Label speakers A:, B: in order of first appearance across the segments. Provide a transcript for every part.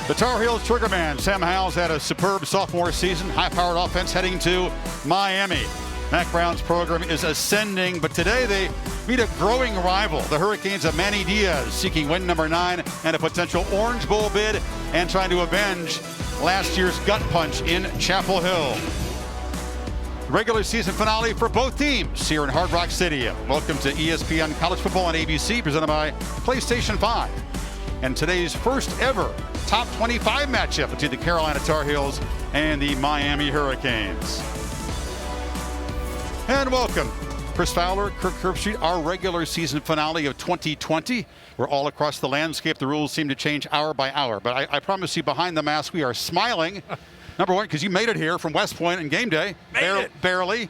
A: The Tar Heels triggerman, Sam Howell's had a superb sophomore season. High-powered offense heading to Miami. Mac Brown's program is ascending, but today they meet a growing rival, the Hurricanes of Manny Diaz, seeking win number 9 and a potential Orange Bowl bid and trying to avenge last year's gut punch in Chapel Hill. Regular season finale for both teams here in Hard Rock Stadium. Welcome to ESPN College Football on ABC, presented by PlayStation 5. And today's first ever top 25 matchup between the Carolina Tar Heels and the Miami Hurricanes. And welcome, Chris Fowler, Kirk Herbstreit, our regular season finale of 2020. We're all across the landscape. The rules seem to change hour by hour. But I promise you, behind the mask, we are smiling. Number one, because you made it here from West Point in game day. Barely.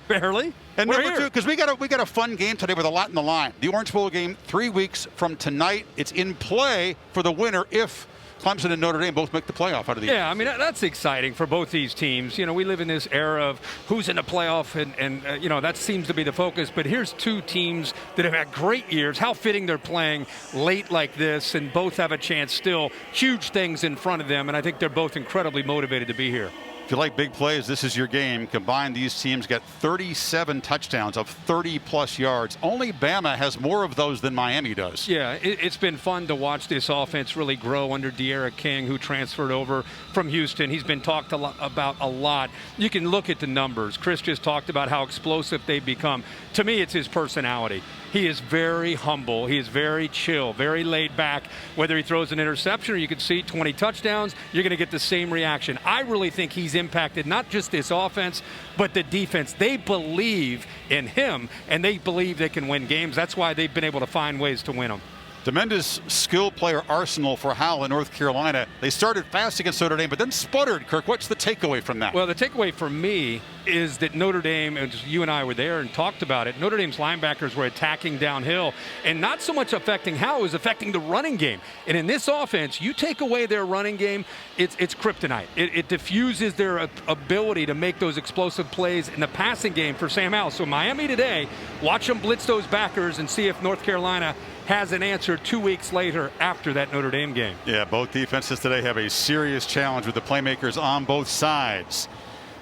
A: And number two, because we got a fun game today with a lot in the line. The Orange Bowl game 3 weeks from tonight. It's in play for the winner if Clemson and Notre Dame both make the playoff out of the
B: Yeah, I mean, that's exciting for both these teams. You know, we live in this era of who's in the playoff, and you know, that seems to be the focus. But here's two teams that have had great years. How fitting they're playing late like this, and both have a chance still. Huge things in front of them, and I think they're both incredibly motivated to be here.
A: If you like big plays, this is your game. Combined, these teams get 37 touchdowns of 30-plus yards. Only Bama has more of those than Miami does.
B: Yeah, it's been fun to watch this offense really grow under De'Ara King, who transferred over from Houston. He's been talked about a lot. You can look at the numbers. Chris just talked about how explosive they've become. To me, it's his personality. He is very humble. He is very chill, very laid back. Whether he throws an interception or you can see 20 touchdowns, you're going to get the same reaction. I really think he's impacted not just this offense, but the defense. They believe in him, and they believe they can win games. That's why they've been able to find ways to win them.
A: Tremendous skill player arsenal for Howell in North Carolina. They started fast against Notre Dame, but then sputtered. Kirk, what's the takeaway from that?
B: Well, the takeaway for me is that Notre Dame, and you and I were there and talked about it, Notre Dame's linebackers were attacking downhill, and not so much affecting Howell, it was affecting the running game. And in this offense, you take away their running game, it's kryptonite. It diffuses their ability to make those explosive plays in the passing game for Sam Howell. So Miami today, watch them blitz those backers and see if North Carolina has an answer 2 weeks later after that Notre Dame game.
A: Yeah, both defenses today have a serious challenge with the playmakers on both sides.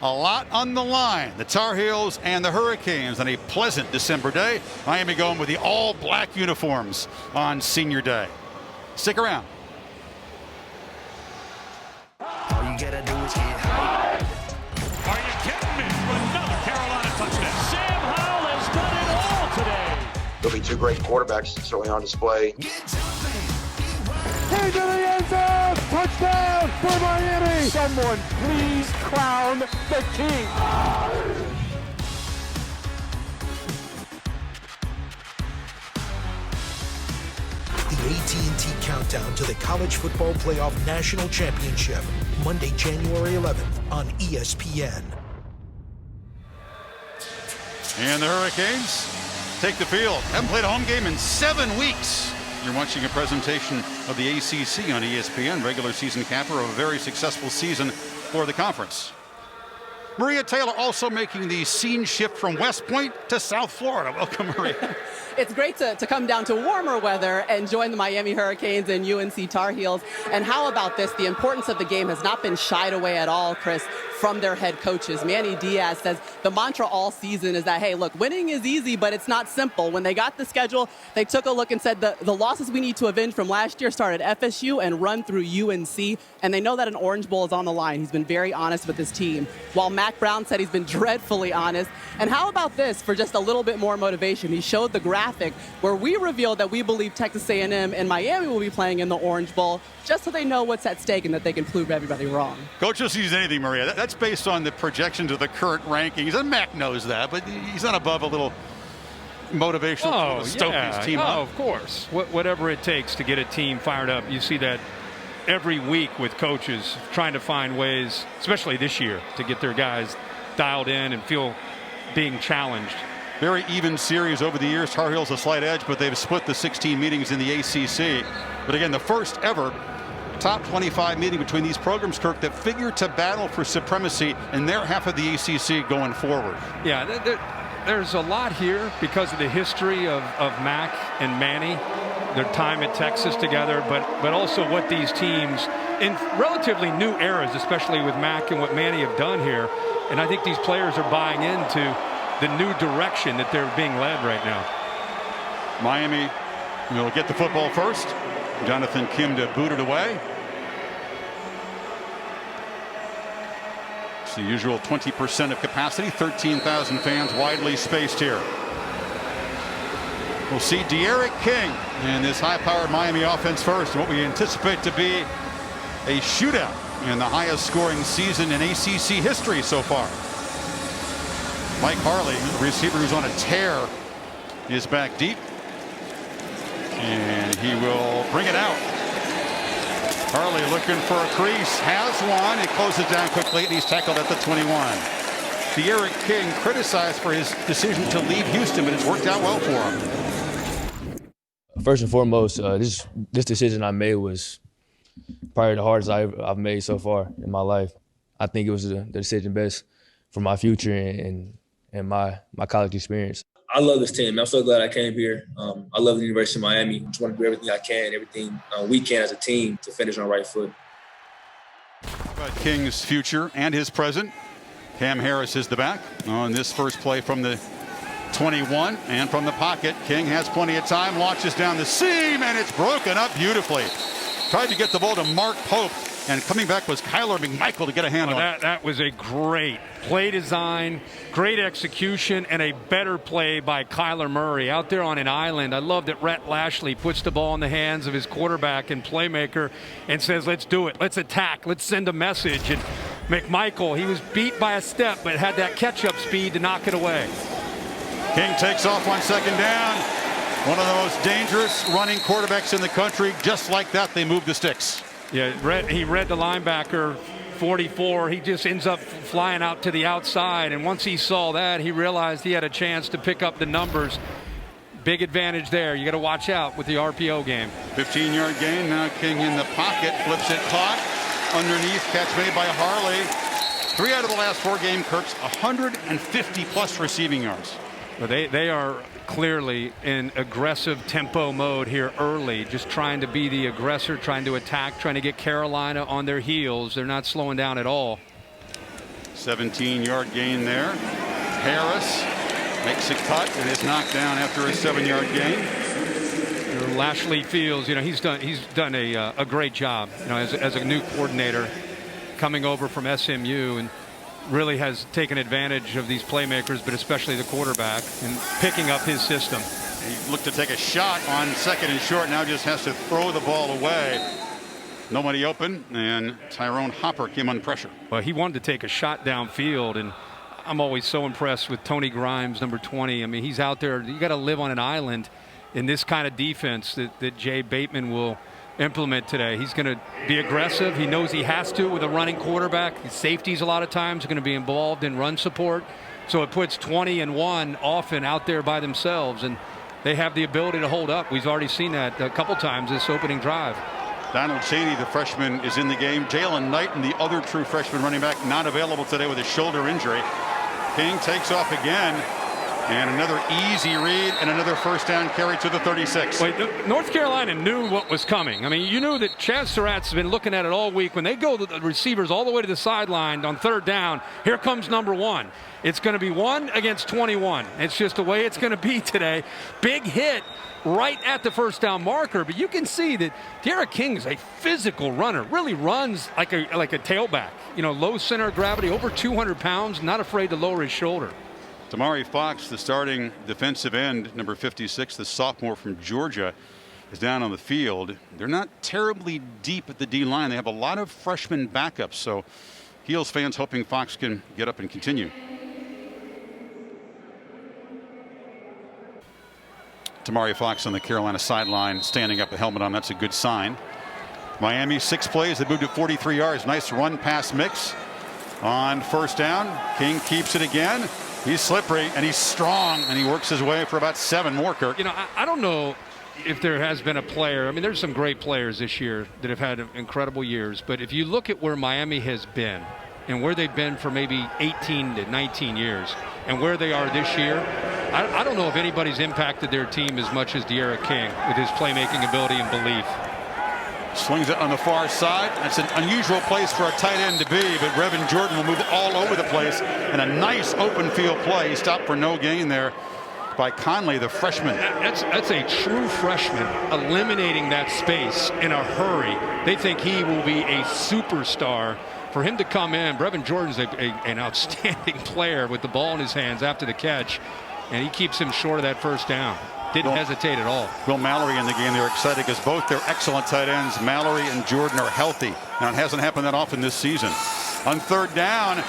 A: A lot on the line. The Tar Heels and the Hurricanes on a pleasant December day. Miami going with the all-black uniforms on Senior Day. Stick around.
C: All you gotta do is get high.
D: Are you kidding me? Another Carolina touchdown. Sam Howell has done it all today.
E: There'll be two great quarterbacks certainly on display.
F: Into the end zone! Touchdown for Miami! Someone please crown the king!
G: The AT&T Countdown to the College Football Playoff National Championship, Monday, January 11th on ESPN.
A: And the Hurricanes take the field. Haven't played a home game in 7 weeks. You're watching a presentation of the ACC on ESPN, regular season capper of a very successful season for the conference. Maria Taylor also making the scene shift from West Point to South Florida. Welcome, Maria.
H: It's great to come down to warmer weather and join the Miami Hurricanes and UNC Tar Heels. And how about this? The importance of the game has not been shied away at all, Chris, from their head coaches. Manny Diaz says the mantra all season is that, hey, look, winning is easy, but it's not simple. When they got the schedule, they took a look and said the losses we need to avenge from last year start at FSU and run through UNC. And they know that an Orange Bowl is on the line. He's been very honest with his team, while Mac Brown said he's been dreadfully honest. And how about this for just a little bit more motivation? He showed the graphic where we revealed that we believe Texas A&M and Miami will be playing in the Orange Bowl, just so they know what's at stake and that they can prove everybody wrong.
A: Coach will use anything, Maria. That's based on the projections of the current rankings, and Mac knows that, but he's not above a little motivational to stoke his team up.
B: Oh, of course. Whatever it takes to get a team fired up. You see that every week with coaches trying to find ways, especially this year, to get their guys dialed in and feel being challenged.
A: Very even series over the years. Tar Heels a slight edge, but they've split the 16 meetings in the ACC. But again, the first ever top 25 meeting between these programs, Kirk, that figure to battle for supremacy in their half of the ACC going forward.
B: Yeah, there's a lot here because of the history of Mac and Manny. their time at Texas together, but also what these teams in relatively new eras, especially with Mac and what Manny have done here. And I think these players are buying into the new direction that they're being led right now.
A: Miami will get the football first. Jonathan Kim to boot it away. It's the usual 20% of capacity, 13,000 fans widely spaced here. We'll see De'Aaron King and this high-powered Miami offense first. What we anticipate to be a shootout in the highest scoring season in ACC history so far. Mike Harley, the receiver who's on a tear, is back deep. And he will bring it out. Harley looking for a crease, has one. He closes down quickly, and he's tackled at the 21. De'Aaron King criticized for his decision to leave Houston, but it's worked out well for him.
I: First and foremost, this decision I made was probably the hardest I've made so far in my life. I think it was the decision best for my future and my college experience.
J: I love this team. I'm so glad I came here. I love the University of Miami. I just want to do everything I can, everything we can as a team to finish on the right foot.
A: About King's future and his present. Cam Harris is the back on this first play from the 21 and from the pocket. King has plenty of time, launches down the seam, and it's broken up beautifully. Tried to get the ball to Mark Pope, and coming back was Kyler McMichael to get a hand on it.
B: That was a great play design, great execution, and a better play by Kyler Murray out there on an island. I love that Rhett Lashley puts the ball in the hands of his quarterback and playmaker and says, let's do it. Let's attack. Let's send a message. And McMichael, he was beat by a step, but had that catch-up speed to knock it away.
A: King takes off on second down. One of the most dangerous running quarterbacks in the country. Just like that, they move the sticks.
B: Yeah, he read the linebacker, 44. He just ends up flying out to the outside. And once he saw that, he realized he had a chance to pick up the numbers. Big advantage there. You got to watch out with the RPO game.
A: 15-yard gain. Now King in the pocket. Flips it, caught. Underneath, catch made by Harley. 3 out of the last 4 game, Kirk's 150-plus receiving yards.
B: Well, they are clearly in aggressive tempo mode here early, just trying to be the aggressor, trying to attack, trying to get Carolina on their heels. They're not slowing down at all.
A: 17-yard gain there. Harris makes a cut and is knocked down after a 7-yard gain.
B: Lashley feels, he's done a great job, as a new coordinator coming over from SMU, and really has taken advantage of these playmakers, but especially the quarterback, and picking up his system.
A: He looked to take a shot on second and short, now just has to throw the ball away. Nobody open, and Tyrone Hopper came under pressure.
B: Well, he wanted to take a shot downfield, and I'm always so impressed with Tony Grimes, number 20. I mean, he's out there. You got to live on an island in this kind of defense that Jay Bateman will implement today. He's going to be aggressive. He knows he has to with a running quarterback. His safeties a lot of times are going to be involved in run support. So it puts 20 and 1 often out there by themselves, and they have the ability to hold up. We've already seen that a couple times this opening drive.
A: Donald Chaney, the freshman, is in the game. Jalen Knight, and the other true freshman running back, not available today with a shoulder injury. King takes off again. And another easy read and another first down carry to the 36.
B: Wait, North Carolina knew what was coming. I mean, you knew that Chad Surratt's been looking at it all week. When they go to the receivers all the way to the sideline on third down, here comes number 1. It's going to be 1 against 21. It's just the way it's going to be today. Big hit right at the first down marker, but you can see that De'Aaron King is a physical runner, really runs like a tailback. Low center of gravity, over 200 pounds, not afraid to lower his shoulder.
A: Damari Fox, the starting defensive end, number 56, the sophomore from Georgia, is down on the field. They're not terribly deep at the D-line. They have a lot of freshman backups, so Heels fans hoping Fox can get up and continue. Damari Fox on the Carolina sideline, standing up, the helmet on. That's a good sign. Miami 6 plays. They moved to 43 yards. Nice run pass mix on first down. King keeps it again. He's slippery and he's strong, and he works his way for about 7 more, Kirk.
B: I don't know if there has been a player. I mean, there's some great players this year that have had incredible years. But if you look at where Miami has been and where they've been for maybe 18 to 19 years and where they are this year, I don't know if anybody's impacted their team as much as De'Ara King with his playmaking ability and belief.
A: Swings it on the far side. That's an unusual place for a tight end to be, but Brevin Jordan will move all over the place. And a nice open field play. He stopped for no gain there by Conley, the freshman.
B: That's a true freshman eliminating that space in a hurry. They think he will be a superstar. For him to come in, Brevin Jordan's an outstanding player with the ball in his hands after the catch, and he keeps him short of that first down. Didn't hesitate at all.
A: Will Mallory in the game. They're excited because both their excellent tight ends, Mallory and Jordan, are healthy. Now, it hasn't happened that often this season. On third down,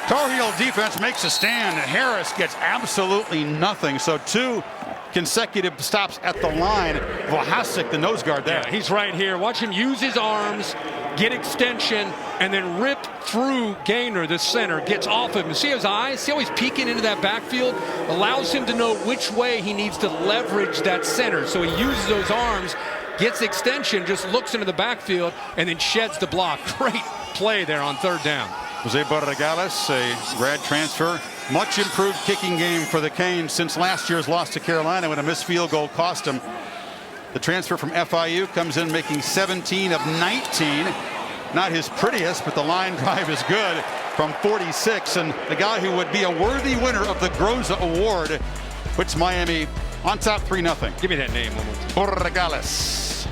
A: Tar Heel defense makes a stand. Harris gets absolutely nothing. So 2 consecutive stops at the line. Vlahasic, the nose guard there.
B: Yeah, he's right here. Watch him use his arms, get extension, and then rip through Gaynor, the center, gets off him. See his eyes? See how he's peeking into that backfield? Allows him to know which way he needs to leverage that center. So he uses those arms, gets extension, just looks into the backfield, and then sheds the block. Great play there on third down.
A: Jose Barragales, a grad transfer. Much improved kicking game for the Canes since last year's loss to Carolina when a missed field goal cost him. The transfer from FIU comes in making 17 of 19. Not his prettiest, but the line drive is good from 46. And the guy who would be a worthy winner of the Groza Award puts Miami on top 3-0.
B: Give me that name one more time.
A: Barragales.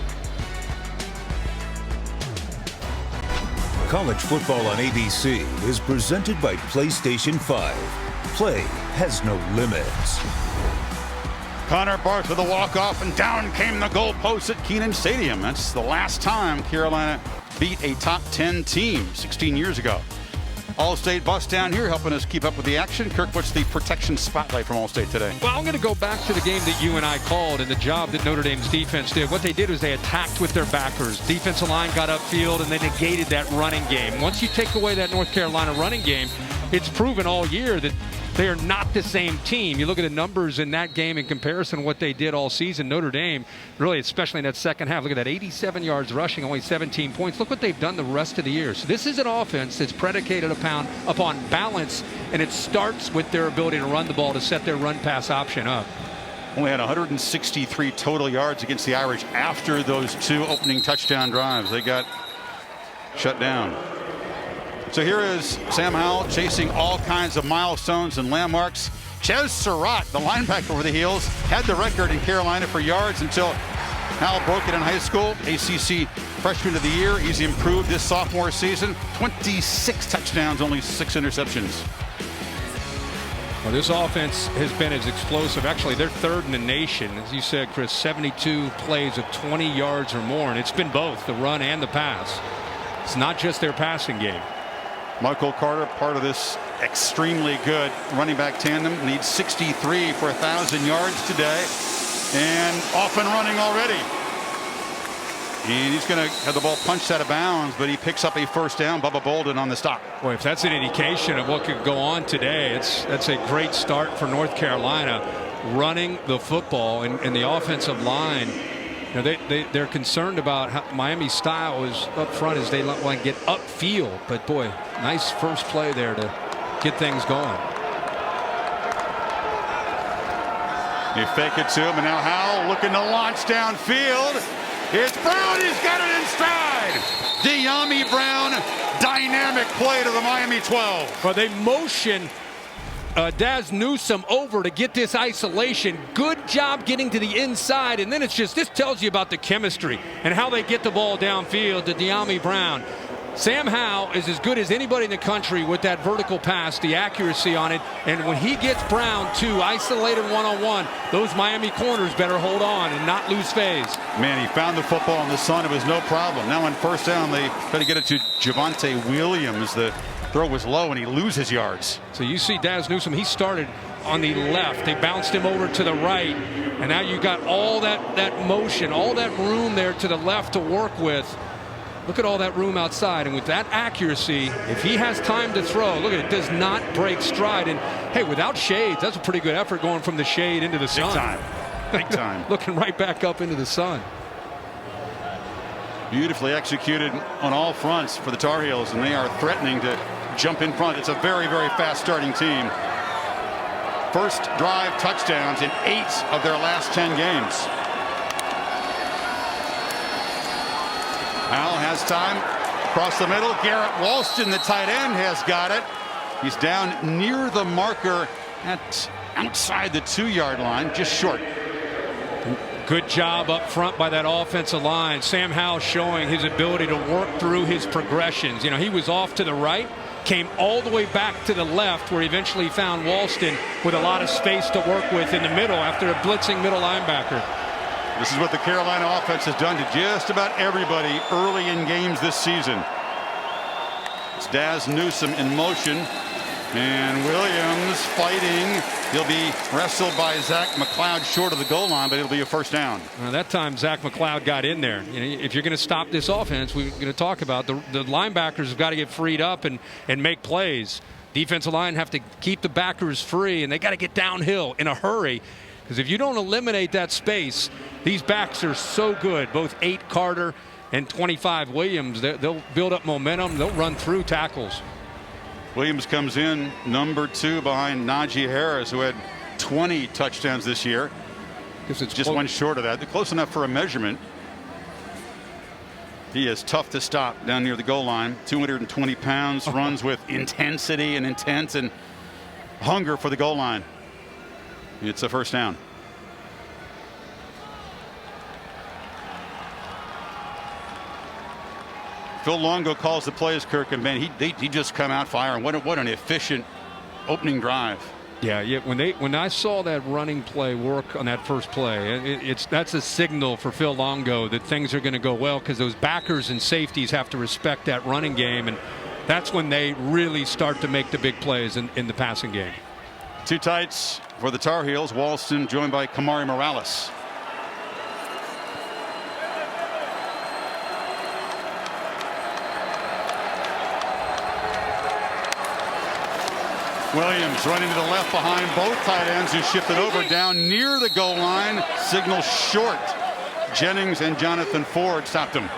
K: College football on ABC is presented by PlayStation 5. Play has no limits.
A: Connor Barth with a walk-off, and down came the goalpost at Kenan Stadium. That's the last time Carolina beat a top 10 team 16 years ago. All-State bus down here helping us keep up with the action. Kirk, what's the protection spotlight from All-State today?
B: Well, I'm going to go back to the game that you and I called and the job that Notre Dame's defense did. What they did was they attacked with their backers. Defensive line got upfield, and they negated that running game. Once you take away that North Carolina running game, it's proven all year that they are not the same team. You look at the numbers in that game in comparison to what they did all season. Notre Dame, really, especially in that second half, look at that 87 yards rushing, only 17 points. Look what they've done the rest of the year. So this is an offense that's predicated upon balance, and it starts with their ability to run the ball to set their run-pass option up.
A: Only had 163 total yards against the Irish after those 2 opening touchdown drives. They got shut down. So here is Sam Howell chasing all kinds of milestones and landmarks. Ches Surratt, the linebacker over the heels, had the record in Carolina for yards until Howell broke it in high school. ACC Freshman of the Year. He's improved this sophomore season. 26 touchdowns, only 6 interceptions.
B: Well, this offense has been as explosive. Actually, they're third in the nation. As you said, Chris, 72 plays of 20 yards or more, and it's been both the run and the pass. It's not just their passing game.
A: Michael Carter, part of this extremely good running back tandem, needs 63 for 1,000 yards today, and off and running already. And he's going to have the ball punched out of bounds, but he picks up a first down. Bubba Bolden on the stop.
B: Boy, if that's an indication of what could go on today, that's a great start for North Carolina, running the football and the offensive line. You know, they're concerned about how Miami's style is up front as they want to get upfield. But boy, nice first play there to get things going.
A: You fake it to him, and now Howell looking to launch downfield. It's Brown. He's got it in stride. De'Ami Brown, dynamic play to the Miami 12.
B: Well, they motion Daz Newsome over to get this isolation. Good job getting to the inside, and then it's just, this tells you about the chemistry and how they get the ball downfield to De'Ami Brown. Sam Howell is as good as anybody in the country with that vertical pass, the accuracy on it, and when he gets Brown to isolated one-on-one, those Miami corners better hold on and not lose phase.
A: Man, he found the football in the sun. It was no problem. Now on first down, they try to get it to Javonte Williams. The throw was low, and he loses yards.
B: So you see Daz Newsome, he started on the left. They bounced him over to the right, and now you got all that motion, all that room there to the left to work with. Look at all that room outside, and with that accuracy, if he has time to throw, look at it, does not break stride. And hey, without shades, that's a pretty good effort going from the shade into the sun.
A: Big time. Big time.
B: Looking right back up into the sun.
A: Beautifully executed on all fronts for the Tar Heels, and they are threatening to jump in front. It's a very, very fast starting team. first drive touchdowns in 8 of their last 10 games. Howell has time. Across the middle, Garrett Walston, the tight end, has got it. He's down near the marker at outside the 2-yard line, just short.
B: Good job up front by that offensive line. Sam Howell showing his ability to work through his progressions. You know, he was off to the right, came all the way back to the left, where he eventually found Walston with a lot of space to work with in the middle after a blitzing middle linebacker.
A: This is what the Carolina offense has done to just about everybody early in games this season. It's Daz Newsome in motion, and Williams fighting. He'll be wrestled by Zach McLeod short of the goal line, but it'll be a first down.
B: That time Zach McLeod got in there. You know, if you're going to stop this offense, we're going to talk about the linebackers have got to get freed up and make plays. Defensive line have to keep the backers free, and they got to get downhill in a hurry. Because if you don't eliminate that space, these backs are so good. Both 8 Carter and 25 Williams, they'll build up momentum. They'll run through tackles.
A: Williams comes in number 2 behind Najee Harris, who had 20 touchdowns this year.
B: It's
A: just one short of that. They're close enough for a measurement. He is tough to stop down near the goal line. 220 pounds, runs with intensity and intent and hunger for the goal line. It's a first down. Phil Longo calls the plays, Kirk, and man, he just come out firing. What an efficient opening drive.
B: Yeah. When I saw that running play work on that first play, that's a signal for Phil Longo that things are going to go well, because those backers and safeties have to respect that running game, and that's when they really start to make the big plays in the passing game.
A: 2 tights for the Tar Heels. Walston joined by Kamari Morales. Williams running to the left behind both tight ends, who shifted over down near the goal line. Signal short. Jennings and Jonathan Ford stopped him.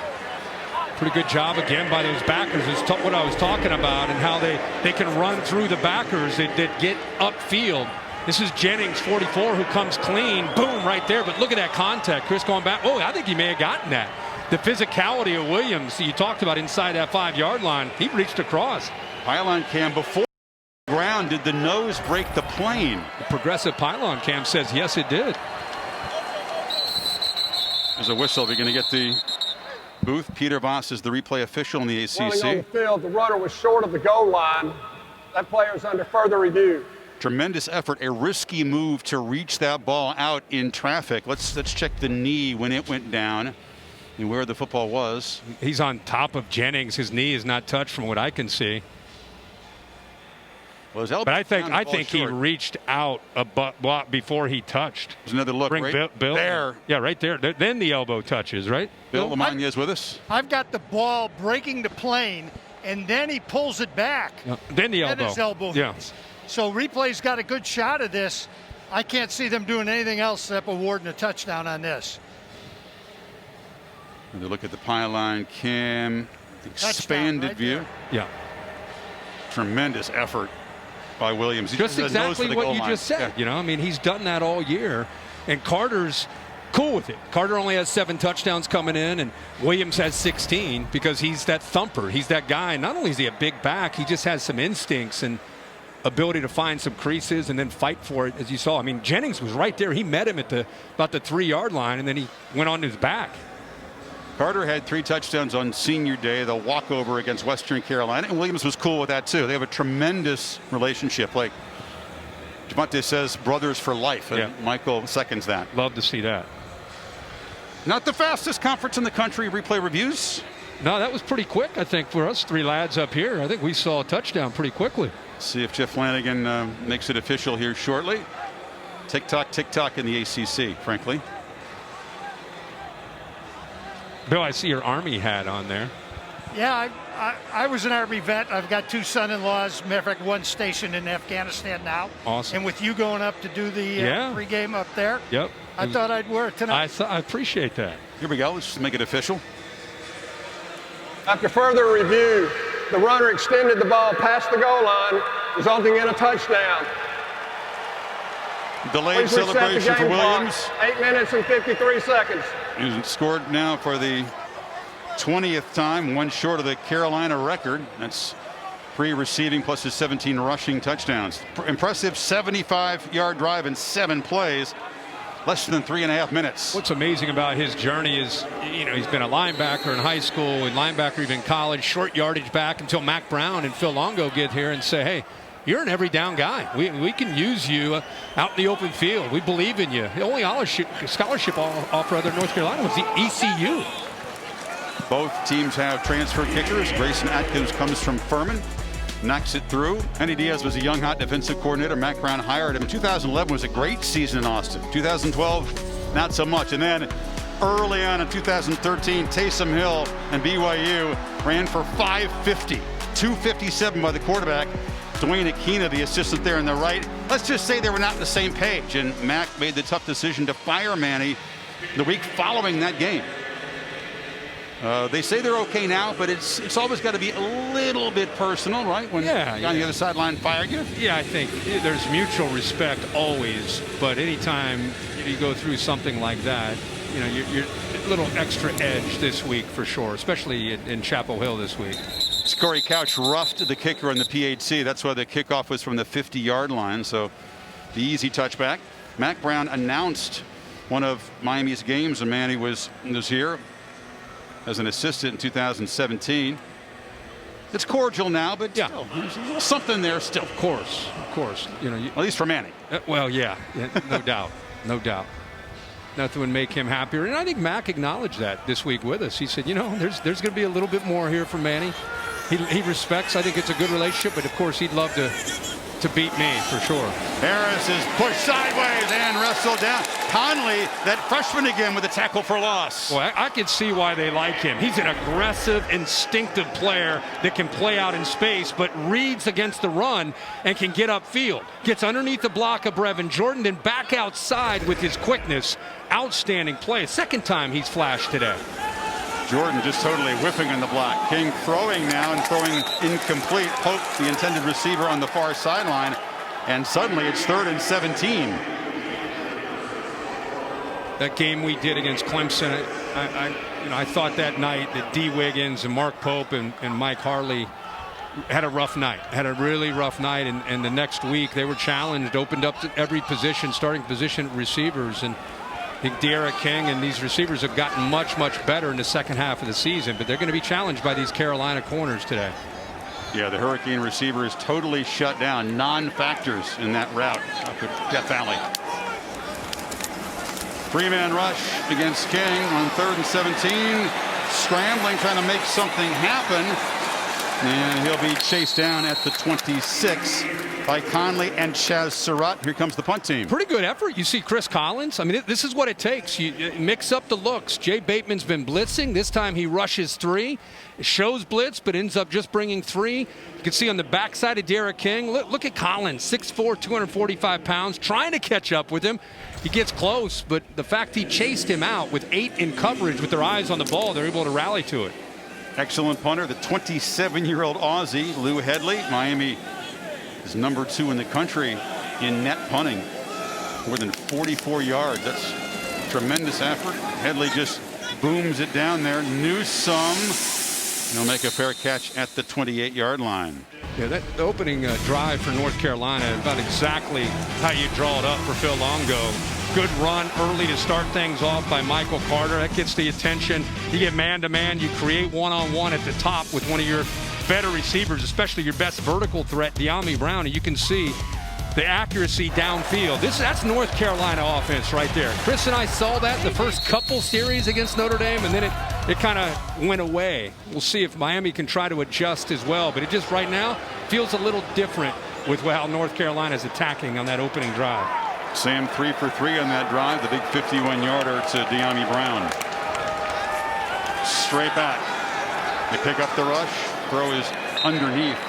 B: Pretty good job again by those backers. Is what I was talking about, and how they can run through the backers that get upfield. This is Jennings, 44, who comes clean. Boom, right there. But look at that contact. Chris going back. Oh, I think he may have gotten that. The physicality of Williams, you talked about inside that 5-yard line. He reached across.
A: Pylon cam before the ground. Did the nose break the plane?
B: The progressive pylon cam says yes, it did.
A: There's a whistle. We're going to get the booth. Peter Voss is the replay official in the ACC.
F: Running on the field, the runner was short of the goal line. That player is under further review.
A: Tremendous effort, a risky move to reach that ball out in traffic. Let's check the knee when it went down and where the football was.
B: He's on top of Jennings. His knee is not touched from what I can see.
A: Well,
B: but I think he reached out before he touched.
A: There's another look. Right
B: Bill
A: there.
B: Yeah, right there. Then the elbow touches, right?
A: Bill Lamagna is with us.
L: I've got the ball breaking the plane, and then he pulls it back.
B: Then the elbow.
L: Then his elbow hits.
B: Yeah.
L: So replay's got a good shot of this. I can't see them doing anything else except awarding a touchdown on this.
A: And to look at the pylon cam, expanded
L: right
A: view.
L: there.
B: Yeah.
A: Tremendous effort by Williams.
B: Just exactly what you just said.
A: Yeah.
B: You know, I mean, he's done that all year, and Carter's cool with it. Carter only has 7 touchdowns coming in, and Williams has 16 because he's that thumper. He's that guy. Not only is he a big back, he just has some instincts and ability to find some creases and then fight for it, as you saw. I mean, Jennings was right there. He met him at about the 3-yard line, and then he went on his back.
A: Carter had 3 touchdowns on senior day, the walkover against Western Carolina, and Williams was cool with that too. They have a tremendous relationship. Like Javante says, brothers for life, and Michael seconds that.
B: Love to see that.
A: Not the fastest conference in the country, replay reviews.
B: No, that was pretty quick, I think, for us 3 lads up here. I think we saw a touchdown pretty quickly.
A: See if Jeff Flanagan makes it official here shortly. Tick-tock in the ACC, frankly.
B: Bill, I see your Army hat on there.
L: Yeah, I was an Army vet. I've got 2 son-in-laws. Matter of fact, one stationed in Afghanistan now.
B: Awesome.
L: And with you going up to do the pregame up there,
B: yep.
L: I thought I'd wear it tonight.
B: I appreciate that.
A: Here we go. Let's just make it official.
F: After further review, the runner extended the ball past the goal line, resulting in a touchdown.
A: Delayed celebration for Williams.
F: 8 minutes and 53 seconds.
A: He's scored now for the 20th time, one short of the Carolina record. That's 3 receiving plus his 17 rushing touchdowns. Impressive 75-yard drive in 7 plays. Less than 3.5 minutes.
B: What's amazing about his journey is, he's been a linebacker in high school and linebacker even college, short yardage back until Mack Brown and Phil Longo get here and say, hey, you're an every down guy. We can use you out in the open field. We believe in you. The only scholarship offer other North Carolina was the ECU.
A: Both teams have transfer kickers. Grayson Atkins comes from Furman. Knocks it through. Manny Diaz was a young, hot defensive coordinator. Mack Brown hired him. 2011 was a great season in Austin. 2012, not so much. And then early on in 2013, Taysom Hill and BYU ran for 550. 257 by the quarterback. Dwayne Aquina, the assistant there on the right. Let's just say they were not on the same page. And Mack made the tough decision to fire Manny the week following that game. They say they're okay now, but it's always got to be a little bit personal, right? When the guy on the other sideline fired you?
B: Yeah, I think there's mutual respect always, but anytime you go through something like that, you're a little extra edge this week for sure, especially in Chapel Hill this week.
A: Corey Couch roughed the kicker on the PHC. That's why the kickoff was from the 50-yard line, so the easy touchback. Mack Brown announced one of Miami's games when Manny was here as an assistant in 2017. It's cordial now, but still, there's something there still.
B: Of course.
A: At least for Manny.
B: Well, yeah, no doubt. No doubt. Nothing would make him happier. And I think Mack acknowledged that this week with us. He said, there's going to be a little bit more here for Manny. He respects, I think it's a good relationship, but of course he'd love to beat me for sure.
A: Harris is pushed sideways and wrestled down. Conley, that freshman again with a tackle for loss.
B: Well, I can see why they like him. He's an aggressive, instinctive player that can play out in space, but reads against the run and can get upfield. Gets underneath the block of Brevin Jordan, then back outside with his quickness. Outstanding play. Second time he's flashed today.
A: Jordan just totally whiffing on the block. King throwing now and throwing incomplete. Pope, the intended receiver, on the far sideline. And suddenly it's 3rd and 17.
B: That game we did against Clemson, I thought that night that D. Wiggins and Mark Pope and Mike Harley had a rough night. Had a really rough night. And the next week they were challenged, opened up to every position, starting position receivers. And I think De'Ara King and these receivers have gotten much, much better in the second half of the season, but they're going to be challenged by these Carolina corners today.
A: Yeah, the Hurricane receiver is totally shut down. Non-factors in that route up at Death Valley. 3-man rush against King on 3rd and 17. Scrambling, trying to make something happen. And he'll be chased down at the 26 by Conley and Chaz Surratt. Here comes the punt team.
B: Pretty good effort. You see Chris Collins. I mean, this is what it takes. You mix up the looks. Jay Bateman's been blitzing. This time he rushes 3. Shows blitz, but ends up just bringing 3. You can see on the backside of De'Ara King. Look at Collins, 6'4", 245 pounds, trying to catch up with him. He gets close, but the fact he chased him out with 8 in coverage with their eyes on the ball, they're able to rally to it.
A: Excellent punter, the 27-year-old Aussie, Lou Headley. Miami is number 2 in the country in net punting. More than 44 yards. That's tremendous effort. Headley just booms it down there. Newsome. He'll make a fair catch at the 28-yard line.
B: Yeah, that opening drive for North Carolina, about exactly how you draw it up for Phil Longo. Good run early to start things off by Michael Carter. That gets the attention. You get man-to-man. You create one-on-one at the top with one of your better receivers, especially your best vertical threat, Dyami Brown, and you can see the accuracy downfield. That's North Carolina offense right there. Chris and I saw that the first couple series against Notre Dame, and then it kind of went away. We'll see if Miami can try to adjust as well, but it just right now feels a little different with how North Carolina is attacking on that opening drive.
A: Sam 3 for 3 on that drive. The big 51-yarder to Dyami Brown. Straight back. They pick up the rush. Throw is underneath.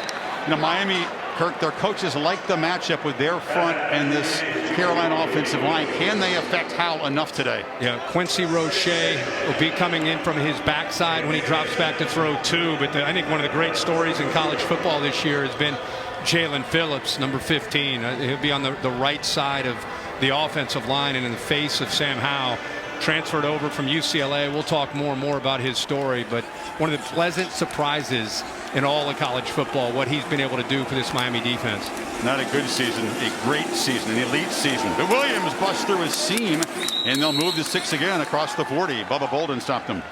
A: Miami, Kirk, their coaches like the matchup with their front and this Carolina offensive line. Can they affect Howell enough today?
B: Yeah, Quincy Roche will be coming in from his backside when he drops back to throw 2. But I think one of the great stories in college football this year has been Jalen Phillips, number 15. He'll be on the right side of the offensive line, and in the face of Sam Howell, transferred over from UCLA. We'll talk more and more about his story, but one of the pleasant surprises in all of college football, what he's been able to do for this Miami defense.
A: Not a good season, a great season, an elite season. But Williams busts through his seam, and they'll move to 6 again across the 40. Bubba Bolden stopped him.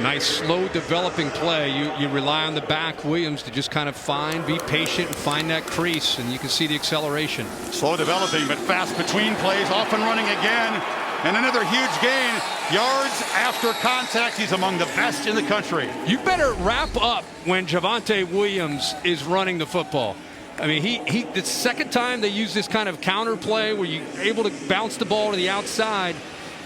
B: Nice slow developing play. You rely on the back, Williams, to just kind of be patient and find that crease, and you can see the acceleration.
A: Slow developing, but fast between plays, off and running again. And another huge gain. Yards after contact. He's among the best in the country.
B: You better wrap up when Javonte Williams is running the football. I mean, the second time they use this kind of counter play where you're able to bounce the ball to the outside,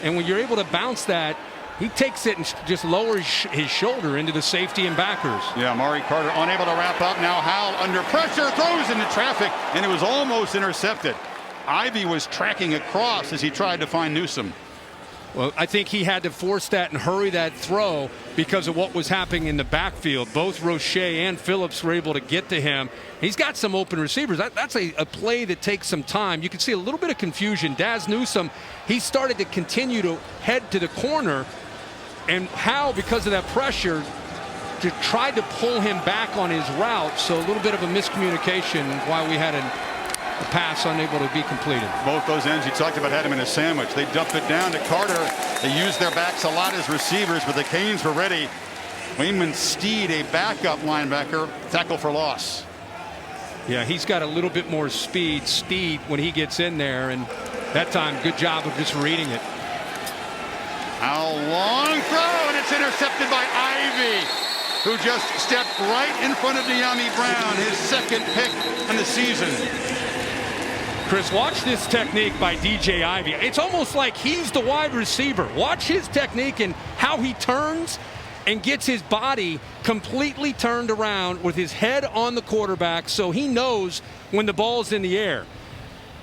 B: and when you're able to bounce that, he takes it and just lowers his shoulder into the safety and backers.
A: Yeah, Amari Carter unable to wrap up. Now Howell under pressure, throws into traffic, and it was almost intercepted. Ivy was tracking across as he tried to find Newsome.
B: Well, I think he had to force that and hurry that throw because of what was happening in the backfield. Both Roche and Phillips were able to get to him. He's got some open receivers. That's a play that takes some time. You can see a little bit of confusion. Daz Newsome, he started to continue to head to the corner, and Howell, because of that pressure, tried to pull him back on his route. So a little bit of a miscommunication why we had a pass unable to be completed.
A: Both those ends you talked about had him in a sandwich. They dumped it down to Carter. They used their backs a lot as receivers, but the Canes were ready. Wayman Steed, a backup linebacker, tackle for loss.
B: Yeah, he's got a little bit more speed. Steed, when he gets in there, and that time, good job of just reading it.
A: A long throw, and it's intercepted by Ivy, who just stepped right in front of De'Ami Brown, his second pick in the season.
B: Chris, watch this technique by DJ Ivy. It's almost like he's the wide receiver. Watch his technique and how he turns and gets his body completely turned around with his head on the quarterback, so he knows when the ball's in the air.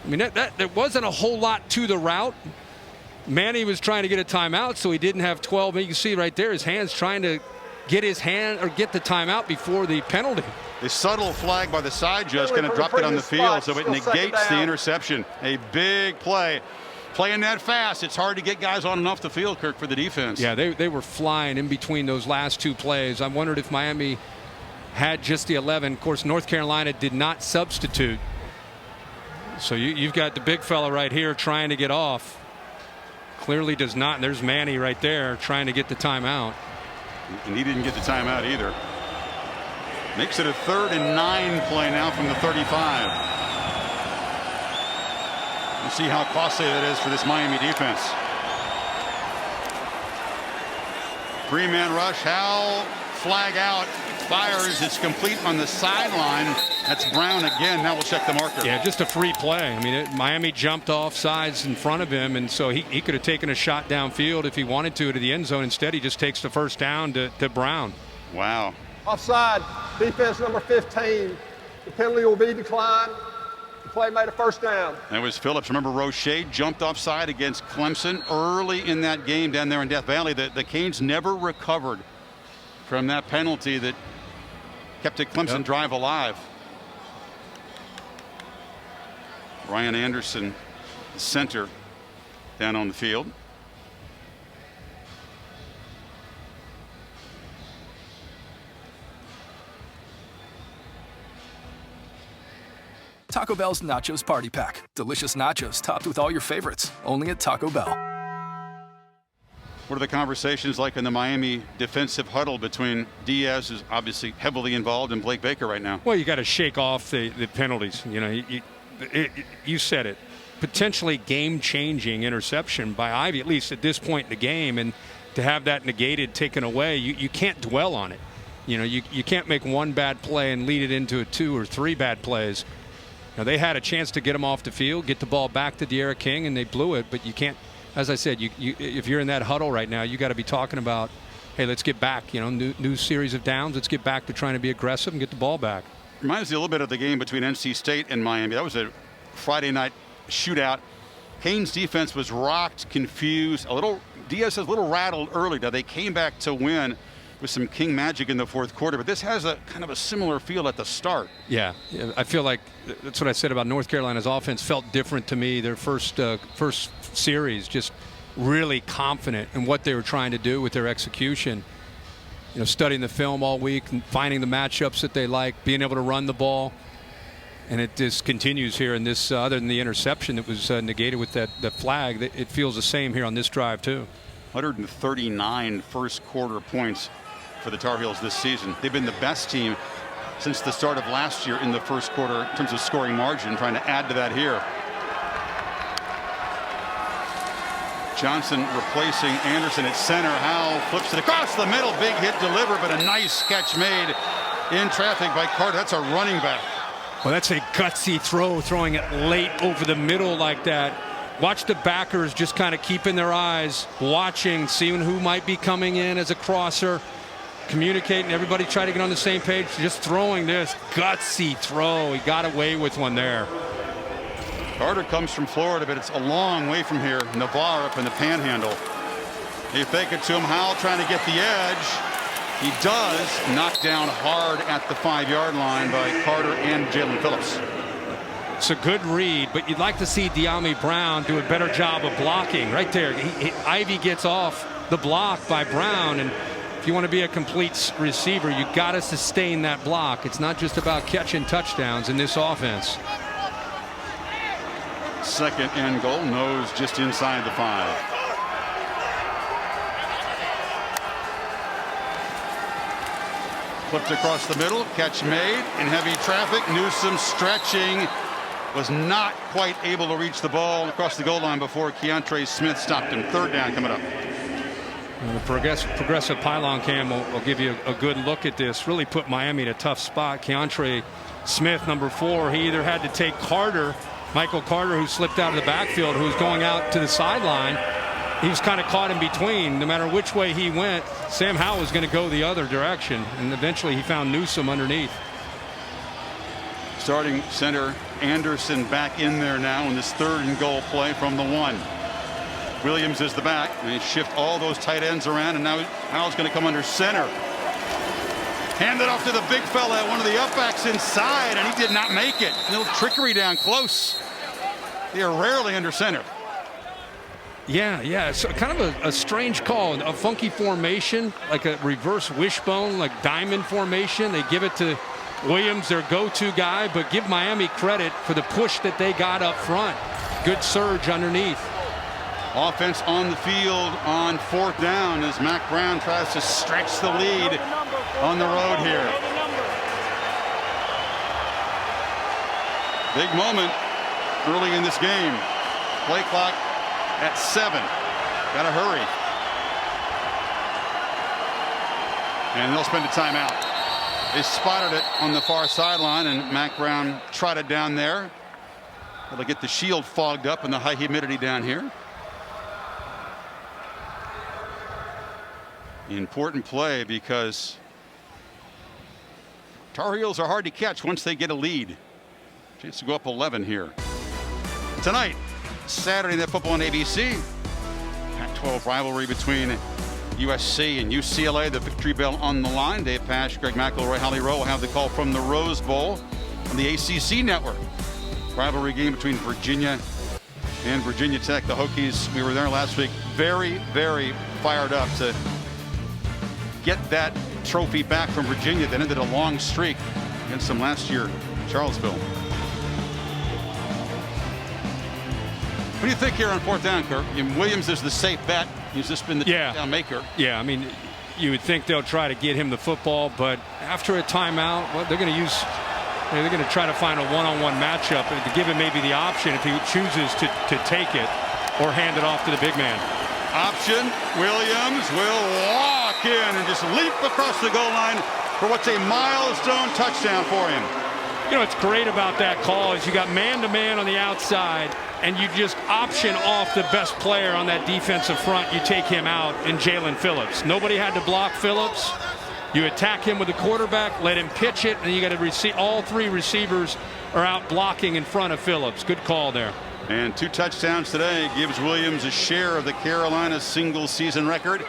B: I mean, there wasn't a whole lot to the route. Manny was trying to get a timeout, so he didn't have 12. You can see right there his hands trying to get his hand or get the timeout before the penalty.
A: A subtle flag by the side judge kind of dropped it on the field, so it negates the interception. A big play. Playing that fast, it's hard to get guys on and off the field, Kirk, for the defense.
B: Yeah, they were flying in between those last two plays. I wondered if Miami had just the 11. Of course, North Carolina did not substitute. So you've got the big fella right here trying to get off. Clearly does not. And there's Manny right there trying to get the timeout.
A: And he didn't get the timeout either. Makes it a 3rd and 9 play now from the 35. We'll see how costly that is for this Miami defense. 3-man rush. Howell, flag out, fires. It's complete on the sideline. That's Brown again. Now we'll check the marker.
B: Yeah, just a free play. I mean, Miami jumped off sides in front of him, and so he could have taken a shot downfield if he wanted to the end zone. Instead, he just takes the first down to Brown.
A: Wow.
F: Offside, defense number 15. The penalty will be declined. The play made a first down.
A: That was Phillips. Remember, Roche jumped offside against Clemson early in that game down there in Death Valley. The Canes never recovered from that penalty that kept the Clemson drive alive. Ryan Anderson, the center, down on the field.
M: Taco Bell's Nachos Party Pack. Delicious nachos topped with all your favorites. Only at Taco Bell.
A: What are the conversations like in the Miami defensive huddle between Diaz, who's obviously heavily involved, and Blake Baker right now?
B: Well, you got to shake off the penalties. You know, you said it. Potentially game-changing interception by Ivy, at least at this point in the game, and to have that negated, taken away, you can't dwell on it. You know, you can't make one bad play and lead it into 2 or 3 bad plays. Now, they had a chance to get him off the field, get the ball back to De'Ara King, and they blew it. But you can't, as I said, if you're in that huddle right now, you got to be talking about, hey, let's get back. You know, new series of downs. Let's get back to trying to be aggressive and get the ball back.
A: Reminds me a little bit of the game between NC State and Miami. That was a Friday night shootout. Canes defense was rocked, confused, Diaz was a little rattled early. Now they came back to win. with some King magic in the fourth quarter, but this has a kind of a similar feel at the start.
B: Yeah, I feel like that's what I said about North Carolina's offense. Felt different to me. Their first series, just really confident in what they were trying to do with their execution. You know, studying the film all week, and finding the matchups that they like, being able to run the ball. And it just continues here in this, other than the interception that was negated with that flag, it feels the same here on this drive too.
A: 139 first quarter points for the Tar Heels this season. They've been the best team since the start of last year in the first quarter in terms of scoring margin, trying to add to that here. Johnson replacing Anderson at center. Howell flips it across the middle. Big hit delivered, but a nice catch made in traffic by Carter. That's a running back.
B: Well, that's a gutsy throw, throwing it late over the middle like that. Watch the backers just kind of keeping their eyes, watching, seeing who might be coming in as a crosser, communicating. Everybody try to get on the same page. Just throwing this gutsy throw. He got away with one there.
A: Carter comes from Florida, but it's a long way from here. Navarre up in the panhandle. They fake it to him. Howell trying to get the edge. He does. Knocked down hard at the 5-yard line by Carter and Jalen Phillips.
B: It's a good read, but you'd like to see De'Ami Brown do a better job of blocking. Right there, Ivy gets off the block by Brown, and if you want to be a complete receiver, you got to sustain that block. It's not just about catching touchdowns in this offense.
A: Second and goal, nose just inside the 5. Flipped across the middle, catch made in heavy traffic. Newsome stretching, was not quite able to reach the ball across the goal line before Keontre Smith stopped him. Third down coming up.
B: Well, the progressive pylon cam will give you a good look at this. Really put Miami in a tough spot. Keontre Smith, number 4, he either had to take Carter, Michael Carter, who slipped out of the backfield, who was going out to the sideline. He was kind of caught in between. No matter which way he went, Sam Howell was going to go the other direction, and eventually he found Newsome underneath.
A: Starting center Anderson back in there now in this third and goal play from the 1. Williams is the back, and they shift all those tight ends around, and now Howell's going to come under center. Hand it off to the big fella, one of the upbacks inside, and he did not make it. A little trickery down close. They are rarely under center.
B: Yeah, it's kind of a strange call, a funky formation, like a reverse wishbone, like diamond formation. They give it to Williams, their go-to guy, but give Miami credit for the push that they got up front. Good surge underneath.
A: Offense on the field on 4th down as Mack Brown tries to stretch the lead on the road here. Big moment early in this game. Play clock at 7. Gotta hurry. And they'll spend a timeout. They spotted it on the far sideline, and Mack Brown trotted down there. They'll get the shield fogged up in the high humidity down here. Important play because Tar Heels are hard to catch once they get a lead. Chance to go up 11 here. Tonight, Saturday Night Football on ABC. Pac-12 rivalry between USC and UCLA. The victory bell on the line. Dave Pasch, Greg McElroy, Holly Rowe will have the call from the Rose Bowl on the ACC network. Rivalry game between Virginia and Virginia Tech. The Hokies, we were there last week. Very, very fired up to get that trophy back from Virginia that ended a long streak against them last year in Charlottesville. What do you think here on 4th down, Kirk? Williams is the safe bet. He's just been the down maker.
B: Yeah, I mean, you would think they'll try to get him the football, but after a timeout, well, they're going to try to find a one-on-one matchup to give him maybe the option if he chooses to take it or hand it off to the big man.
A: Option. Williams will walk in and just leap across the goal line for what's a milestone touchdown for him.
B: You know what's great about that call is you got man-to-man on the outside, and you just option off the best player on that defensive front. You take him out in Jalen Phillips. Nobody had to block Phillips. You attack him with the quarterback, let him pitch it, and you got to receive. All 3 receivers are out blocking in front of Phillips. Good call there.
A: And 2 touchdowns today gives Williams a share of the Carolina single season record.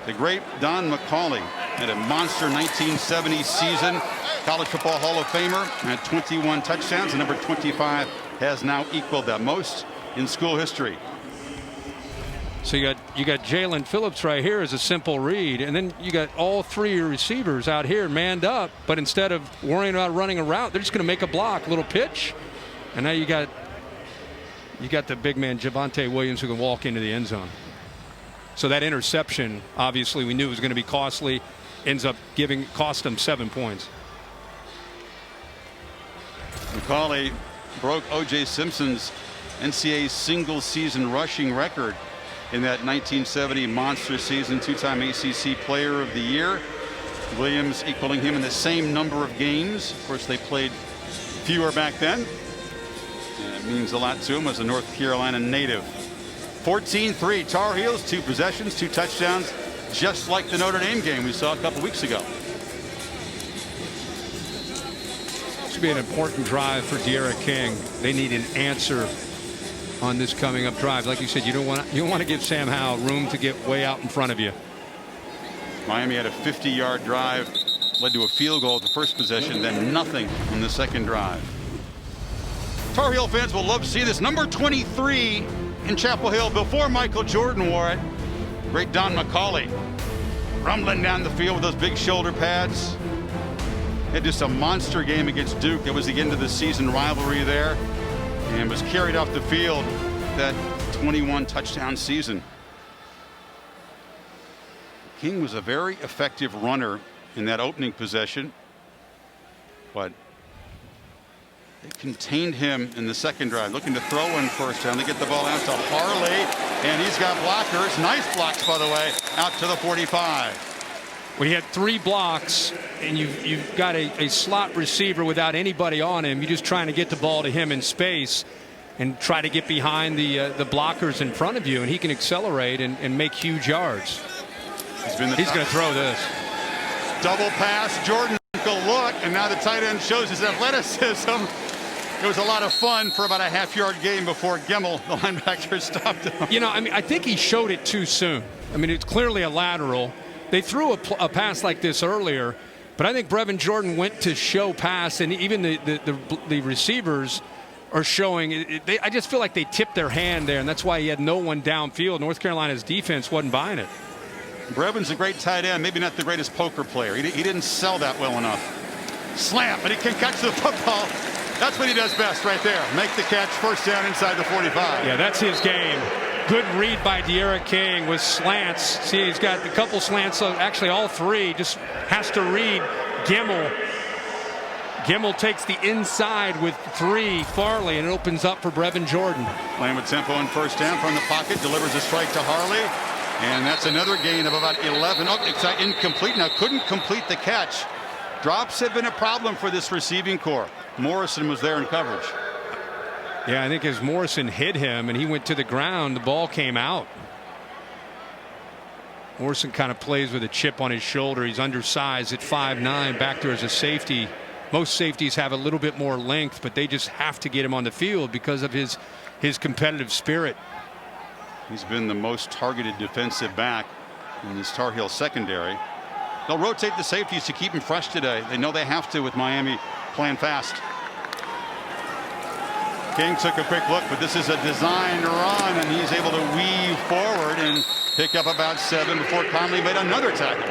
A: The great Don McCauley Had a monster 1970 season. College Football Hall of Famer. Had 21 touchdowns. And number 25 has now equaled that most in school history.
B: So you got Jalen Phillips right here as a simple read, and then you got all three of your receivers out here manned up, but instead of worrying about running a route, they're just going to make a block, little pitch, and now you got the big man Javonte Williams who can walk into the end zone. So that interception, obviously we knew was going to be costly, ends up cost them 7 points.
A: McCauley broke O.J. Simpson's NCAA single season rushing record in that 1970 monster season. Two-time ACC Player of the Year. Williams equaling him in the same number of games. Of course, they played fewer back then. And it means a lot to him as a North Carolina native. 14-3 Tar Heels, 2 possessions, 2 touchdowns, just like the Notre Dame game we saw a couple weeks ago.
B: This should be an important drive for De'Ara King. They need an answer on this coming up drive. Like you said, you don't want to give Sam Howell room to get way out in front of you.
A: Miami had a 50-yard drive, led to a field goal at the first possession, then nothing on the second drive. Tar Heel fans will love to see this. Number 23 in Chapel Hill before Michael Jordan wore it. Great Don McCauley rumbling down the field with those big shoulder pads. Had just a monster game against Duke. It was the end of the season rivalry there, and was carried off the field that 21 touchdown season. King was a very effective runner in that opening possession, but they contained him in the second drive, looking to throw in first down. They get the ball out to Harley, and he's got blockers. Nice blocks, by the way, out to the 45.
B: We had 3 blocks, and you've got a slot receiver without anybody on him. You're just trying to get the ball to him in space and try to get behind the blockers in front of you, and he can accelerate and make huge yards. He's going to throw this.
A: Double pass. Jordan took a look, and now the tight end shows his athleticism. It was a lot of fun for about a half-yard gain before Gemmel, the linebacker, stopped him.
B: You know, I mean, I think he showed it too soon. I mean, it's clearly a lateral. They threw a pass like this earlier, but I think Brevin Jordan went to show pass, and even the receivers are showing. I just feel like they tipped their hand there, and that's why he had no one downfield. North Carolina's defense wasn't buying it.
A: Brevin's a great tight end, maybe not the greatest poker player. He didn't sell that well enough. Slam, but he can catch the football. That's what he does best right there. Make the catch, first down inside the 45.
B: Yeah, that's his game. Good read by De'Ara King with slants. See, he's got a couple slants, so actually all 3. Just has to read Gemmel. Gemmel takes the inside with 3, Farley, and it opens up for Brevin Jordan.
A: Playing with tempo and first down from the pocket, delivers a strike to Harley. And that's another gain of about 11. Oh, it's incomplete now. Couldn't complete the catch. Drops have been a problem for this receiving corps. Morrison was there in coverage.
B: Yeah, I think as Morrison hit him and he went to the ground, the ball came out. Morrison kind of plays with a chip on his shoulder. He's undersized at 5'9", back there as a safety. Most safeties have a little bit more length, but they just have to get him on the field because of his competitive spirit.
A: He's been the most targeted defensive back in this Tar Heel secondary. They'll rotate the safeties to keep him fresh today. They know they have to with Miami playing fast. King took a quick look, but this is a designed run, and he's able to weave forward and pick up about 7 before Conley made another tackle.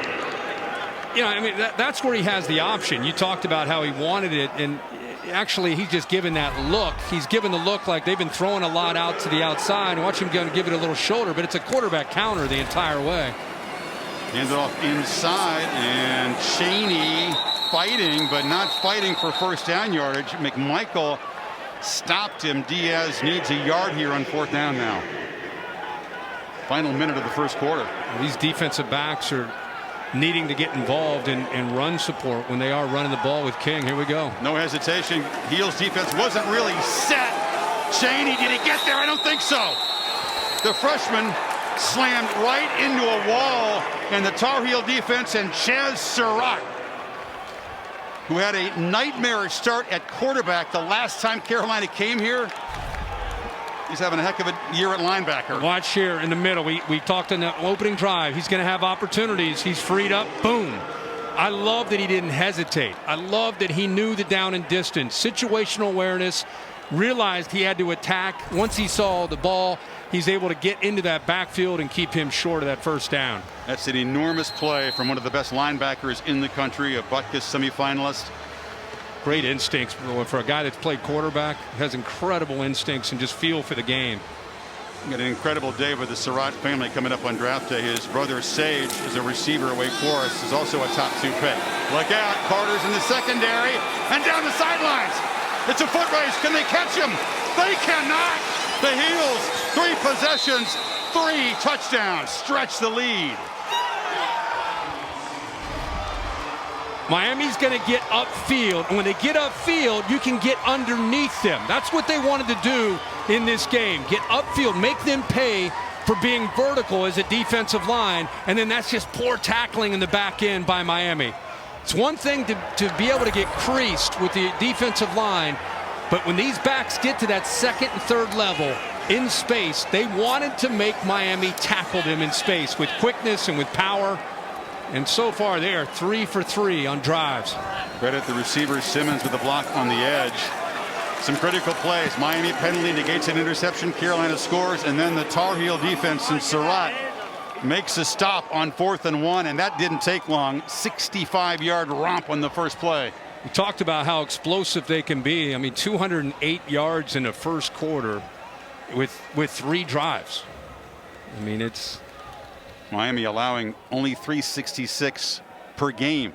B: You know, I mean, that's where he has the option. You talked about how he wanted it, and actually he's just given that look. He's given the look like they've been throwing a lot out to the outside. Watch him give it a little shoulder, but it's a quarterback counter the entire way.
A: Hands it off inside, and Chaney fighting, but not fighting for first down yardage. McMichael stopped him. Diaz needs a yard here on 4th down now. Final minute of the first quarter.
B: These defensive backs are needing to get involved in run support when they are running the ball with King. Here we go.
A: No hesitation. Heels defense wasn't really set. Chaney, did he get there? I don't think so. The freshman slammed right into a wall, and the Tar Heel defense and Chaz Surratt, who had a nightmarish start at quarterback the last time Carolina came here. He's having a heck of a year at linebacker.
B: Watch here in the middle. We talked in the opening drive. He's going to have opportunities. He's freed up. Boom. I love that he didn't hesitate. I love that he knew the down and distance, situational awareness, realized he had to attack. Once he saw the ball, he's able to get into that backfield and keep him short of that first down.
A: That's an enormous play from one of the best linebackers in the country, a Butkus semifinalist.
B: Great instincts for a guy that's played quarterback, has incredible instincts and just feel for the game.
A: We got an incredible day with the Surratt family coming up on draft day. His brother Sage is a receiver at Wake Forest, is also a top 2 pick. Look out, Carter's in the secondary and down the sidelines. It's a foot race. Can they catch him? They cannot. The Heels, 3 possessions, 3 touchdowns, stretch the lead.
B: Miami's going to get upfield. And when they get upfield, you can get underneath them. That's what they wanted to do in this game. Get upfield, make them pay for being vertical as a defensive line. And then that's just poor tackling in the back end by Miami. It's one thing to be able to get creased with the defensive line, but when these backs get to that second and third level in space, they wanted to make Miami tackle them in space with quickness and with power. And so far, they are 3 for 3 on drives.
A: Credit the receiver Simmons with the block on the edge. Some critical plays. Miami penalty negates an interception. Carolina scores, and then the Tar Heel defense in Surratt makes a stop on 4th and 1, and that didn't take long. 65-yard romp on the first play.
B: We talked about how explosive they can be. I mean, 208 yards in the first quarter with 3 drives. I mean, it's
A: Miami allowing only 366 per game.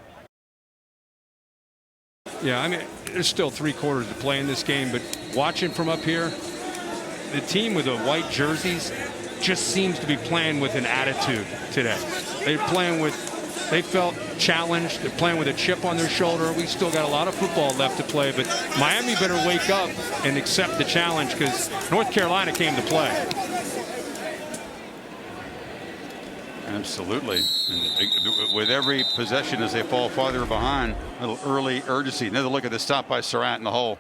B: Yeah, I mean, there's still 3 quarters to play in this game, but watching from up here, the team with the white jerseys just seems to be playing with an attitude today. They're playing with, they felt challenged. They're playing with a chip on their shoulder. We still got a lot of football left to play, but Miami better wake up and accept the challenge because North Carolina came to play.
A: Absolutely. And with every possession as they fall farther behind, a little early urgency. Another look at the stop by Surratt in the hole.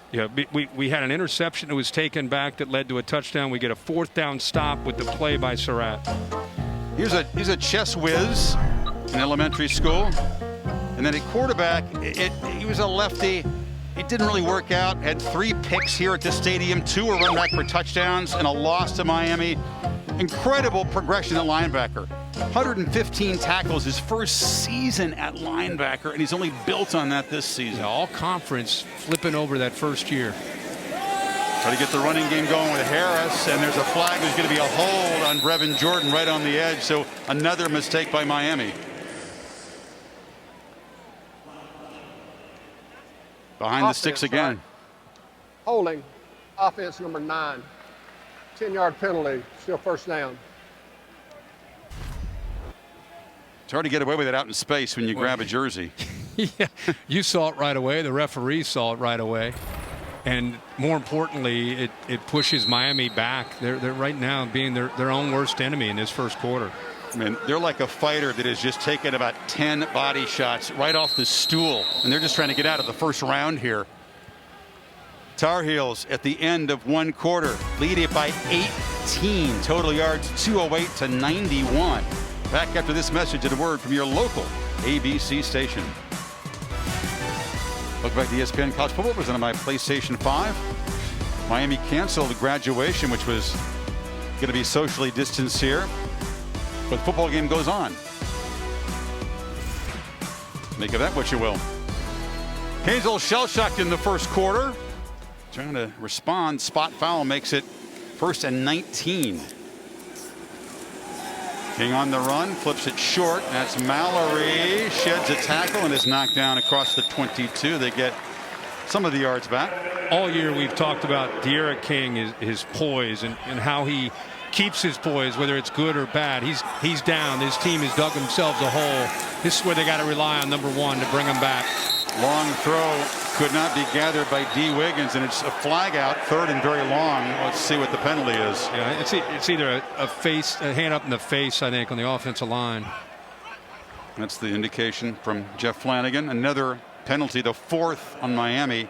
B: Yeah, we had an interception that was taken back that led to a touchdown. We get a 4th down stop with the play by Surratt.
A: He's a chess whiz in elementary school. And then at quarterback, he was a lefty. It didn't really work out. Had 3 picks here at the stadium. 2 were run back for touchdowns and a loss to Miami. Incredible progression at linebacker. 115 tackles his first season at linebacker, and he's only built on that this season.
B: Yeah, all conference flipping over that first year.
A: Try to get the running game going with Harris, and there's a flag. There's going to be a hold on Brevin Jordan right on the edge, so another mistake by Miami. Behind the sticks again.
F: Right. Holding, offense number 9. 10-yard penalty, still first down.
A: It's hard to get away with it out in space when you grab a jersey.
B: Yeah, you saw it right away. The referee saw it right away. And more importantly, it pushes Miami back. They're right now being their own worst enemy in this first quarter.
A: I mean, they're like a fighter that has just taken about 10 body shots right off the stool. And they're just trying to get out of the first round here. Tar Heels at the end of 1 quarter lead it by 18. Total yards 208 to 91. Back after this message and a word from your local ABC station. Look back to ESPN College Football presented by PlayStation 5. Miami canceled graduation, which was going to be socially distanced here. But the football game goes on. Make of that what you will. Hazel shell-shocked in the first quarter. Trying to respond. Spot foul makes it 1st and 19. King on the run, flips it short. That's Mallory. Sheds a tackle and is knocked down across the 22. They get some of the yards back.
B: All year we've talked about De'Ara King, his poise and how he keeps his poise, whether it's good or bad. He's down. His team has dug themselves a hole. This is where they got to rely on number 1 to bring him back.
A: Long throw could not be gathered by D. Wiggins, and it's a flag out, 3rd and very long. Let's see what the penalty is.
B: Yeah, it's either a hand up in the face, I think, on the offensive line.
A: That's the indication from Jeff Flanagan. Another penalty, the 4th on Miami.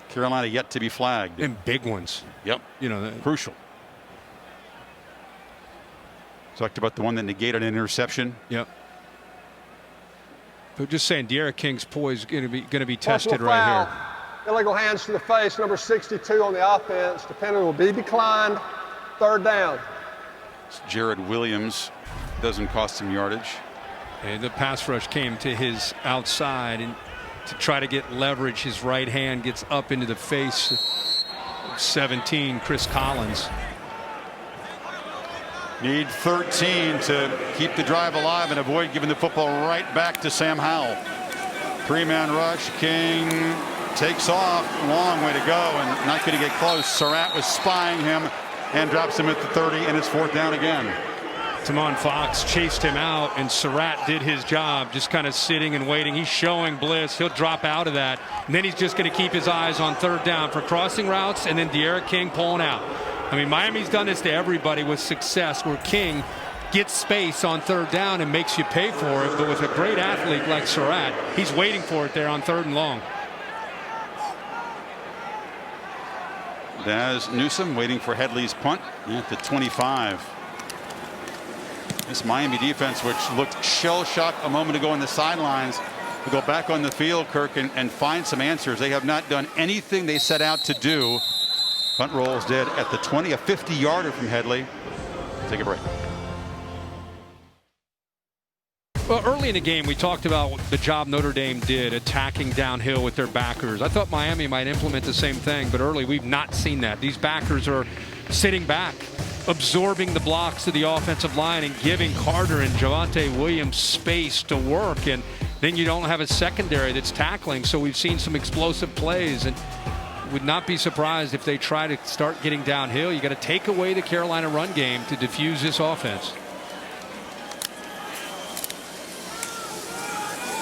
A: Carolina yet to be flagged.
B: And big ones.
A: Yep.
B: You know,
A: crucial. Talked about the one that negated an interception.
B: Yep. But just saying, De'Ara King's poise is going to be tested right here.
F: Illegal hands to the face, number 62 on the offense. The penalty will be declined. 3rd down.
A: It's Jared Williams. Doesn't cost him yardage.
B: And the pass rush came to his outside, and to try to get leverage, his right hand gets up into the face of 17, Chris Collins.
A: Need 13 to keep the drive alive and avoid giving the football right back to Sam Howell. 3-man rush. King takes off. Long way to go and not going to get close. Surratt was spying him and drops him at the 30, and it's 4th down again.
B: Tamon Fox chased him out, and Surratt did his job, just kind of sitting and waiting. He's showing bliss. He'll drop out of that, and then he's just going to keep his eyes on 3rd down for crossing routes, and then De'Ara King pulling out. I mean, Miami's done this to everybody with success, where King gets space on 3rd down and makes you pay for it. But with a great athlete like Surratt, he's waiting for it there on 3rd and long.
A: Daz Newsome waiting for Headley's punt at the 25. This Miami defense, which looked shell-shocked a moment ago on the sidelines, will go back on the field, Kirk, and find some answers. They have not done anything they set out to do. Punt rolls dead at the 20, a 50-yarder from Headley. Take a break.
B: Well, early in the game, we talked about the job Notre Dame did attacking downhill with their backers. I thought Miami might implement the same thing, but early we've not seen that. These backers are sitting back, absorbing the blocks of the offensive line and giving Carter and Javonte Williams space to work. And then you don't have a secondary that's tackling. So we've seen some explosive plays, and would not be surprised if they try to start getting downhill. You got to take away the Carolina run game to diffuse this offense.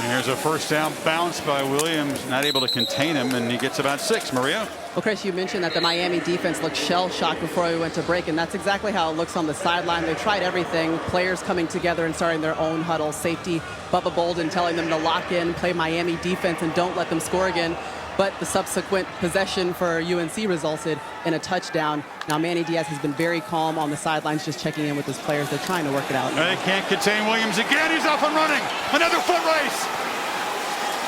A: Here's a 1st down bounce by Williams, not able to contain him, and he gets about 6. Maria?
H: Well, Chris, you mentioned that the Miami defense looked shell-shocked before we went to break, and that's exactly how it looks on the sideline. They've tried everything, players coming together and starting their own huddle. Safety Bubba Bolden telling them to lock in, play Miami defense, and don't let them score again. But the subsequent possession for UNC resulted in a touchdown. Now, Manny Diaz has been very calm on the sidelines, just checking in with his players. They're trying to work it out.
A: They can't contain Williams again. He's off and running. Another foot race.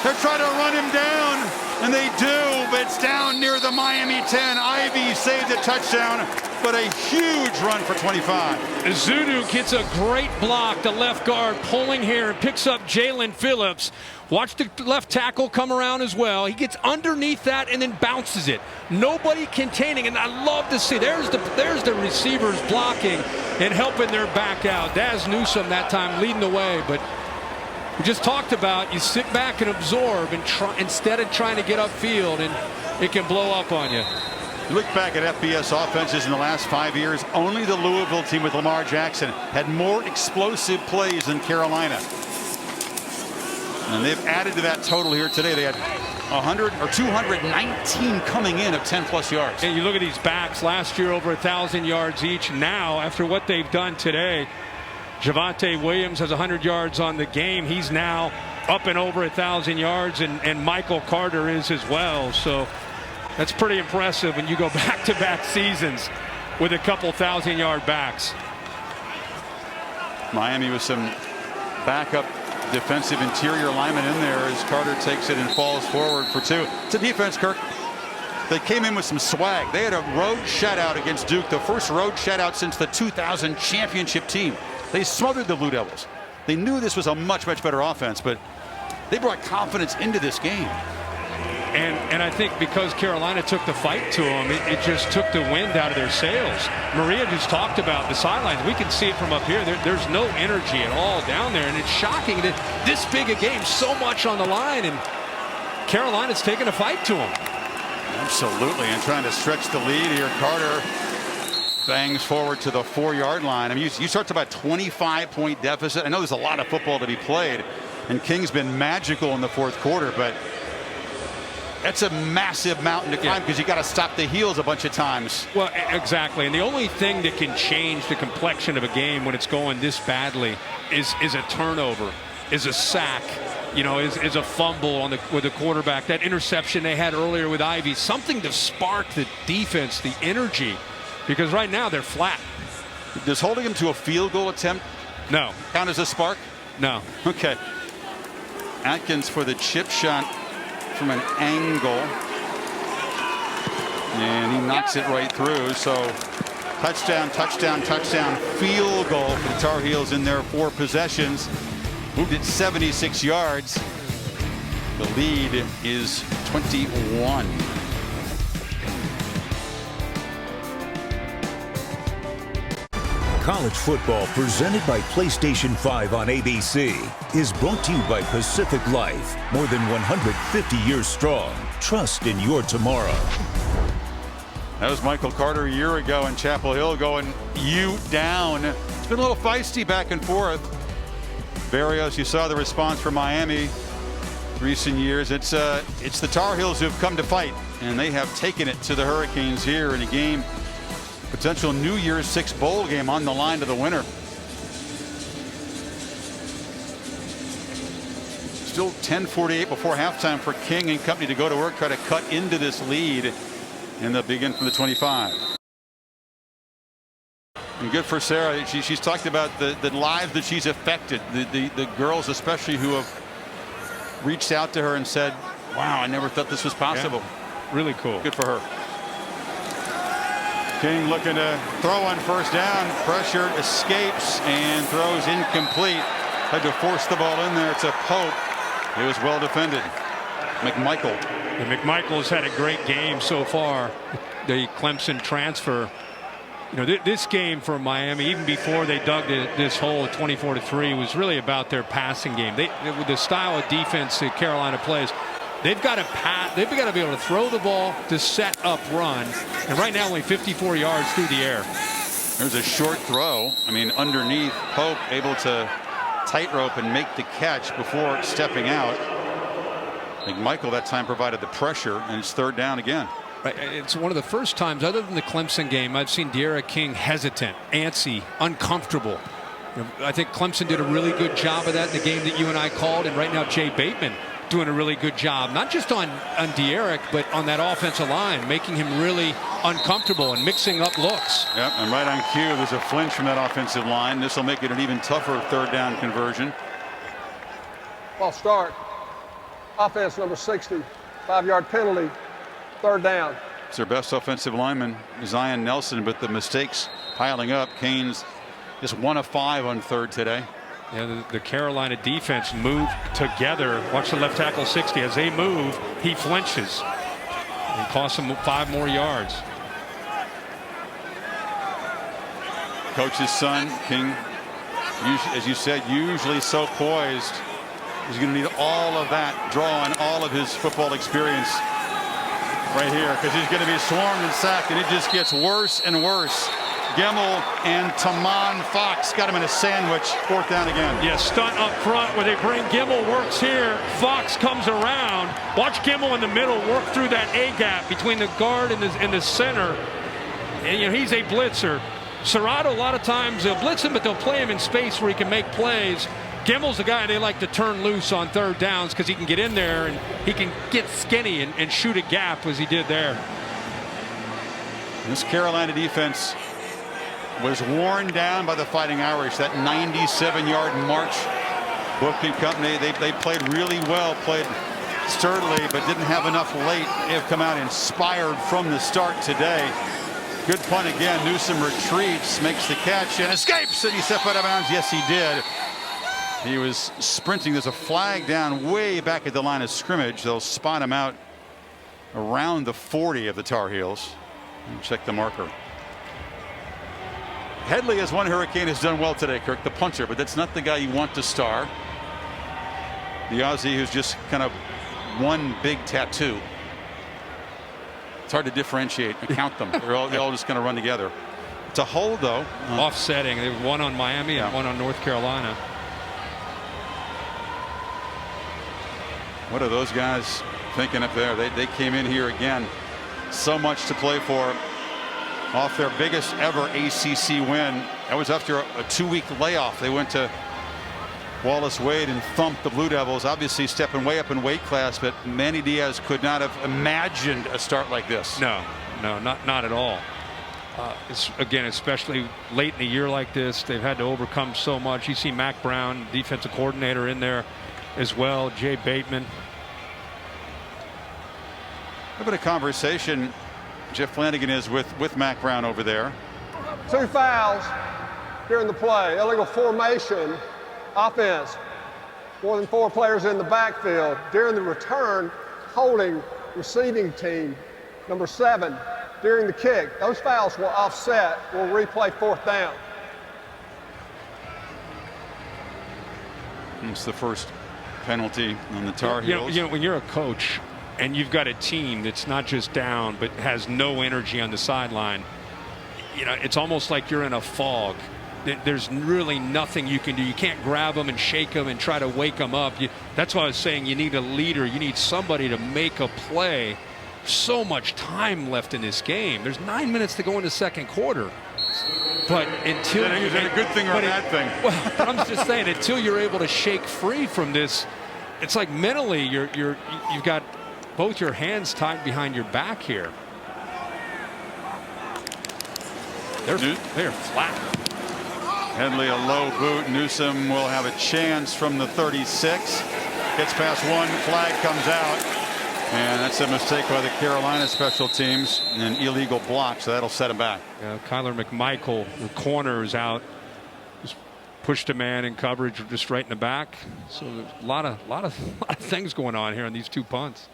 A: They're trying to run him down, and they do, but it's down near the Miami 10. Ivy saved a touchdown, but a huge run for 25.
B: Zudu gets a great block. The left guard pulling here and picks up Jalen Phillips. Watch the left tackle come around as well. He gets underneath that and then bounces it. Nobody containing, and I love to see. There's the receivers blocking and helping their back out. Daz Newsome that time leading the way, but we just talked about you sit back and absorb and try instead of trying to get upfield, and it can blow up on you.
A: You look back at FBS offenses in the last 5 years, only the Louisville team with Lamar Jackson had more explosive plays than Carolina. And they've added to that total here today. They had 100 or 219 coming in of 10+ yards.
B: And you look at these backs last year, over 1,000 yards each. Now, after what they've done today, Javonte Williams has 100 yards on the game. He's now up and over 1,000 yards, and Michael Carter is as well. So that's pretty impressive when you go back-to-back seasons with a couple 1,000-yard backs.
A: Miami with some backup defensive interior lineman in there as Carter takes it and falls forward for 2. It's a defense, Kirk. They came in with some swag. They had a road shutout against Duke, the first road shutout since the 2000 championship team. They smothered the Blue Devils. They knew this was a much, much better offense, but they brought confidence into this game.
B: And I think because Carolina took the fight to them, it just took the wind out of their sails. Maria just talked about the sidelines. We can see it from up here. There's no energy at all down there, and it's shocking that this big a game, so much on the line, and Carolina's taking a fight to them.
A: Absolutely, and trying to stretch the lead here. Carter bangs forward to the 4-yard line. I mean, you talked about 25-point deficit. I know there's a lot of football to be played, and King's been magical in the 4th quarter, but that's a massive mountain to climb because you got to stop the heels a bunch of times.
B: Well, exactly. And the only thing that can change the complexion of a game when it's going this badly is a turnover, is a sack, you know, is a fumble with the quarterback. That interception they had earlier with Ivy, something to spark the defense, the energy, because right now they're flat.
A: Does holding him to a field goal attempt
B: count
A: as a spark?
B: No.
A: Okay. Atkins for the chip shot from an angle. And he knocks it right through. So touchdown, touchdown, touchdown, field goal for the Tar Heels in their 4 possessions. Moved it 76 yards. The lead is 21.
K: College football presented by PlayStation 5 on ABC is brought to you by Pacific Life. More than 150 years strong. Trust in your tomorrow.
A: That was Michael Carter a year ago in Chapel Hill going you down. It's been a little feisty back and forth. Barrios, you saw the response from Miami recent years. It's the Tar Heels who have come to fight, and they have taken it to the Hurricanes here in a game. Potential New Year's 6 bowl game on the line to the winner. Still 10:48 before halftime for King and company to go to work, try to cut into this lead, and they'll begin from the 25. And good for Sarah. She's talked about the lives that she's affected. The girls especially who have reached out to her and said, wow, I never thought this was possible.
B: Yeah, really cool.
A: Good for her. King looking to throw on first down. Pressured, escapes, and throws incomplete. Had to force the ball in there. It's a Pope. It was well defended. McMichael.
B: And McMichael's had a great game so far. The Clemson transfer. You know, this game for Miami, even before they dug this hole at 24-3, was really about their passing game. With the style of defense that Carolina plays, they've got to pass. They've got to be able to throw the ball to set up run. And right now, only 54 yards through the air.
A: There's a short throw. I mean, underneath, Pope able to tightrope and make the catch before stepping out. McMichael that time provided the pressure, and it's third down again.
B: It's one of the first times, other than the Clemson game, I've seen De'Ara King hesitant, antsy, uncomfortable. You know, I think Clemson did a really good job of that in the game that you and I called, and right now Jay Bateman doing a really good job, not just on De'Ara, but on that offensive line, making him really uncomfortable and mixing up looks.
A: Yep, and right on cue, there's a flinch from that offensive line. This will make it an even tougher third down conversion.
N: False start. Offense number 60, 5-yard penalty. Third down.
A: It's their best offensive lineman, Zion Nelson, but the mistakes piling up. Canes just 1 of 5 on third today.
B: Yeah, the Carolina defense moved together. Watch the left tackle 60. As they move, he flinches. And costs him 5 more yards.
A: Coach's son, King, as you said, usually so poised. He's going to need all of that, draw on all of his football experience right here, because he's going to be swarmed and sacked, and it just gets worse and worse. Gemmel and Tamon Fox got him in a sandwich. Fourth down again.
B: Yeah, stunt up front where they bring Gemmel, works here. Fox comes around. Watch Gemmel in the middle work through that A gap between the guard and the center. And you know, he's a blitzer. Serrato, a lot of times they'll blitz him, but they'll play him in space where he can make plays. Gemmel's the guy they like to turn loose on third downs because he can get in there and he can get skinny and shoot a gap as he did there.
A: This Carolina defense was worn down by the Fighting Irish. That 97-yard march. Book and company, they played really well, played sturdily, but didn't have enough late. They've come out inspired from the start today. Good punt again. Newsom retreats, makes the catch, and escapes. And he stepped out of bounds. Yes, he did. He was sprinting. There's a flag down way back at the line of scrimmage. They'll spot him out around the 40 of the Tar Heels. And check the marker. Headley is one Hurricane has done well today, Kirk, the punter, but that's not the guy you want to star. The Aussie who's just kind of one big tattoo. It's hard to differentiate and count them. They're all just going to run together. It's a hold, though.
B: Offsetting. They have one on Miami and one on North Carolina.
A: What are those guys thinking up there? They came in here again. So much to play for. Off their biggest ever ACC win. That was after a 2-week layoff. They went to Wallace Wade and thumped the Blue Devils. Obviously stepping way up in weight class, but Manny Diaz could not have imagined a start like this.
B: No, not at all. Again, especially late in a year like this, they've had to overcome so much. You see Mac Brown, defensive coordinator, in there as well. Jay Bateman.
A: A bit of conversation Jeff Flanagan is with Mack Brown over there.
N: 2 fouls during the play. Illegal formation, offense. More than 4 players in the backfield. During the return, holding receiving team, number 7. During the kick, those fouls will offset. We'll replay 4th down.
A: It's the first penalty on the Tar Heels.
B: You know, when you're a coach and you've got a team that's not just down but has no energy on the sideline, you know, it's almost like you're in a fog. There's really nothing you can do. You can't grab them and shake them and try to wake them up. That's why I was saying you need a leader. You need somebody to make a play. So much time left in this game. There's 9 minutes to go in the second quarter. But until
A: is that a good thing or a bad thing?
B: Well, I'm just saying, until you're able to shake free from this, it's like mentally you've got both your hands tied behind your back here. They're flat.
A: Henley a low boot. Newsome will have a chance from the 36. Gets past 1, flag comes out. And that's a mistake by the Carolina special teams, an illegal block, so that'll set him back.
B: Kyler McMichael, the corner is out. Just pushed a man in coverage just right in the back. So there's a lot of things going on here on these 2 punts.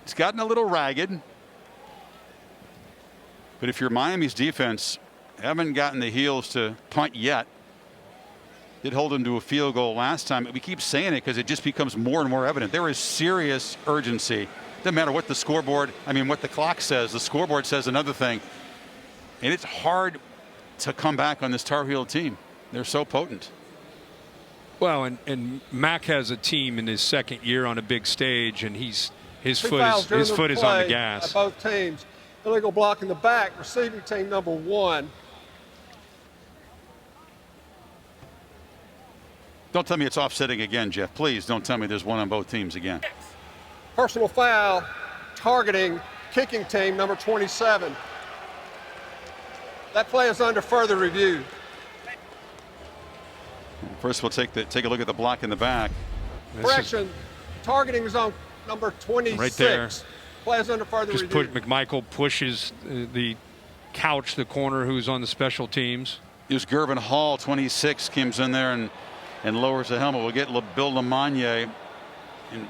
A: It's gotten a little ragged. But if you're Miami's defense, haven't gotten the Heels to punt yet. Did hold them to a field goal last time. We keep saying it because it just becomes more and more evident. There is serious urgency. Doesn't matter what the scoreboard, what the clock says. The scoreboard says another thing. And it's hard to come back on this Tar Heel team. They're so potent.
B: Well, and Mack has a team in his second year on a big stage, and his foot is on the gas.
N: Both teams. Illegal block in the back. Receiving team number 1.
A: Don't tell me it's offsetting again, Jeff. Please don't tell me there's one on both teams again.
N: Personal foul, targeting kicking team number 27. That play is under further review.
A: First, we'll take a look at the block in the back.
N: Correction, targeting zone number 26.
B: Right there.
N: Play is under further review.
B: McMichael pushes the couch, the corner who's on the special teams.
A: It was Gervin Hall, 26, comes in there and lowers the helmet. We'll get Bill Lamagna in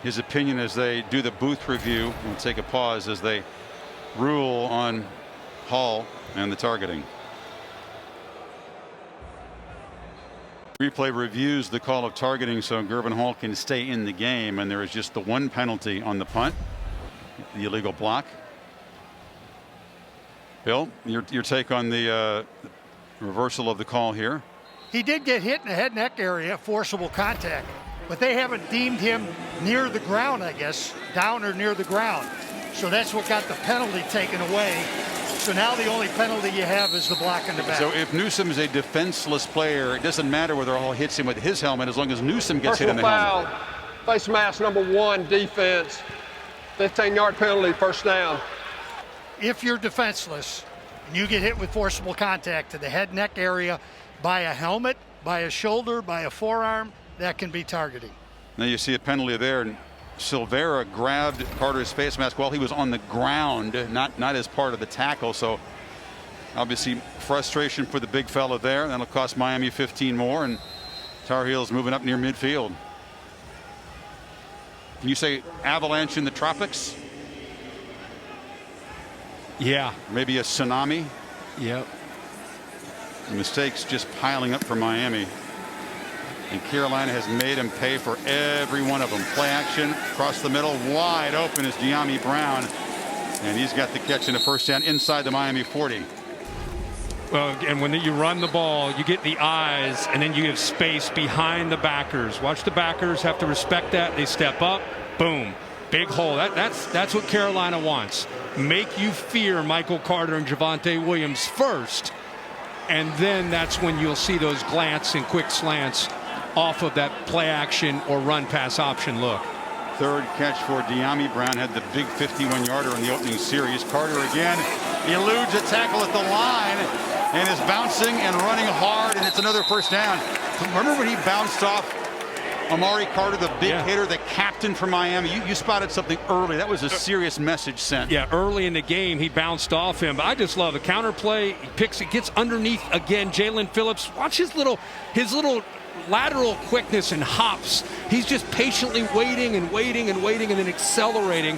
A: his opinion as they do the booth review. We'll take a pause as they rule on Hall and the targeting. Replay reviews the call of targeting so Gervin Hall can stay in the game, and there is just the 1 penalty on the punt, the illegal block. Bill, your take on the reversal of the call here?
L: He did get hit in the head neck area, forcible contact, but they haven't deemed him near the ground, I guess, down or near the ground. So that's what got the penalty taken away. So now the only penalty you have is the block in the back.
A: So if Newsome is a defenseless player, it doesn't matter whether Hall hits him with his helmet as long as Newsome gets hit in the helmet.
N: Face mask number 1, defense. 15-yard penalty, first down.
L: If you're defenseless and you get hit with forcible contact to the head neck area by a helmet, by a shoulder, by a forearm, that can be targeting.
A: Now you see a penalty there, and Silvera grabbed Carter's face mask while he was on the ground, not as part of the tackle. So obviously frustration for the big fella there. That'll cost Miami 15 more, and Tar Heels moving up near midfield. Can you say avalanche in the tropics?
B: Yeah.
A: Maybe a tsunami?
B: Yep.
A: The mistakes just piling up for Miami. And Carolina has made him pay for every one of them. Play action across the middle. Wide open is Dyami Brown. And he's got the catch in a first down inside the Miami 40.
B: Well, and when you run the ball, you get the eyes, and then you have space behind the backers. Watch the backers have to respect that. They step up. Boom. Big hole. That's what Carolina wants. Make you fear Michael Carter and Javonte Williams first. And then that's when you'll see those glance and quick slants off of that play action or run pass option look.
A: Third catch for Dyami Brown, had the big 51-yarder in the opening series. Carter again eludes a tackle at the line and is bouncing and running hard, and it's another first down. Remember when he bounced off Amari Carter, the big hitter, the captain for Miami. You spotted something early. That was a serious message sent.
B: Yeah, early in the game, he bounced off him. But I just love the counterplay. He picks it, gets underneath again. Jalen Phillips, watch his little lateral quickness and hops. He's just patiently waiting and waiting and waiting and then accelerating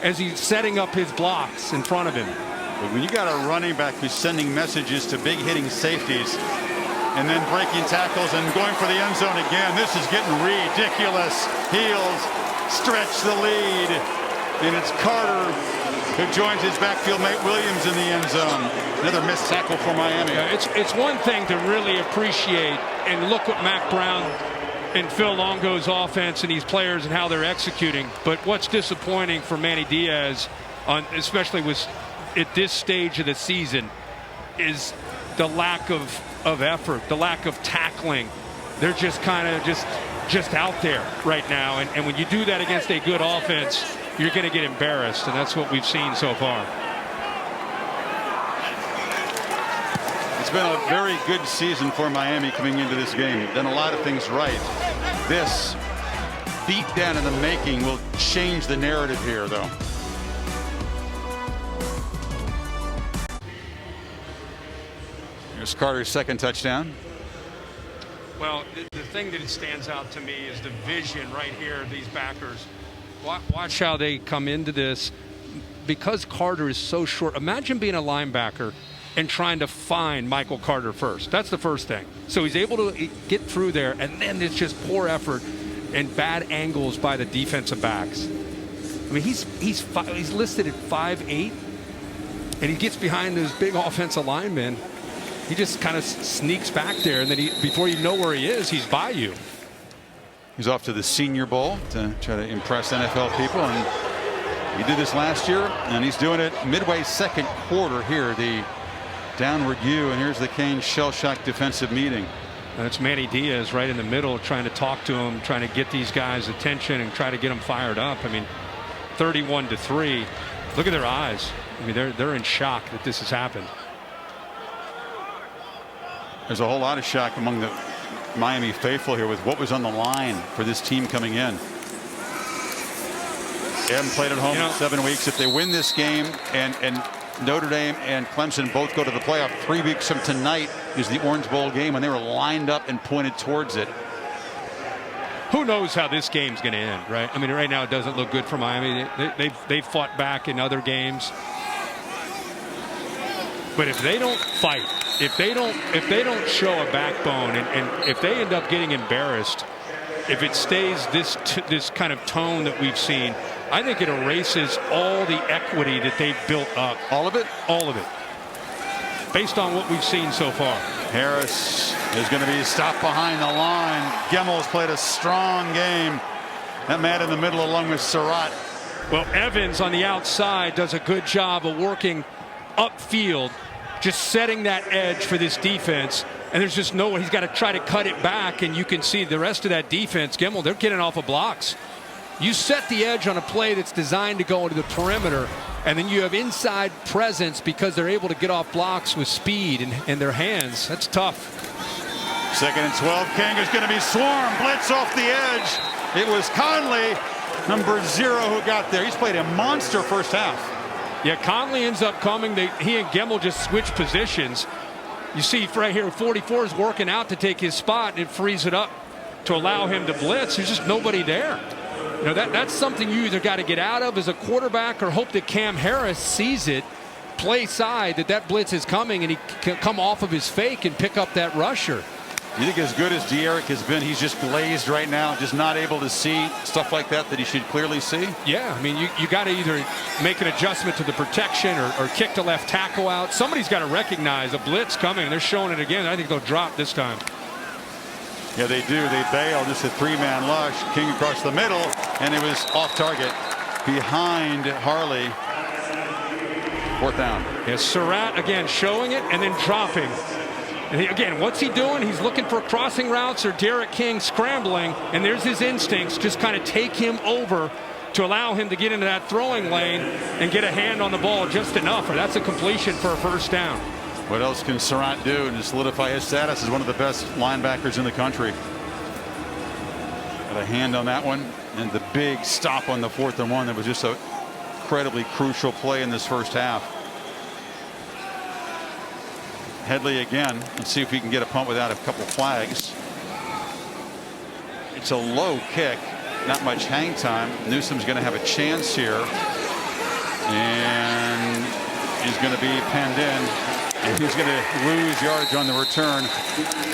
B: as he's setting up his blocks in front of him.
A: But when you got a running back who's sending messages to big hitting safeties and then breaking tackles and going for the end zone again, this is getting ridiculous. Heels stretch the lead, and it's Carter who joins his backfield mate Williams in the end zone. Another missed tackle for Miami.
B: Yeah, it's one thing to really appreciate and look at Mac Brown and Phil Longo's offense and these players and how they're executing. But what's disappointing for Manny Diaz, especially at this stage of the season, is the lack of effort, the lack of tackling. They're just kind of just out there right now. And when you do that against a good offense, you're going to get embarrassed, and that's what we've seen so far.
A: It's been a very good season for Miami coming into this game. Done a lot of things right. This beat down in the making will change the narrative here, though. Here's Carter's second touchdown.
B: Well, the thing that stands out to me is the vision right here, these backers. Watch how they come into this. Because Carter is so short, imagine being a linebacker and trying to find Michael Carter first. That's the first thing. So he's able to get through there, and then it's just poor effort and bad angles by the defensive backs. I mean, he's listed at 5'8", and he gets behind those big offensive linemen. He just kind of sneaks back there, and then before you know where he is, he's by you.
A: He's off to the Senior Bowl to try to impress NFL people, and he did this last year, and he's doing it midway second quarter here. The downward U, and here's the Canes shell-shock defensive meeting.
B: And it's Manny Diaz right in the middle, trying to talk to him, trying to get these guys' attention and try to get them fired up. I mean, 31-3. Look at their eyes. I mean, they're in shock that this has happened.
A: There's a whole lot of shock among the Miami faithful here with what was on the line for this team coming in. They haven't played at home in 7 weeks. If they win this game and Notre Dame and Clemson both go to the playoff, 3 weeks from tonight is the Orange Bowl game, when they were lined up and pointed towards it.
B: Who knows how this game's going to end, right? I mean, right now it doesn't look good for Miami. They've fought back in other games. But if they don't fight, if they don't show a backbone, and if they end up getting embarrassed, if it stays this kind of tone that we've seen, I think it erases all the equity that they've built up.
A: All of it?
B: All of it. Based on what we've seen so far.
A: Harris is going to be stopped behind the line. Gemmel's played a strong game. That man in the middle along with Surratt.
B: Well, Evans on the outside does a good job of working upfield, just setting that edge for this defense. And there's just no one. He's got to try to cut it back, and you can see the rest of that defense, Gemmel, they're getting off of blocks. You set the edge on a play that's designed to go into the perimeter, and then you have inside presence because they're able to get off blocks with speed in their hands. That's tough.
A: 2nd and 12. King is going to be swarmed. Blitz off the edge. It was Conley, number 0, who got there. He's played a monster first half.
B: Yeah, Conley ends up coming. He and Gemmel just switch positions. You see right here, 44 is working out to take his spot, and it frees it up to allow him to blitz. There's just nobody there. You know, that's something you either got to get out of as a quarterback or hope that Cam Harris sees it, play side, that blitz is coming, and he can come off of his fake and pick up that rusher.
A: You think as good as De'Eric has been, he's just glazed right now, just not able to see stuff like that he should clearly see?
B: Yeah, I mean, you got to either make an adjustment to the protection or kick the left tackle out. Somebody's got to recognize a blitz coming. They're showing it again. I think they'll drop this time.
A: Yeah, they do. They bail. Just a 3-man lush. King across the middle, and it was off target behind Harley. 4th down.
B: Yeah, Surratt again showing it and then dropping. And again, what's he doing? He's looking for crossing routes or Derek King scrambling, and there's his instincts. Just kind of take him over to allow him to get into that throwing lane and get a hand on the ball just enough, or that's a completion for a 1st down.
A: What else can Surratt do to solidify his status as one of the best linebackers in the country? Got a hand on that one, and the big stop on the 4th and 1. That was just a incredibly crucial play in this first half. Headley again. Let's see if he can get a punt without a couple flags. It's a low kick, not much hang time. Newsom's going to have a chance here, and he's going to be penned in, and he's going to lose yards on the return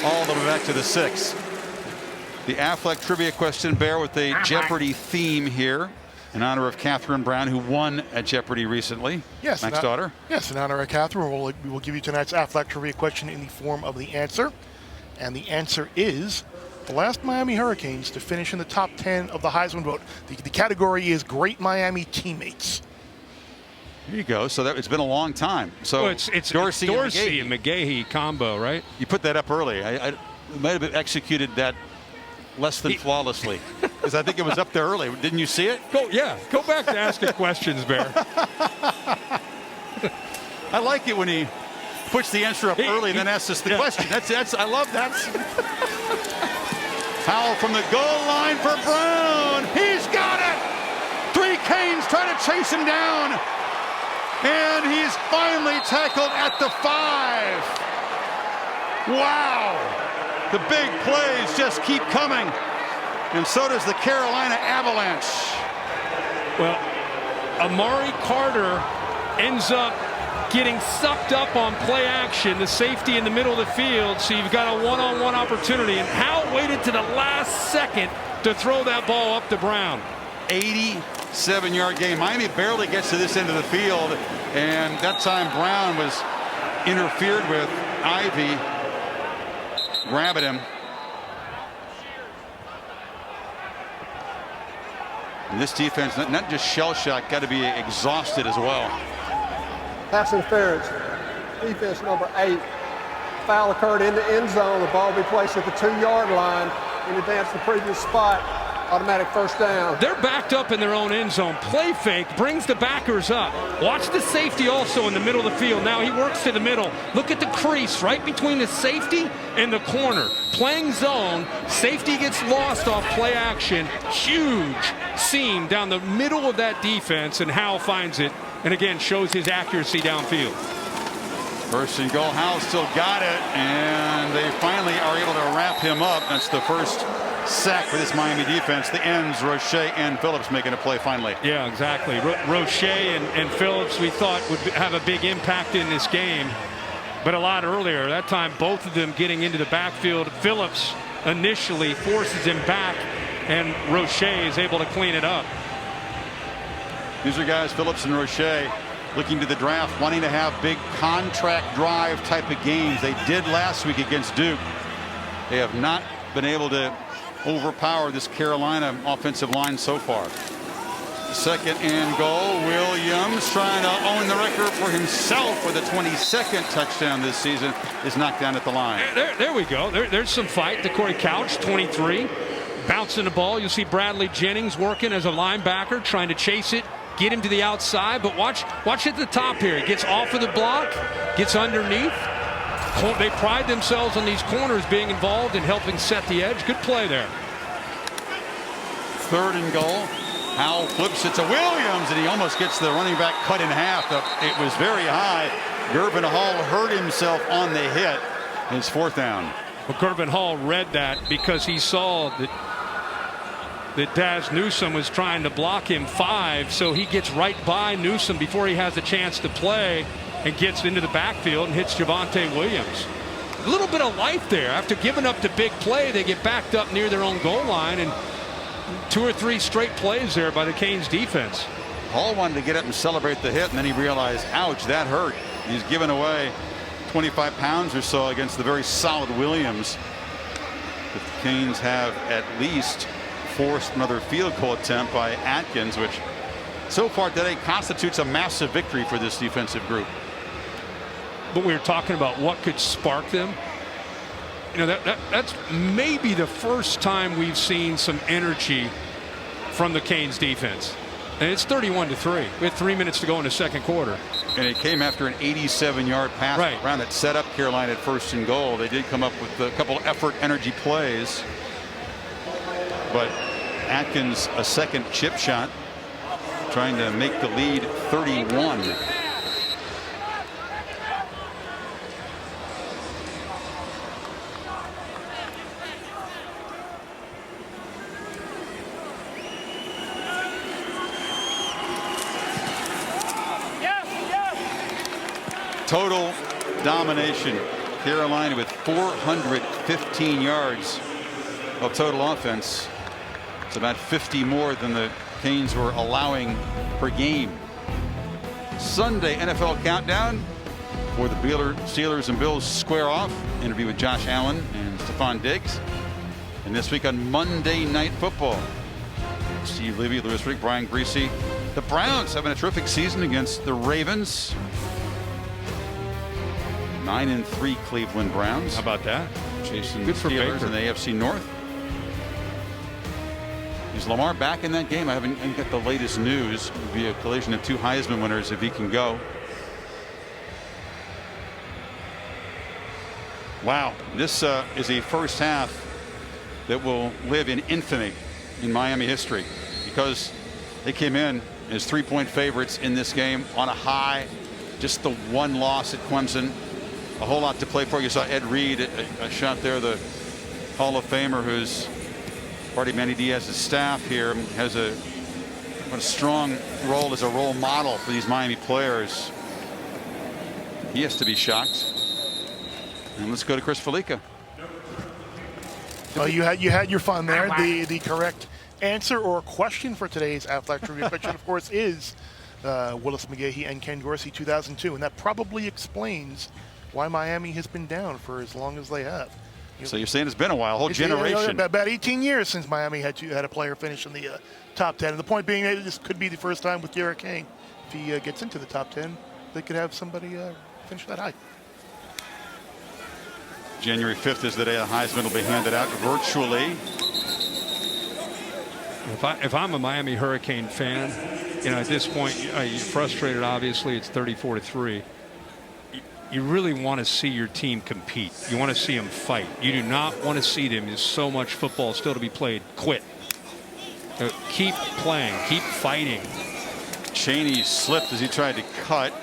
A: all the way back to the 6. The Affleck trivia question, Bear, with a Jeopardy theme here in honor of Catherine Brown, who won at Jeopardy recently.
O: Yes,
A: Mac's daughter.
O: Yes, in honor of Catherine, we will give you tonight's Affleck trivia question in the form of the answer. And the answer is the last Miami Hurricanes to finish in the top 10 of the Heisman vote. The category is Great Miami Teammates.
A: There you go. So it's been a long time. So
B: well, it's Dorsey and McGahee combo, right?
A: You put that up early. I might have executed that less than flawlessly, because I think it was up there early. Didn't you see it?
B: Go back to asking questions, Bear.
A: I like it when he puts the answer up early and then asks us the question. That's I love that. Howell from the goal line for Brown. He's got it. 3 Canes trying to chase him down, and he's finally tackled at the 5. Wow. The big plays just keep coming, and so does the Carolina Avalanche.
B: Well, Amari Carter ends up getting sucked up on play action, the safety in the middle of the field, so you've got a one-on-one opportunity, and Howell waited to the last second to throw that ball up to Brown.
A: 87-yard game. Miami barely gets to this end of the field, and that time Brown was interfered with. Ivy grabbing him. And this defense, not just shell-shocked, got to be exhausted as well.
N: Pass interference. Defense number 8. Foul occurred in the end zone. The ball will be placed at the 2-yard line in advance to the previous spot. Automatic first down.
B: They're backed up in their own end zone. Play fake brings the backers up. Watch the safety also in the middle of the field. Now he works to the middle. Look at the crease right between the safety and the corner. Playing zone. Safety gets lost off play action. Huge seam down the middle of that defense, and Howell finds it, and again shows his accuracy downfield.
A: First and goal. Howell still got it, and they finally are able to wrap him up. That's the first sack for this Miami defense. The ends, Roche and Phillips making a play finally.
B: Yeah, exactly. Roche and Phillips we thought would have a big impact in this game, but a lot earlier. That time both of them getting into the backfield. Phillips initially forces him back, and Roche is able to clean it up.
A: These are guys, Phillips and Roche, looking to the draft, wanting to have big contract drive type of games. They did last week against Duke. They have not been able to overpower this Carolina offensive line so far. Second and goal. Williams, trying to own the record for himself with a 22nd touchdown this season, is knocked down at the line.
B: There we go. There's some fight to Corey Couch, 23. Bouncing the ball. You'll see Bradley Jennings working as a linebacker, trying to chase it, get him to the outside. But watch at the top here. He gets off of the block, gets underneath. They pride themselves on these corners being involved in helping set the edge. Good play there.
A: Third and goal. Howell flips it to Williams, and he almost gets the running back cut in half. It was very high. Gervin Hall hurt himself on the hit. It's 4th down.
B: Well, Gervin Hall read that because he saw that Daz Newsome was trying to block him 5, so he gets right by Newsome before he has a chance to play and gets into the backfield and hits Javonte Williams. A little bit of life there. After giving up the big play, they get backed up near their own goal line, and 2 or 3 straight plays there by the Canes defense.
A: Hall wanted to get up and celebrate the hit, and then he realized, ouch, that hurt. He's given away 25 pounds or so against the very solid Williams. The Canes have at least forced another field goal attempt by Atkins, which so far today constitutes a massive victory for this defensive group.
B: But we were talking about what could spark them. You know, that's maybe the first time we've seen some energy from the Canes defense. And it's 31-3. We had 3 minutes to go in the second quarter.
A: And it came after an 87-yard pass around that set up Carolina at first and goal. They did come up with a couple effort energy plays, but Atkins a second chip shot, trying to make the lead 31. Total domination. Carolina with 415 yards of total offense. It's about 50 more than the Canes were allowing per game. Sunday NFL Countdown for the Steelers and Bills square off. Interview with Josh Allen and Stephon Diggs. And this week on Monday Night Football, Steve Levy, Louis Riddick, Brian Griese. The Browns having a terrific season against the Ravens. 9-3 Cleveland Browns.
B: How about that?
A: Chasing
B: Good
A: the
B: for
A: Steelers
B: Baker.
A: in the AFC North. Is Lamar back in that game? I haven't got the latest news. It would be a collision of two Heisman winners if he can go. Wow, this is a first half that will live in infamy in Miami history, because they came in as 3-point favorites in this game on a high. Just the one loss at Clemson. A whole lot to play for. You saw Ed Reed, a shot there, the Hall of Famer who's part of Manny Diaz's staff here, has a strong role as a role model for these Miami players. He has to be shocked. And let's go to Chris Felica.
O: You had your fun there. The correct answer or question for today's Aflac Trivia question, of course, is Willis McGahee and Ken Dorsey 2002, and that probably explains why Miami has been down for as long as they have.
A: So you're saying it's been a while, a whole generation.
O: About 18 years since Miami had a player finish in the top 10. And the point being, this could be the first time with Derek King. If he gets into the top 10, they could have somebody finish that high.
A: January 5th is the day the Heisman will be handed out virtually.
B: If I'm a Miami Hurricane fan, at this point, you're frustrated. Obviously, it's 34-3. You really want to see your team compete. You want to see them fight. You do not want to see them. There's so much football still to be played. Quit. Keep playing. Keep fighting.
A: Chaney slipped as he tried to cut.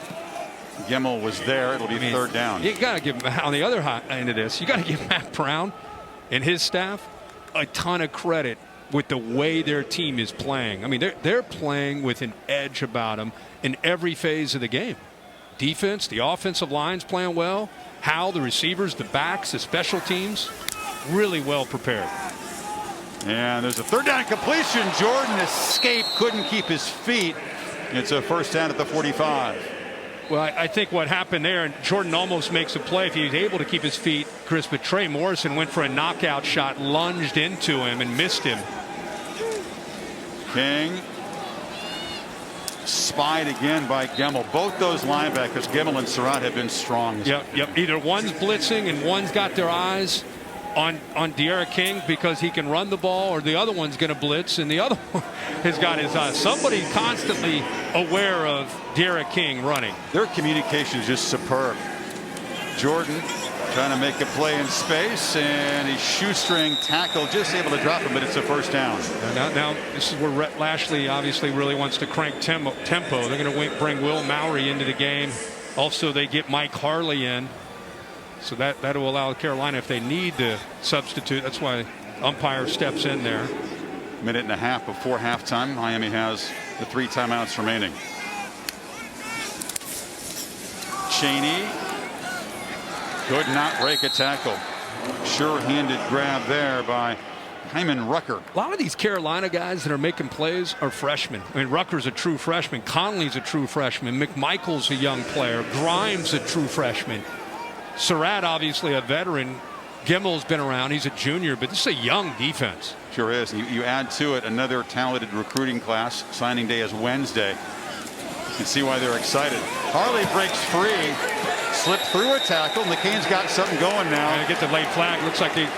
A: Gemmel was there. It'll be third down.
B: You got to give on the other end of this. You got to give Matt Brown and his staff a ton of credit with the way their team is playing. I mean, they're playing with an edge about them in every phase of the game. Defense, the offensive line's playing well. How the receivers, the backs, the special teams, really well prepared.
A: And there's a third down completion. Jordan escaped, couldn't keep his feet. It's a first down at the 45.
B: Well, I think what happened there, and Jordan almost makes a play if he was able to keep his feet, Chris, but Trey Morrison went for a knockout shot, lunged into him and missed him.
A: King spied again by Gemmel. Both those linebackers, Gemmel and Surratt, have been strong.
B: Yep. Either one's blitzing and one's got their eyes on Derek King because he can run the ball, or the other one's going to blitz and the other one has got his eyes. Somebody constantly aware of Derek King running.
A: Their communication is just superb. Jordan trying to make a play in space, and he shoestring tackle, just able to drop him, but it's a first down.
B: Now this is where Rhett Lashley obviously really wants to crank tempo. They're going to bring Will Mowry into the game. Also, they get Mike Harley in. So that will allow Carolina, if they need to substitute. That's why umpire steps in there.
A: Minute and a half before halftime. Miami has the 3 timeouts remaining. Chaney could not break a tackle. Sure-handed grab there by Hyman Rucker.
B: A lot of these Carolina guys that are making plays are freshmen. I mean, Rucker's a true freshman. Conley's a true freshman. McMichael's a young player. Grimes a true freshman. Surratt, obviously a veteran. Gemmel's been around. He's a junior, but this is a young defense.
A: Sure is. You add to it another talented recruiting class. Signing day is Wednesday. You can see why they're excited. Harley breaks free, slipped through a tackle, and the Canes got something going now.
B: And they get the late flag. Looks like they,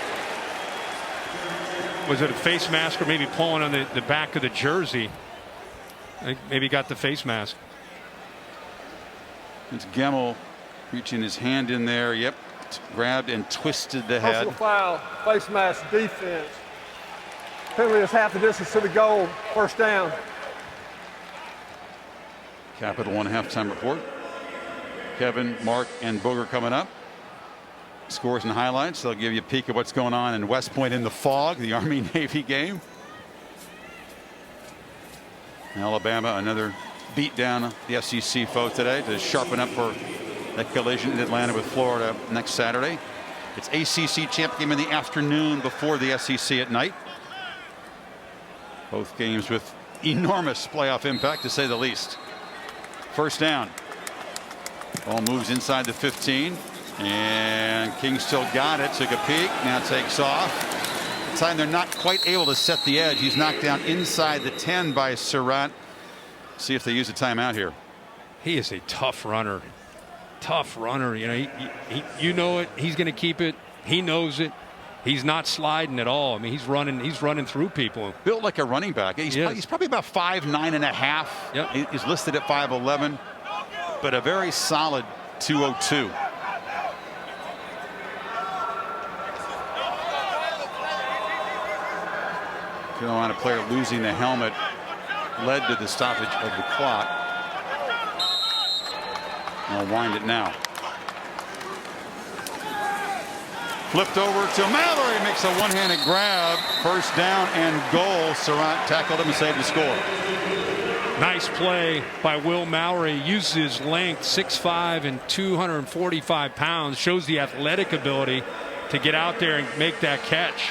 B: was it a face mask or maybe pulling on the back of the jersey? They maybe got the face mask.
A: It's Gemmel reaching his hand in there. Yep, grabbed and twisted the head.
N: Personal foul, face mask defense. Penalty is half the distance to the goal. First down.
A: Capital One halftime report. Kevin, Mark, and Booger coming up. Scores and highlights. They'll give you a peek at what's going on in West Point in the fog, the Army-Navy game. Alabama, another beat down the SEC foe today to sharpen up for that collision in Atlanta with Florida next Saturday. It's ACC champ game in the afternoon before the SEC at night. Both games with enormous playoff impact, to say the least. First down. Ball moves inside the 15. And King still got it. Took a peek. Now takes off. This time they're not quite able to set the edge. He's knocked down inside the 10 by Surratt. See if they use a timeout here.
B: He is a tough runner. Tough runner. You know, you know it. He's going to keep it. He knows it. He's not sliding at all. I mean, he's running through people.
A: Built like a running back. He's probably about 5'9 and a half.
B: Yep.
A: He's listed at 5'11, but a very solid 202. Carolina player losing the helmet led to the stoppage of the clock. I'll wind it now. Flipped over to Mallory, makes a one-handed grab. First down and goal. Surratt tackled him and saved the score.
B: Nice play by Will Mallory. Uses his length, 6'5" and 245 pounds. Shows the athletic ability to get out there and make that catch.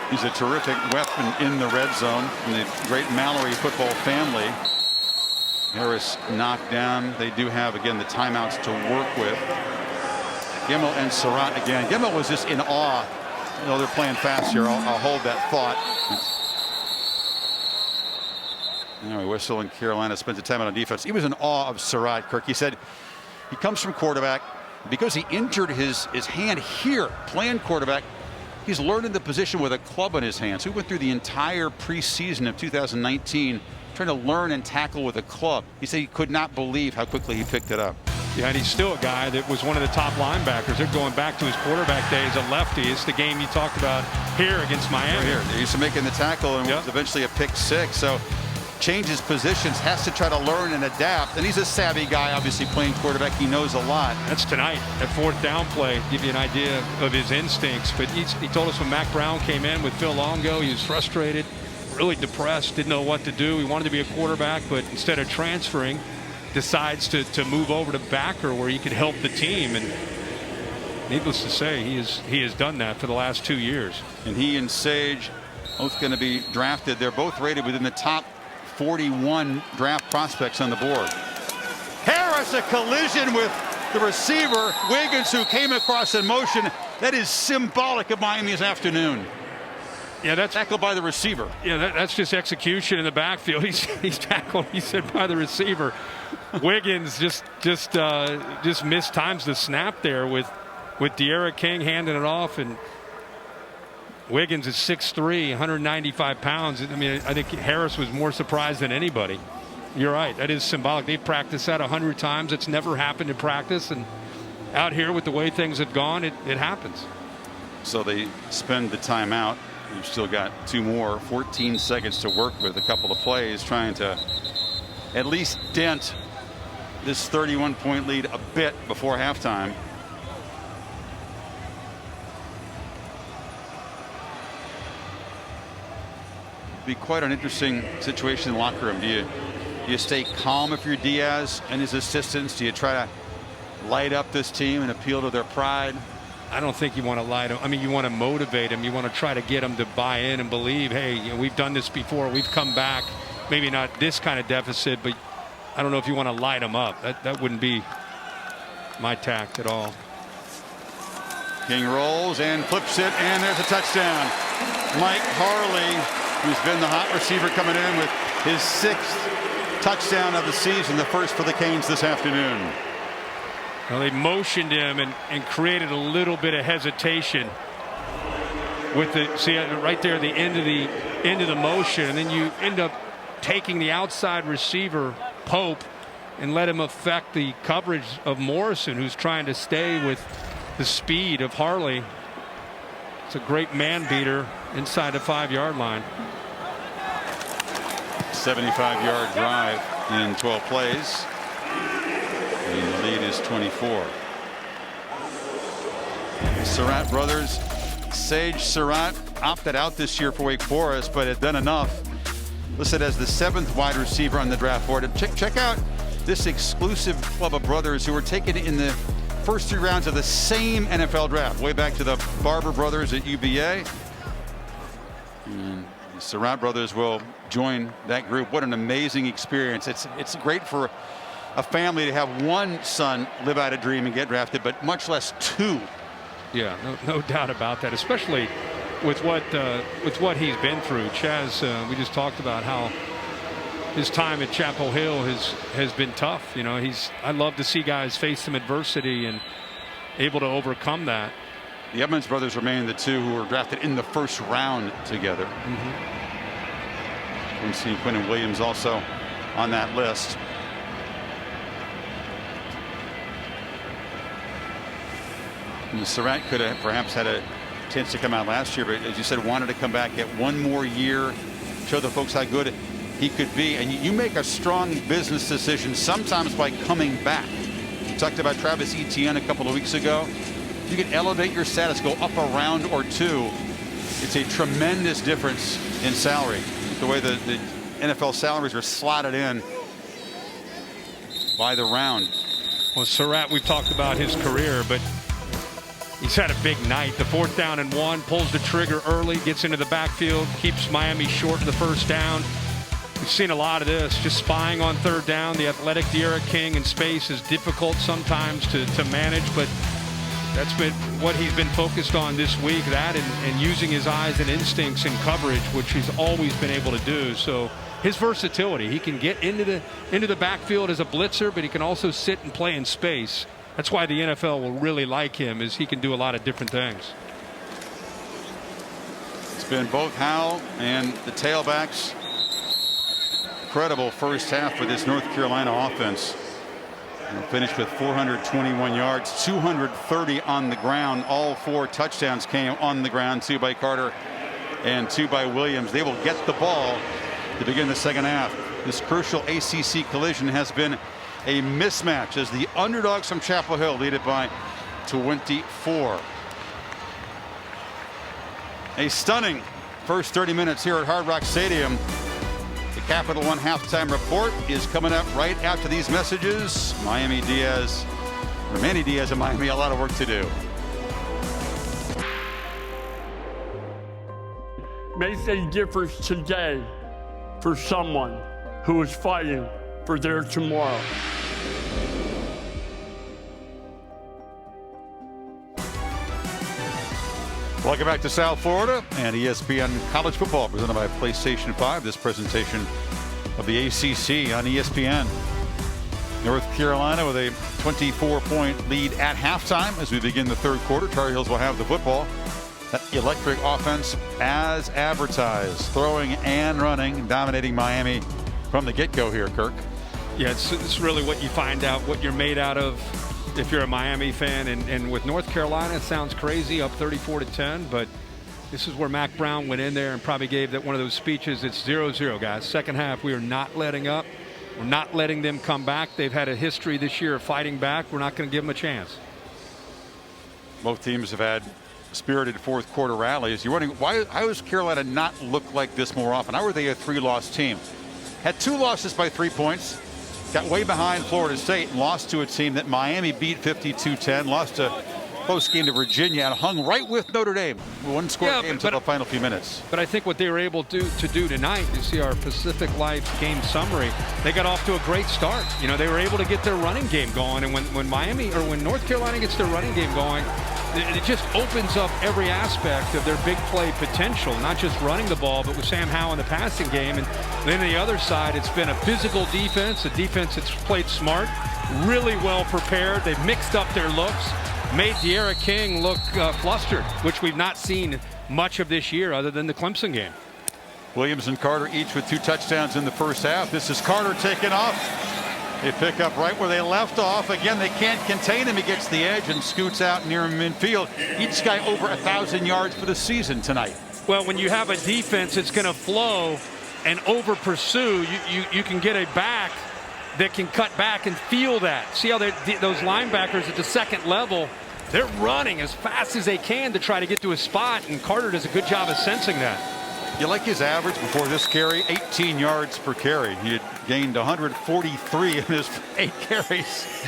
A: He's a terrific weapon in the red zone in the great Mallory football family. Harris knocked down. They do have, again, the timeouts to work with. Gimmel and Surratt again. Gimmel was just in awe. You know, they're playing fast here. I'll hold that thought. Anyway, Whistle and Carolina spent the time out on defense. He was in awe of Surratt, Kirk. He said he comes from quarterback. Because he injured his hand here playing quarterback, he's learning the position with a club in his hands. He went through the entire preseason of 2019 trying to learn and tackle with a club. He said he could not believe how quickly he picked it up.
B: Yeah, and he's still a guy that was one of the top linebackers. They're going back to his quarterback days, a lefty. It's the game you talked about here against Miami.
A: Right here. They used to making the tackle and was eventually a pick six. So changes positions, has to try to learn and adapt. And he's a savvy guy, obviously playing quarterback. He knows a lot.
B: That's tonight at fourth down play. Give you an idea of his instincts. But he told us when Mac Brown came in with Phil Longo, he was frustrated, really depressed, didn't know what to do. He wanted to be a quarterback, but instead of transferring, decides to move over to backer where he could help the team. And needless to say, he has done that for the last 2 years.
A: And he and Sage both going to be drafted. They're both rated within the top 41 draft prospects on the board. Harris, a collision with the receiver Wiggins, who came across in motion. That is symbolic of Miami's afternoon.
B: Yeah, that's
A: tackled by the receiver.
B: Yeah, that's just execution in the backfield. He's tackled, he said, by the receiver. Wiggins just mistimes the snap there with De'Ara King handing it off, and Wiggins is 6'3", 195 pounds. I mean, I think Harris was more surprised than anybody. You're right. That is symbolic. They've practiced that 100 times. It's never happened in practice, and out here with the way things have gone, it happens.
A: So they spend the timeout. You've still got 2 more, 14 seconds to work with, a couple of plays, trying to at least dent this 31-point lead a bit before halftime. Be quite an interesting situation in the locker room. Do you stay calm if you're Diaz and his assistants? Do you try to light up this team and appeal to their pride?
B: I don't think you want to lie to him. I mean, you want to motivate him. You want to try to get him to buy in and believe, hey, you know, we've done this before. We've come back. Maybe not this kind of deficit, but I don't know if you want to light him up. That wouldn't be my tact at all.
A: King rolls and flips it, and there's a touchdown. Mike Harley, who's been the hot receiver, coming in with his 6th touchdown of the season, the first for the Canes this afternoon.
B: Well, they motioned him and created a little bit of hesitation with the, see right there, the end of the motion, and then you end up taking the outside receiver Pope and let him affect the coverage of Morrison, who's trying to stay with the speed of Harley. It's a great man beater inside the 5-yard line.
A: 75-yard drive in 12 plays. And the lead is 24. Surratt brothers, Sage Surratt opted out this year for Wake Forest, but had done enough. Listed as the 7th wide receiver on the draft board. And check out this exclusive club of brothers who were taken in the first 3 rounds of the same NFL draft, way back to the Barber brothers at UVA. And the Surratt brothers will join that group. What an amazing experience. It's great for a family to have one son live out a dream and get drafted, but much less 2.
B: Yeah, no doubt about that, especially with what he's been through. Chaz, we just talked about how his time at Chapel Hill has been tough. You know, I love to see guys face some adversity and able to overcome that.
A: The Edmonds brothers remain the 2 who were drafted in the first round together. Quincy Quinn and Williams also on that list. And Surratt could have perhaps had a chance to come out last year, but as you said, wanted to come back, get one more year, show the folks how good he could be. And you make a strong business decision sometimes by coming back. We talked about Travis Etienne a couple of weeks ago. You can elevate your status, go up a round or 2. It's a tremendous difference in salary. The way the NFL salaries are slotted in by the round.
B: Well, Surratt, we've talked about his career, but he's had a big night. The 4th down and 1, pulls the trigger early, gets into the backfield, keeps Miami short of the 1st down. We've seen a lot of this, just spying on 3rd down. The athletic De'Ara King in space is difficult sometimes to manage, but that's been what he's been focused on this week, that and using his eyes and instincts in coverage, which he's always been able to do. So his versatility, he can get into the backfield as a blitzer, but he can also sit and play in space. That's why the NFL will really like him, is he can do a lot of different things.
A: It's been both Howell and the tailbacks. Incredible first half for this North Carolina offense. They'll finish with 421 yards, 230 on the ground. All 4 touchdowns came on the ground, 2 by Carter and 2 by Williams. They will get the ball to begin the second half. This crucial ACC collision has been a mismatch as the underdogs from Chapel Hill lead it by 24. A stunning first 30 minutes here at Hard Rock Stadium. The Capital One halftime report is coming up right after these messages. Manny Diaz in Miami, a lot of work to do.
P: Make a difference today for someone who is fighting for their tomorrow.
A: Welcome back to South Florida and ESPN College Football, presented by PlayStation 5. This presentation of the ACC on ESPN. North Carolina with a 24-point lead at halftime as we begin the 3rd quarter. Tar Heels will have the football. That electric offense as advertised, throwing and running, dominating Miami from the get-go here, Kirk.
B: Yeah, it's really what you find out, what you're made out of if you're a Miami fan. And with North Carolina, it sounds crazy, up 34-10, but this is where Mac Brown went in there and probably gave that one of those speeches. It's 0-0, guys. Second half, we are not letting up. We're not letting them come back. They've had a history this year of fighting back. We're not going to give them a chance.
A: Both teams have had spirited 4th quarter rallies. You're wondering, how does Carolina not look like this more often? How are they a 3-loss team? Had 2 losses by 3 points. Got way behind Florida State and lost to a team that Miami beat 52-10. Lost a close game to Virginia and hung right with Notre Dame. One score game until the final few minutes.
B: But I think what they were able to do tonight, you see our Pacific Life game summary, they got off to a great start. You know, they were able to get their running game going. And when North Carolina gets their running game going, it just opens up every aspect of their big play potential, not just running the ball, but with Sam Howell in the passing game. And then the other side, it's been a physical defense, a defense that's played smart, really well prepared. They've mixed up their looks, made De'Ara King look flustered, which we've not seen much of this year other than the Clemson game.
A: Williams and Carter each with 2 touchdowns in the first half. This is Carter taking off. They pick up right where they left off. Again, they can't contain him. He gets the edge and scoots out near midfield. Each guy over 1,000 yards for the season tonight.
B: Well, when you have a defense that's going to flow and over pursue, you can get a back that can cut back and feel that. See how those linebackers at the second level, they're running as fast as they can to try to get to a spot, and Carter does a good job of sensing that.
A: You like his average before this carry? 18 yards per carry. He had gained 143 in his 8 carries.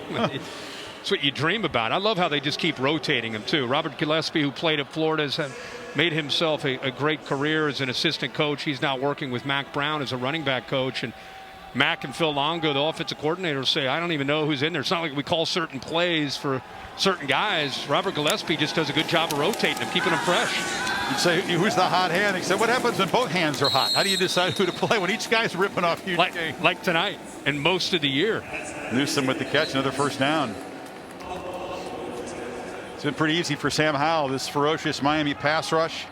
B: That's what you dream about. I love how they just keep rotating him, too. Robert Gillespie, who played at Florida, has made himself a great career as an assistant coach. He's now working with Mac Brown as a running back coach. And Mac and Phil Longo, the offensive coordinators, say, I don't even know who's in there. It's not like we call certain plays for certain guys. Robert Gillespie just does a good job of rotating them, keeping them fresh.
A: You'd say, who's the hot hand? He said, what happens when both hands are hot? How do you decide who to play when each guy's ripping off you?
B: Like tonight and most of the year.
A: Newsom with the catch, another first down. It's been pretty easy for Sam Howell, this ferocious Miami pass rush.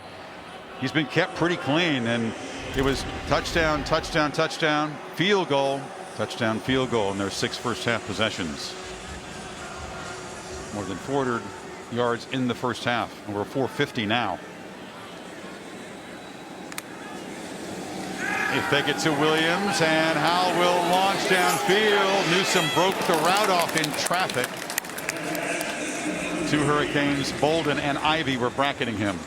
A: He's been kept pretty clean, and it was touchdown, touchdown, touchdown, field goal, touchdown, field goal in their 6 first-half possessions. More than 400 yards in the first half, and we're 450 now. They fake it to Williams, and Howell will launch downfield. Newsom broke the route off in traffic. 2 Hurricanes, Bolden and Ivy, were bracketing him.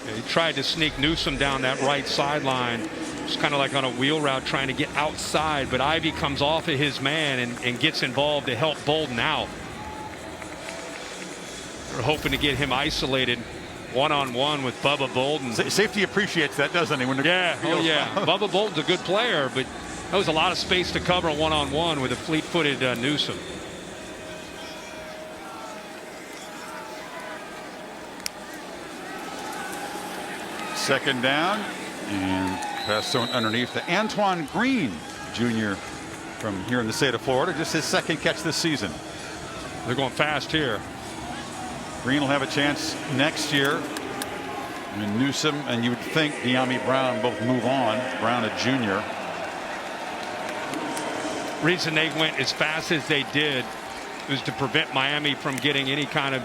B: Yeah, he tried to sneak Newsom down that right sideline. It's kind of like on a wheel route trying to get outside, but Ivy comes off of his man and gets involved to help Bolden out. They're hoping to get him isolated one-on-one with Bubba Bolden.
A: Safety appreciates that, doesn't he? When
B: yeah, oh yeah. Bubba Bolden's a good player, but that was a lot of space to cover one-on-one with a fleet-footed Newsom.
A: Second down, and pass thrown underneath to Antoine Green, Jr. from here in the state of Florida. Just his second catch this season.
B: They're going fast here.
A: Green will have a chance next year. And Newsom and you would think De'Ami Brown both move on. Brown a junior.
B: Reason they went as fast as they did was to prevent Miami from getting any kind of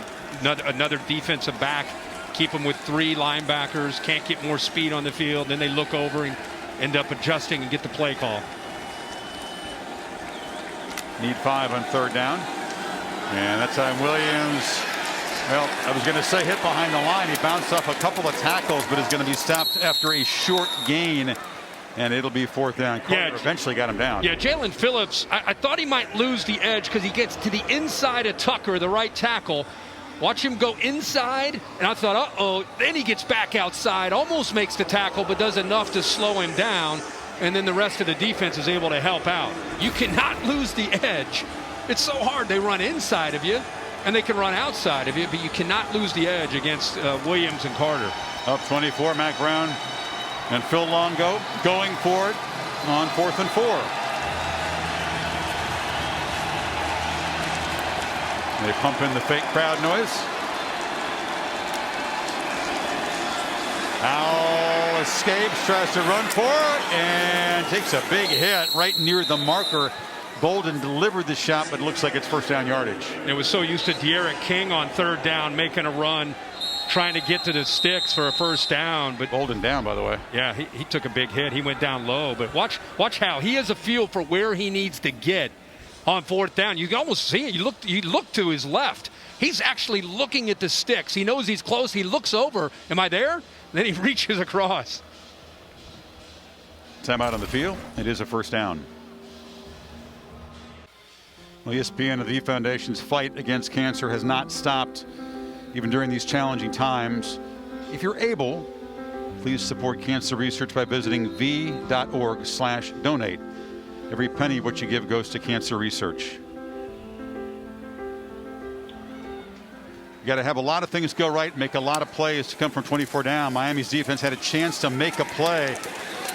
B: another defensive back. Keep them with 3 linebackers. Can't get more speed on the field. Then they look over and end up adjusting and get the play call.
A: Need 5 on third down. And that time Williams, well, I was going to say hit behind the line. He bounced off a couple of tackles, but is going to be stopped after a short gain. And it'll be 4th down. Carter eventually got him down.
B: Yeah, Jalen Phillips, I thought he might lose the edge because he gets to the inside of Tucker, the right tackle. Watch him go inside, and I thought, uh-oh. Then he gets back outside, almost makes the tackle, but does enough to slow him down. And then the rest of the defense is able to help out. You cannot lose the edge. It's so hard. They run inside of you, and they can run outside of you, but you cannot lose the edge against Williams and Carter.
A: Up 24, Mac Brown and Phil Longo going for it on 4th and 4. They pump in the fake crowd noise. Howell escapes, tries to run for it, and takes a big hit right near the marker. Bolden delivered the shot, but it looks like it's first down yardage.
B: It was so used to De'Aaron King on 3rd down, making a run, trying to get to the sticks for a first down. But
A: Bolden down, by the way.
B: Yeah, he took a big hit. He went down low. But watch how he has a feel for where he needs to get on 4th down. You can almost see it. You look to his left. He's actually looking at the sticks. He knows he's close. He looks over. Am I there? Then he reaches across.
A: Time out on the field. It is a first down. Well, ESPN and the Foundation's fight against cancer has not stopped even during these challenging times. If you're able, please support cancer research by visiting v.org/donate. Every penny of what you give goes to cancer research. You got to have a lot of things go right, make a lot of plays to come from 24 down. Miami's defense had a chance to make a play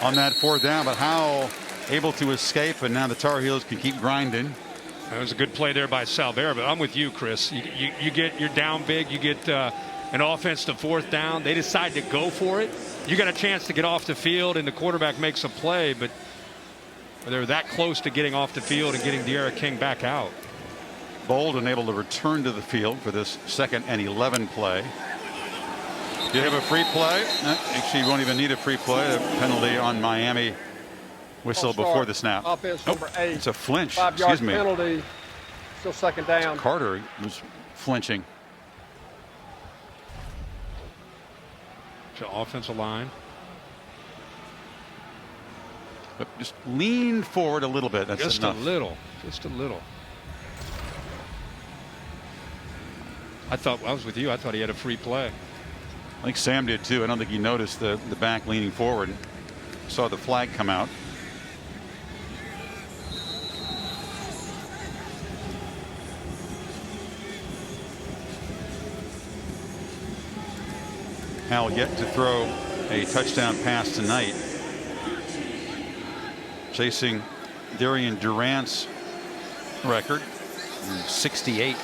A: on that 4th down, but Howell able to escape, and now the Tar Heels can keep grinding.
B: That was a good play there by Salvera, but I'm with you, Chris. You're down big. You get an offense to 4th down. They decide to go for it. You got a chance to get off the field, and the quarterback makes a play, but They're that close to getting off the field and getting De'Ara King back out.
A: Bolden able to return to the field for this 2nd and 11 play. Do you have a free play? Actually, you won't even need a free play. A penalty on Miami. Whistle before the snap.
N: Offense number 8.
A: It's a flinch.
N: 5-yard
A: Excuse me.
N: penalty. Still 2nd down.
A: Carter was flinching.
B: To offensive line.
A: But just lean forward a little bit. That's
B: just
A: enough.
B: a little. Just a little. I was with you. I thought he had a free play.
A: I think Sam did too. I don't think he noticed the back leaning forward. Saw the flag come out. Hal yet to throw a touchdown pass tonight. Chasing Darian Durant's record, 68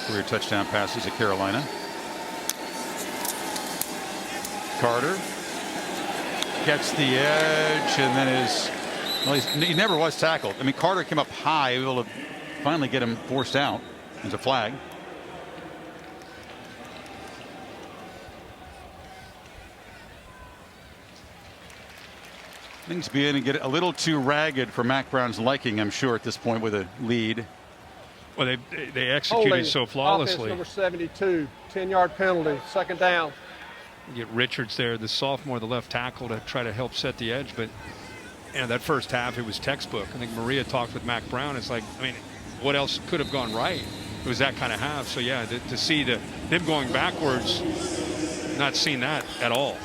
A: career touchdown passes at Carolina. Carter gets the edge and then he never was tackled. I mean, Carter came up high, able to finally get him forced out. There's a flag. Things beginning to get a little too ragged for Mac Brown's liking, I'm sure, at this point with a lead.
B: Well, they executed so flawlessly.
N: Offense number 72, 10-yard penalty, 2nd down.
B: You get Richards there, the sophomore, the left tackle, to try to help set the edge. But that first half, it was textbook. I think Maria talked with Mac Brown. It's like, I mean, what else could have gone right? It was that kind of half. So, yeah, to see them going backwards, not seen that at all.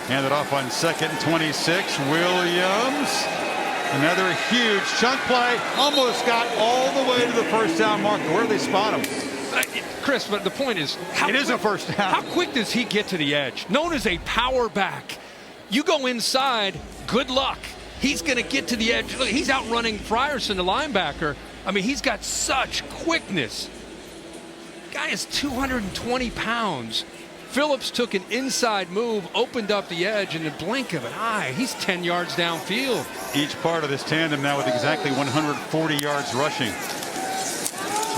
A: Handed off on 2nd and 26. Williams. Another huge chunk play. Almost got all the way to the first down marker. Where do they spot him?
B: Chris, but the point is,
A: it is a first down.
B: How quick does he get to the edge? Known as a power back. You go inside, good luck. He's going to get to the edge. Look, he's outrunning Frierson, the linebacker. I mean, he's got such quickness. Guy is 220 pounds. Phillips took an inside move, opened up the edge, in the blink of an eye, he's 10 yards downfield.
A: Each part of this tandem now with exactly 140 yards rushing.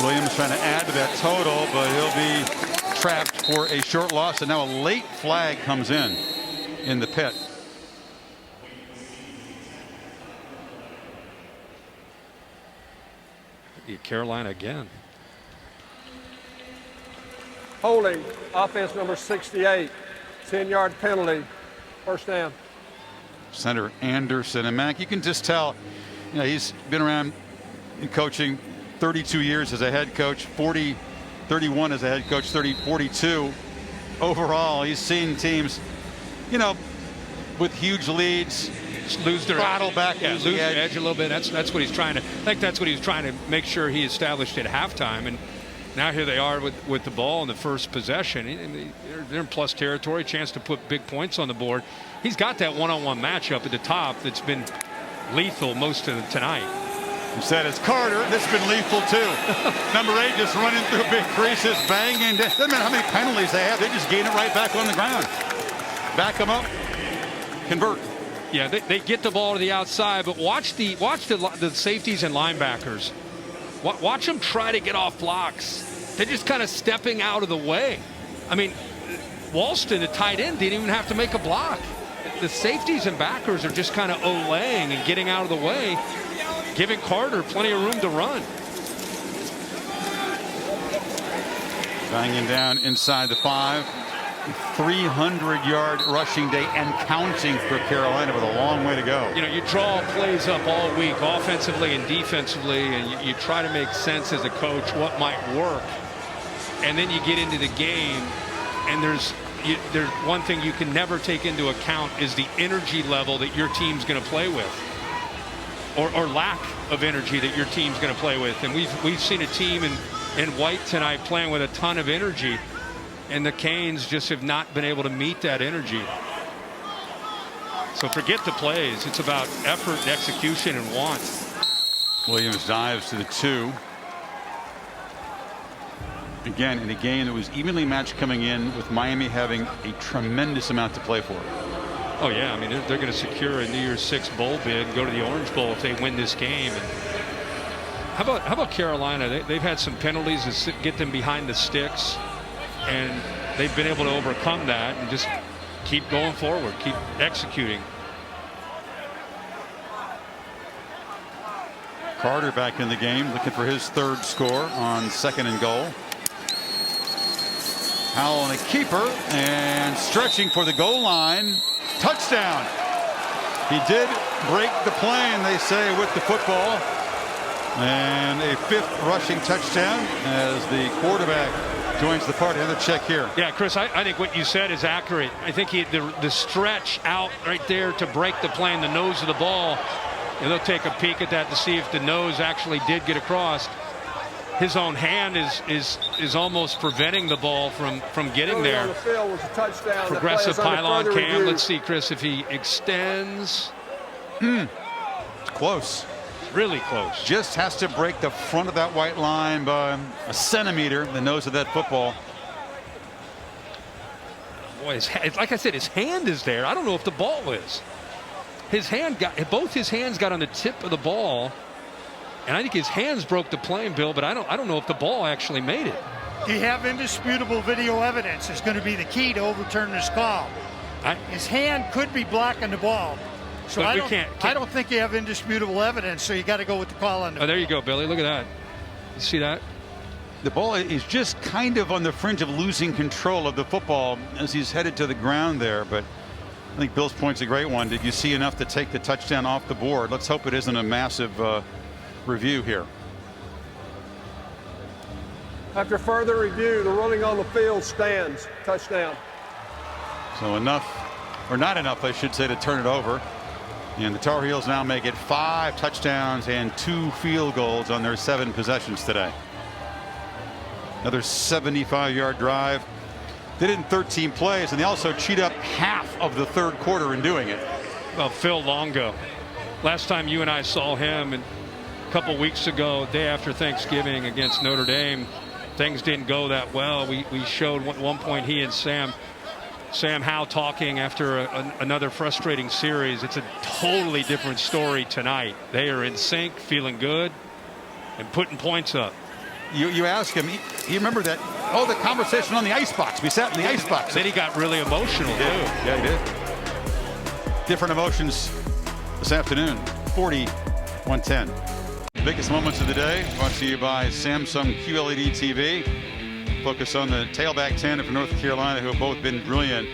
A: Williams trying to add to that total, but he'll be trapped for a short loss. And now a late flag comes in the pit.
B: Carolina again.
N: Holding, offense number 68, 10-yard penalty, 1st down.
A: Center Anderson and Mac, you can just tell, he's been around in coaching 32 years as a head coach, 31 as a head coach, 42 overall. He's seen teams, with huge leads,
B: lose their
A: battle back,
B: lose the edge a little bit. That's what he's trying to. I think that's what he was trying to make sure he established at halftime. And now here they are with the ball in the first possession. They're in plus territory, chance to put big points on the board. He's got that one-on-one matchup at the top that's been lethal most of tonight.
A: Instead, it's Carter. This has been lethal too. Number 8 just running through big creases, banging. Doesn't matter how many penalties they have. They just gain it right back on the ground. Back them up. Convert.
B: Yeah, they get the ball to the outside, but watch the safeties and linebackers. Watch them try to get off blocks. They're just kind of stepping out of the way. I mean, Walston, the tight end, didn't even have to make a block. The safeties and backers are just kind of olaying and getting out of the way, giving Carter plenty of room to run.
A: Banging down inside the 5. 300-yard rushing day and counting for Carolina with a long way to go.
B: You draw plays up all week, offensively and defensively, and you try to make sense as a coach what might work. And then you get into the game, and there's one thing you can never take into account is the energy level that your team's going to play with, or lack of energy that your team's going to play with. And we've seen a team in white tonight playing with a ton of energy. And the Canes just have not been able to meet that energy. So forget the plays. It's about effort, and execution, and want.
A: Williams dives to the 2. Again, in a game that was evenly matched coming in, with Miami having a tremendous amount to play for.
B: Oh yeah, I mean they're going to secure a New Year's Six bowl bid and go to the Orange Bowl if they win this game. And how about Carolina? They've had some penalties that get them behind the sticks, and they've been able to overcome that and just keep going forward, keep executing.
A: Carter back in the game, looking for his third score on 2nd and goal. Howell and a keeper, and stretching for the goal line. Touchdown. He did break the plane, they say, with the football. And a 5th rushing touchdown as the quarterback joins the party. Another check here.
B: Yeah, Chris, I think what you said is accurate. I think the stretch out right there to break the plane, the nose of the ball, and they'll take a peek at that to see if the nose actually did get across. His own hand is almost preventing the ball from getting there.
N: On the field was a touchdown.
B: Progressive pylon cam. Let's see, Chris, if he extends.
A: Close.
B: Really close.
A: Just has to break the front of that white line by a centimeter, the nose of that football.
B: Boy, like I said, his hand is there. I don't know if the ball is. Both his hands got on the tip of the ball, and I think his hands broke the plane, Bill, but I don't know if the ball actually made it.
L: Do you have indisputable video evidence? It's going to be the key to overturn this call. His hand could be blocking the ball. So I don't think you have indisputable evidence, so you got to go with the call on the.
B: Oh, there you go, Billy. Look at that. You see that?
A: The ball is just kind of on the fringe of losing control of the football as he's headed to the ground there. But I think Bill's point's a great one. Did you see enough to take the touchdown off the board? Let's hope it isn't a massive review here.
N: After further review, the ruling on the field stands. Touchdown.
A: So enough, or not enough, I should say, to turn it over. And the Tar Heels now make it 5 touchdowns and 2 field goals on their 7 possessions today. Another 75-yard drive. They did in 13 plays, and they also cheat up half of the 3rd quarter in doing it.
B: Well, Phil Longo. Last time you and I saw him, and a couple weeks ago, day after Thanksgiving against Notre Dame, things didn't go that well. We showed at one point he and Sam Howell talking after another frustrating series. It's a totally different story tonight. They are in sync, feeling good, and putting points up.
A: You ask him, you remember that, the conversation on the icebox. We sat in the icebox.
B: Then he got really emotional, too.
A: Yeah, he did. Different emotions this afternoon. 40-110. Biggest moments of the day brought to you by Samsung QLED TV. Focus on the tailback tandem for North Carolina, who have both been brilliant.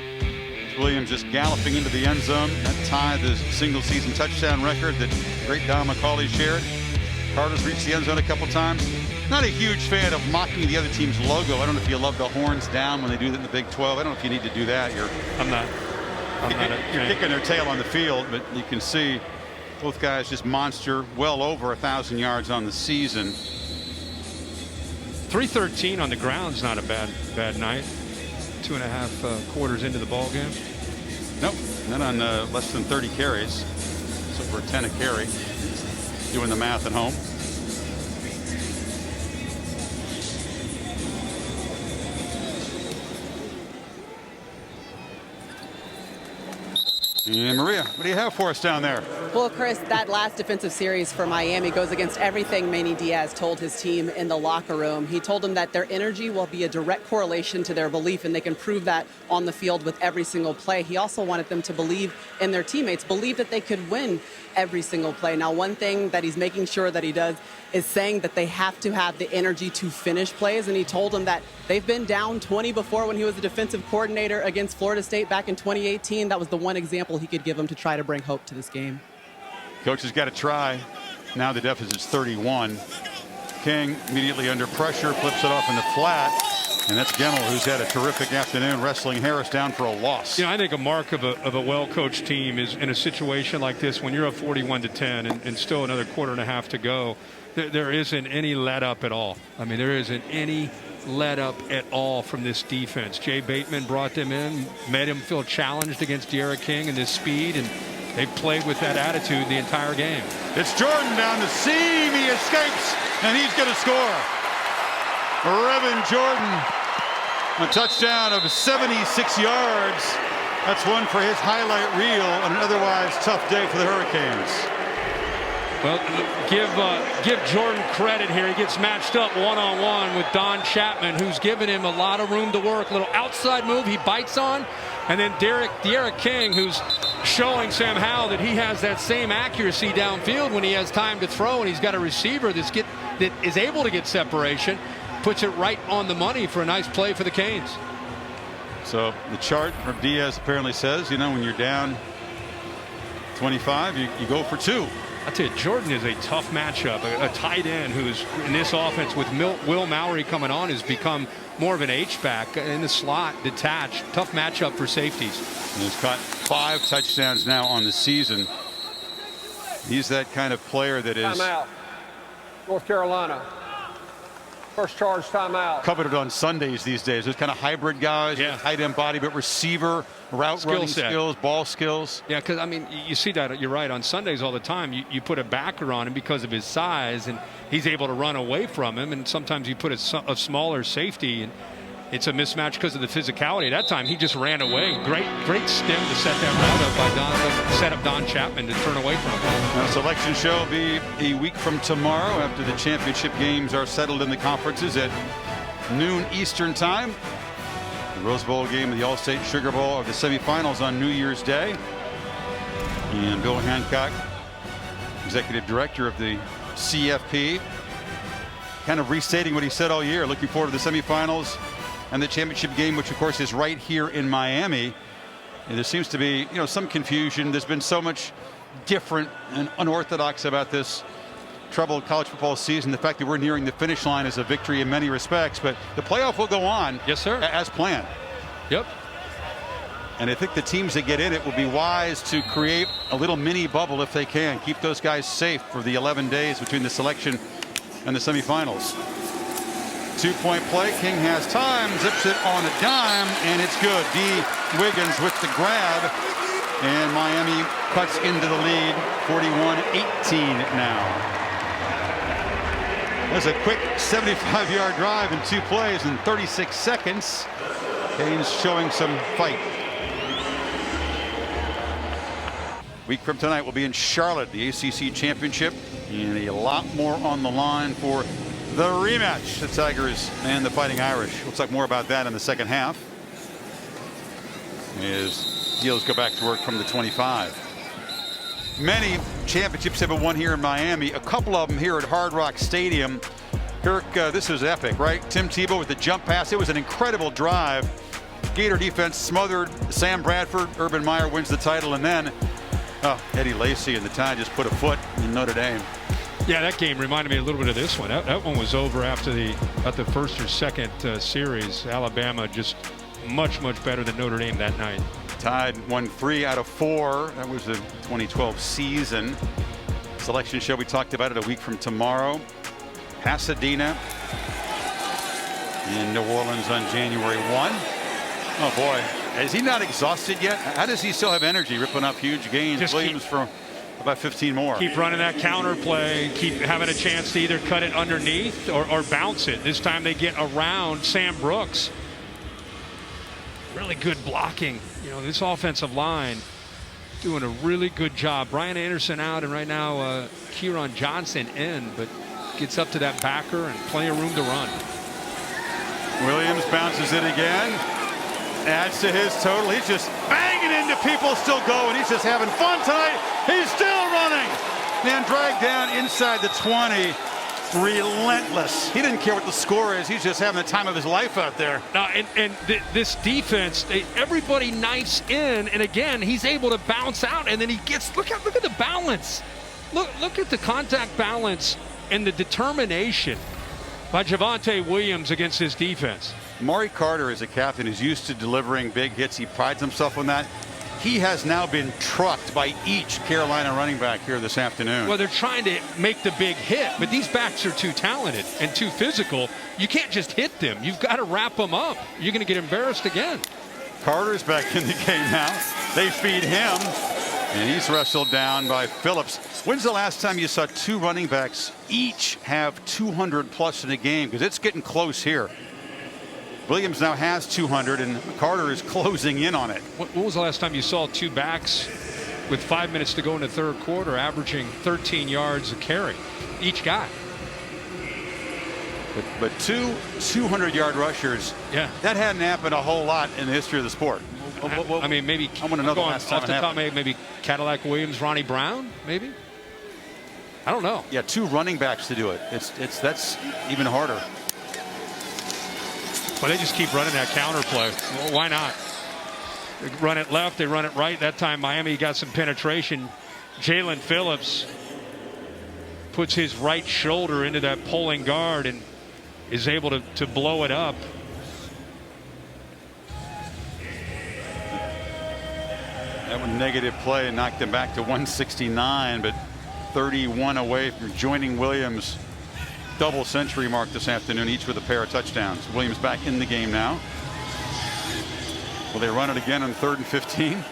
A: Williams just galloping into the end zone. That tied the single-season touchdown record that great Don McCauley shared. Carter's reached the end zone a couple times. Not a huge fan of mocking the other team's logo. I don't know if you love the horns down when they do that in the Big 12. I don't know if you need to do that. You're kicking their tail on the field, but you can see both guys just monster, well over 1,000 yards on the season.
B: 313 on the ground's not a bad night. 2.5 quarters into the ball game.
A: Nope, not on less than 30 carries. So for 10 a carry. Doing the math at home. And Maria, what do you have for us down there?
H: Well, Chris, that last defensive series for Miami goes against everything Manny Diaz told his team in the locker room. He told them that their energy will be a direct correlation to their belief, and they can prove that on the field with every single play. He also wanted them to believe in their teammates, believe that they could win every single play. Now, one thing that he's making sure that he does is saying that they have to have the energy to finish plays, and he told them that they've been down 20 before when he was the defensive coordinator against Florida State back in 2018. That was the one example he could give them to try to bring hope to this game.
A: Coach has got to try. Now the deficit's 31. King immediately under pressure, flips it off in the flat. And that's Gemmel, who's had a terrific afternoon, wrestling Harris down for a loss.
B: I think a mark of a well-coached team is in a situation like this, when you're up 41-10 and still another quarter and a half to go, there isn't any let-up at all. I mean, there isn't any let-up at all from this defense. Jay Bateman brought them in, made him feel challenged against De'Ara King and his speed, and they played with that attitude the entire game.
A: It's Jordan down the seam. He escapes, and he's going to score. Revin Jordan, a touchdown of 76 yards. That's one for his highlight reel on an otherwise tough day for the Hurricanes.
B: Well, give Jordan credit here. He gets matched up one-on-one with Don Chapman, who's given him a lot of room to work. A little outside move he bites on. And then De'Ara King, who's showing Sam Howell that he has that same accuracy downfield when he has time to throw, and he's got a receiver that is able to get separation, puts it right on the money for a nice play for the Canes.
A: So the chart from Diaz apparently says, you know, when you're down 25, you go for 2.
B: I'll tell you, Jordan is a tough matchup. A tight end who's in this offense with Will Maury coming on has become more of an H-back in the slot, detached. Tough matchup for safeties.
A: And he's caught 5 touchdowns now on the season. He's that kind of player that is
N: timeout. North Carolina. First charge timeout.
A: coveted on Sundays these days. Those kind of hybrid guys, tight end body, but receiver, route running skills, ball skills.
B: Yeah, because, I mean, you see that, you're right, on Sundays all the time. You put a backer on him because of his size, and he's able to run away from him, and sometimes you put a smaller safety, and it's a mismatch because of the physicality. At that time, he just ran away. Great stem to set that route up by set up Don Chapman to turn away from him.
A: Now, selection show will be a week from tomorrow after the championship games are settled in the conferences at noon Eastern time. The Rose Bowl game of the All-State Sugar Bowl are the semifinals on New Year's Day. And Bill Hancock, executive director of the CFP, kind of restating what he said all year, looking forward to the semifinals and the championship game, which of course is right here in Miami. And there seems to be, some confusion. There's been so much different and unorthodox about this troubled college football season. The fact that we're nearing the finish line is a victory in many respects, but the playoff will go on.
B: Yes, sir.
A: As planned.
B: Yep.
A: And I think the teams that get in it will be wise to create a little mini bubble if they can. Keep those guys safe for the 11 days between the selection and the semifinals. 2-point play. King has time, zips it on a dime, and it's good. D. Wiggins with the grab, and Miami cuts into the lead, 41-18 now. That's a quick 75-yard drive in 2 plays in 36 seconds. Canes showing some fight. Week from tonight we'll be in Charlotte, the ACC Championship, and a lot more on the line for the rematch, the Tigers and the Fighting Irish. We'll talk more about that in the second half as Heels go back to work from the 25. Many championships have been won here in Miami. A couple of them here at Hard Rock Stadium. Kirk, this was epic, right? Tim Tebow with the jump pass. It was an incredible drive. Gator defense smothered Sam Bradford. Urban Meyer wins the title, and then Eddie Lacy and the Tide just put a foot in Notre Dame.
B: Yeah, that game reminded me a little bit of this one. That one was over after the first or second series. Alabama just much better than Notre Dame that night.
A: Tide won 3 out of 4. That was the 2012 season. Selection show, we talked about it a week from tomorrow. Pasadena in New Orleans on January 1. Oh boy, is he not exhausted yet? How does he still have energy ripping up huge gains?
B: Just
A: Williams for about 15 more.
B: Keep running that counter play, keep having a chance to either cut it underneath or bounce it. This time they get around Sam Brooks. Really good blocking. This offensive line doing a really good job. Brian Anderson out, and right now Kieran Johnson in, but gets up to that backer and plenty of room to run.
A: Williams bounces it again. Adds to his total. He's just banging into people, still going. He's just having fun tonight. He's still running. Man, dragged down inside the 20. Relentless. He didn't care what the score is. He's just having the time of his life out there.
B: This defense, everybody knifes in, and again, he's able to bounce out, and then he gets, look at the balance. Look at the contact balance and the determination by Javonte Williams against his defense.
A: Maury Carter is a captain who's used to delivering big hits. He prides himself on that. He has now been trucked by each Carolina running back here this afternoon.
B: Well, they're trying to make the big hit, but these backs are too talented and too physical. You can't just hit them. You've got to wrap them up. You're going to get embarrassed again.
A: Carter's back in the game now. They feed him. And he's wrestled down by Phillips. When's the last time you saw two running backs each have 200 plus in a game? Because it's getting close here. Williams now has 200, and Carter is closing in on it.
B: What was the last time you saw two backs with 5 minutes to go in the third quarter averaging 13 yards a carry each guy?
A: But two 200-yard rushers,
B: yeah,
A: that hadn't happened a whole lot in the history of the sport.
B: I mean, maybe
A: I want to know the last time
B: off the top, maybe Cadillac Williams, Ronnie Brown, maybe. I don't know.
A: Yeah, two running backs to do it. That's even harder.
B: But they just keep running that counter play. Well, why not? They run it left, they run it right. That time Miami got some penetration. Jalen Phillips puts his right shoulder into that pulling guard and is able to blow it up.
A: That one negative play and knocked him back to 169, but 31 away from joining Williams' double century mark this afternoon, each with a pair of touchdowns. Williams back in the game now. Will they run it again on 3rd and 15?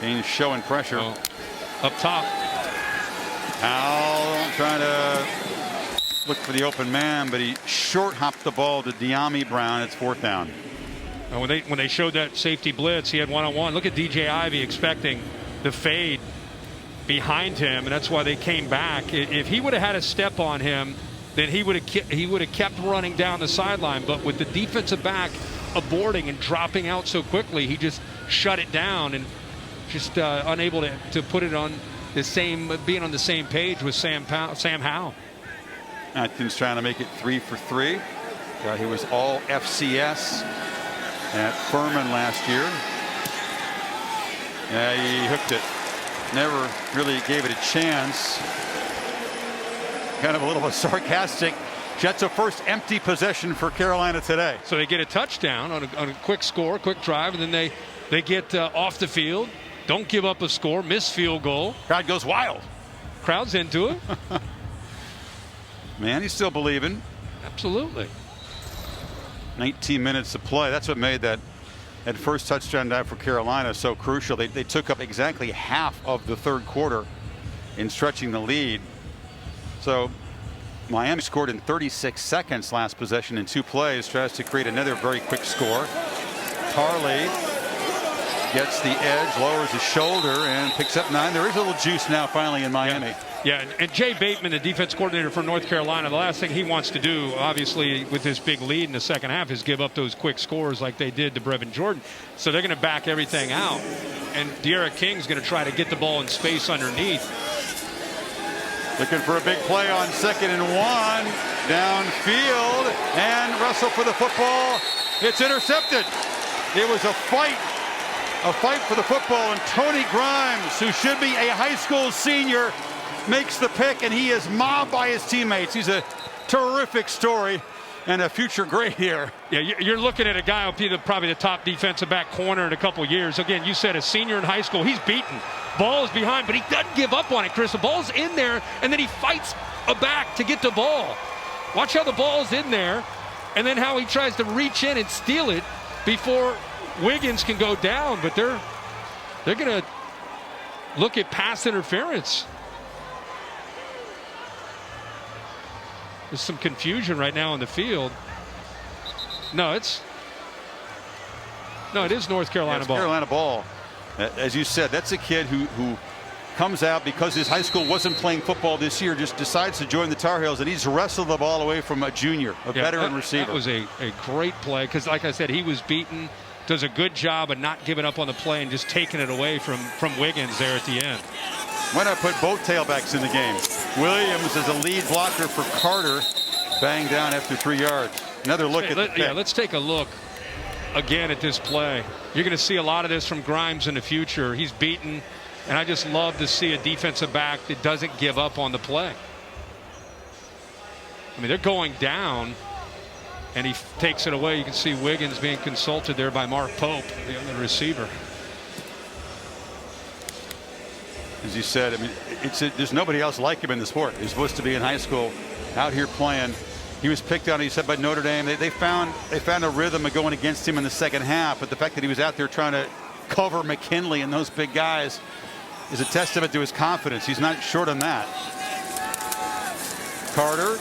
A: Gaines showing pressure.
B: Up top.
A: Howell trying to look for the open man, but he short hopped the ball to De'Ami Brown. It's 4th down.
B: And when they showed that safety blitz, he had one-on-one. Look at DJ Ivey expecting the fade behind him, and that's why they came back. If he would have had a step on him, then he would have kept running down the sideline. But with the defensive back aborting and dropping out so quickly, he just shut it down and just unable to put it on the same, being on the same page with Sam Howell.
A: Atkins trying to make it 3 for 3. He was all FCS at Furman last year. Yeah, he hooked it. Never really gave it a chance. Kind of a little bit sarcastic. Jets a first empty possession for Carolina today.
B: So they get a touchdown on a quick score, quick drive, and then they get off the field. Don't give up a score, miss field goal.
A: Crowd goes wild.
B: Crowd's into it.
A: Man, he's still believing.
B: Absolutely.
A: 19 minutes to play. That's what made that first touchdown drive for Carolina so crucial. They took up exactly half of the third quarter in stretching the lead. So Miami scored in 36 seconds last possession in 2 plays. Tries to create another very quick score. Tarley gets the edge, lowers his shoulder, and picks up 9. There is a little juice now finally in Miami.
B: Yeah, and Jay Bateman, the defense coordinator for North Carolina, the last thing he wants to do, obviously, with this big lead in the second half, is give up those quick scores like they did to Brevin Jordan. So they're going to back everything out. And De'Ara King's going to try to get the ball in space underneath.
A: Looking for a big play on 2nd and 1. Downfield. And Russell for the football. It's intercepted. It was a fight for the football, and Tony Grimes, who should be a high school senior, makes the pick, and he is mobbed by his teammates. He's a terrific story and a future great here.
B: Yeah, you're looking at a guy who'll be probably the top defensive back corner in a couple years. Again, you said a senior in high school. He's beaten. Ball is behind, but he doesn't give up on it, Chris. The ball's in there, and then he fights a back to get the ball. Watch how the ball's in there, and then how he tries to reach in and steal it before Wiggins can go down. But they're going to look at pass interference. There's some confusion right now on the field. No, it is North Carolina ball.
A: Carolina ball. As you said, that's a kid who comes out because his high school wasn't playing football this year, just decides to join the Tar Heels, and he's wrestled the ball away from a junior, a veteran receiver.
B: That was a great play because, like I said, he was beaten. Does a good job of not giving up on the play and just taking it away from Wiggins there at the end.
A: Why not put both tailbacks in the game? Williams is a lead blocker for Carter. Banged down after 3 yards. Another look at the pick.
B: Yeah, let's take a look again at this play. You're going to see a lot of this from Grimes in the future. He's beaten, and I just love to see a defensive back that doesn't give up on the play. I mean, they're going down, and he takes it away. You can see Wiggins being consulted there by Mark Pope, the other receiver.
A: As you said, I mean, there's nobody else like him in the sport. He's supposed to be in high school, out here playing. He was picked on, he said, by Notre Dame. They found a rhythm of going against him in the second half, but the fact that he was out there trying to cover McKinley and those big guys is a testament to his confidence. He's not short on that. Carter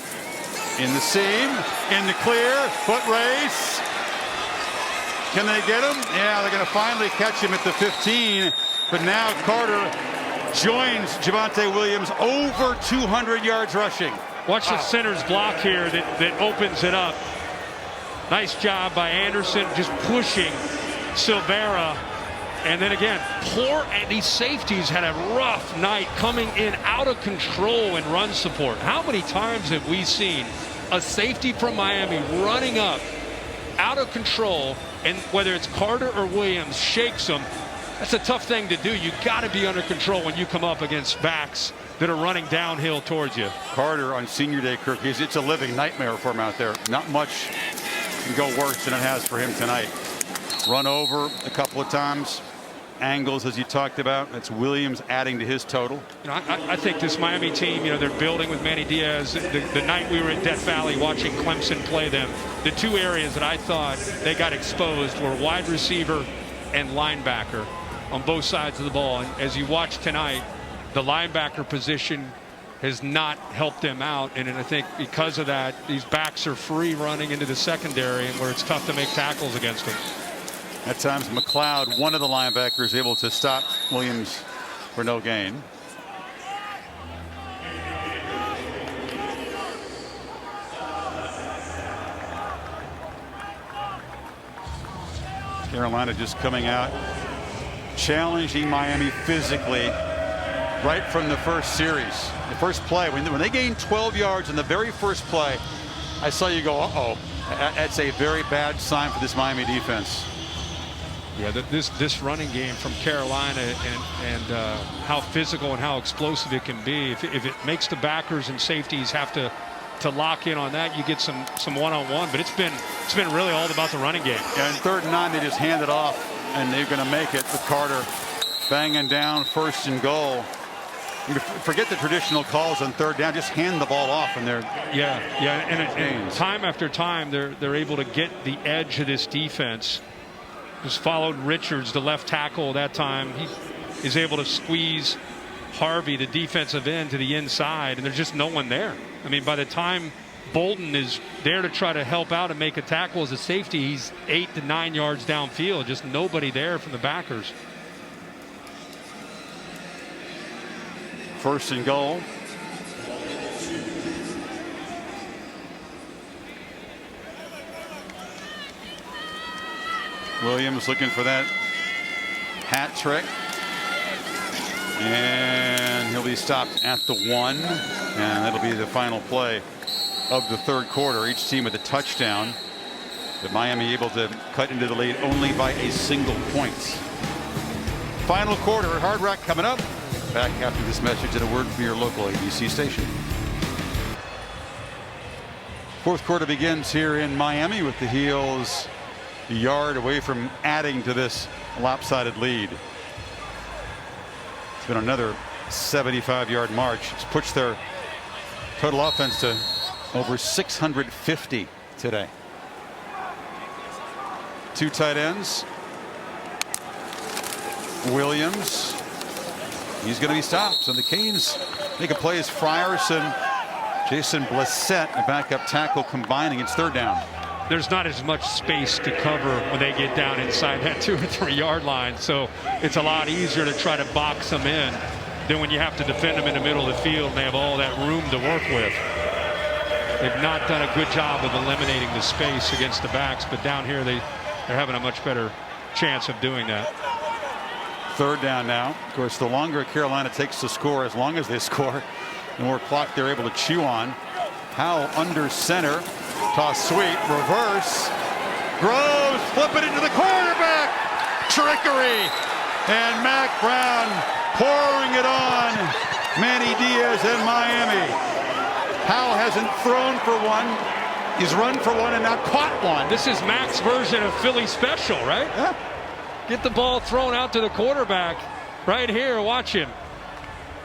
A: in the seam, in the clear, foot race. Can they get him? Yeah, they're going to finally catch him at the 15, but now Carter joins Javonte Williams, over 200 yards rushing.
B: Watch the center's block here that opens it up. Nice job by Anderson, just pushing Silvera. And then again, and these safeties had a rough night coming in out of control in run support. How many times have we seen a safety from Miami running up out of control, and whether it's Carter or Williams shakes them? That's a tough thing to do. You got to be under control when you come up against backs that are running downhill towards you.
A: Carter on senior day, Kirk, it's a living nightmare for him out there. Not much can go worse than it has for him tonight. Run over a couple of times. Angles, as you talked about. That's Williams adding to his total.
B: You know, I think this Miami team, they're building with Manny Diaz. The night we were in Death Valley watching Clemson play them, the two areas that I thought they got exposed were wide receiver and linebacker on both sides of the ball. And as you watch tonight, the linebacker position has not helped them out, and I think because of that, these backs are free running into the secondary, and where it's tough to make tackles against them.
A: At times, McLeod, one of the linebackers, able to stop Williams for no gain. Carolina just coming out, challenging Miami physically right from the first series. The first play, when they gained 12 yards in the very first play, I saw you go, uh-oh. That's a very bad sign for this Miami defense.
B: Yeah, this running game from Carolina and how physical and how explosive it can be. If it makes the backers and safeties have to lock in on that, you get some one-on-one. But it's been really all about the running game.
A: Yeah, in 3rd and 9, they just hand it off, and they're going to make it with Carter banging down 1st and goal. Forget the traditional calls on 3rd down. Just hand the ball off, and they're
B: and time after time they're able to get the edge of this defense. Just followed Richards, the left tackle that time. He is able to squeeze Harvey, the defensive end, to the inside, and there's just no one there. I mean, by the time Bolden is there to try to help out and make a tackle as a safety, he's 8 to 9 yards downfield. Just nobody there from the backers.
A: 1st and goal. Williams looking for that hat trick, and he'll be stopped at the 1, and that'll be the final play of the 3rd quarter. Each team with a touchdown, but Miami able to cut into the lead only by a single point. Final quarter at Hard Rock coming up. Back after this message and a word from your local ABC station. 4th quarter begins here in Miami with the Heels a yard away from adding to this lopsided lead. It's been another 75-yard march. It's pushed their total offense to over 650 today. 2 tight ends. Williams. He's going to be stopped. So the Canes make a play as Frierson, Jason Blissett, a backup tackle, combining. It's 3rd down.
B: There's not as much space to cover when they get down inside that 2 or 3 yard line. So it's a lot easier to try to box them in than when you have to defend them in the middle of the field and they have all that room to work with. They've not done a good job of eliminating the space against the backs, but down here they're having a much better chance of doing that.
A: 3rd down now. Of course, the longer Carolina takes to score, as long as they score, the more clock they're able to chew on. Howell under center. Toss sweep. Reverse. Groves. Flip it into the quarterback. Trickery. And Mac Brown pouring it on Manny Diaz and Miami. Howell hasn't thrown for one. He's run for one and not caught one.
B: This is Mac's version of Philly special, right?
A: Yeah.
B: Get the ball thrown out to the quarterback. Right here, watch him.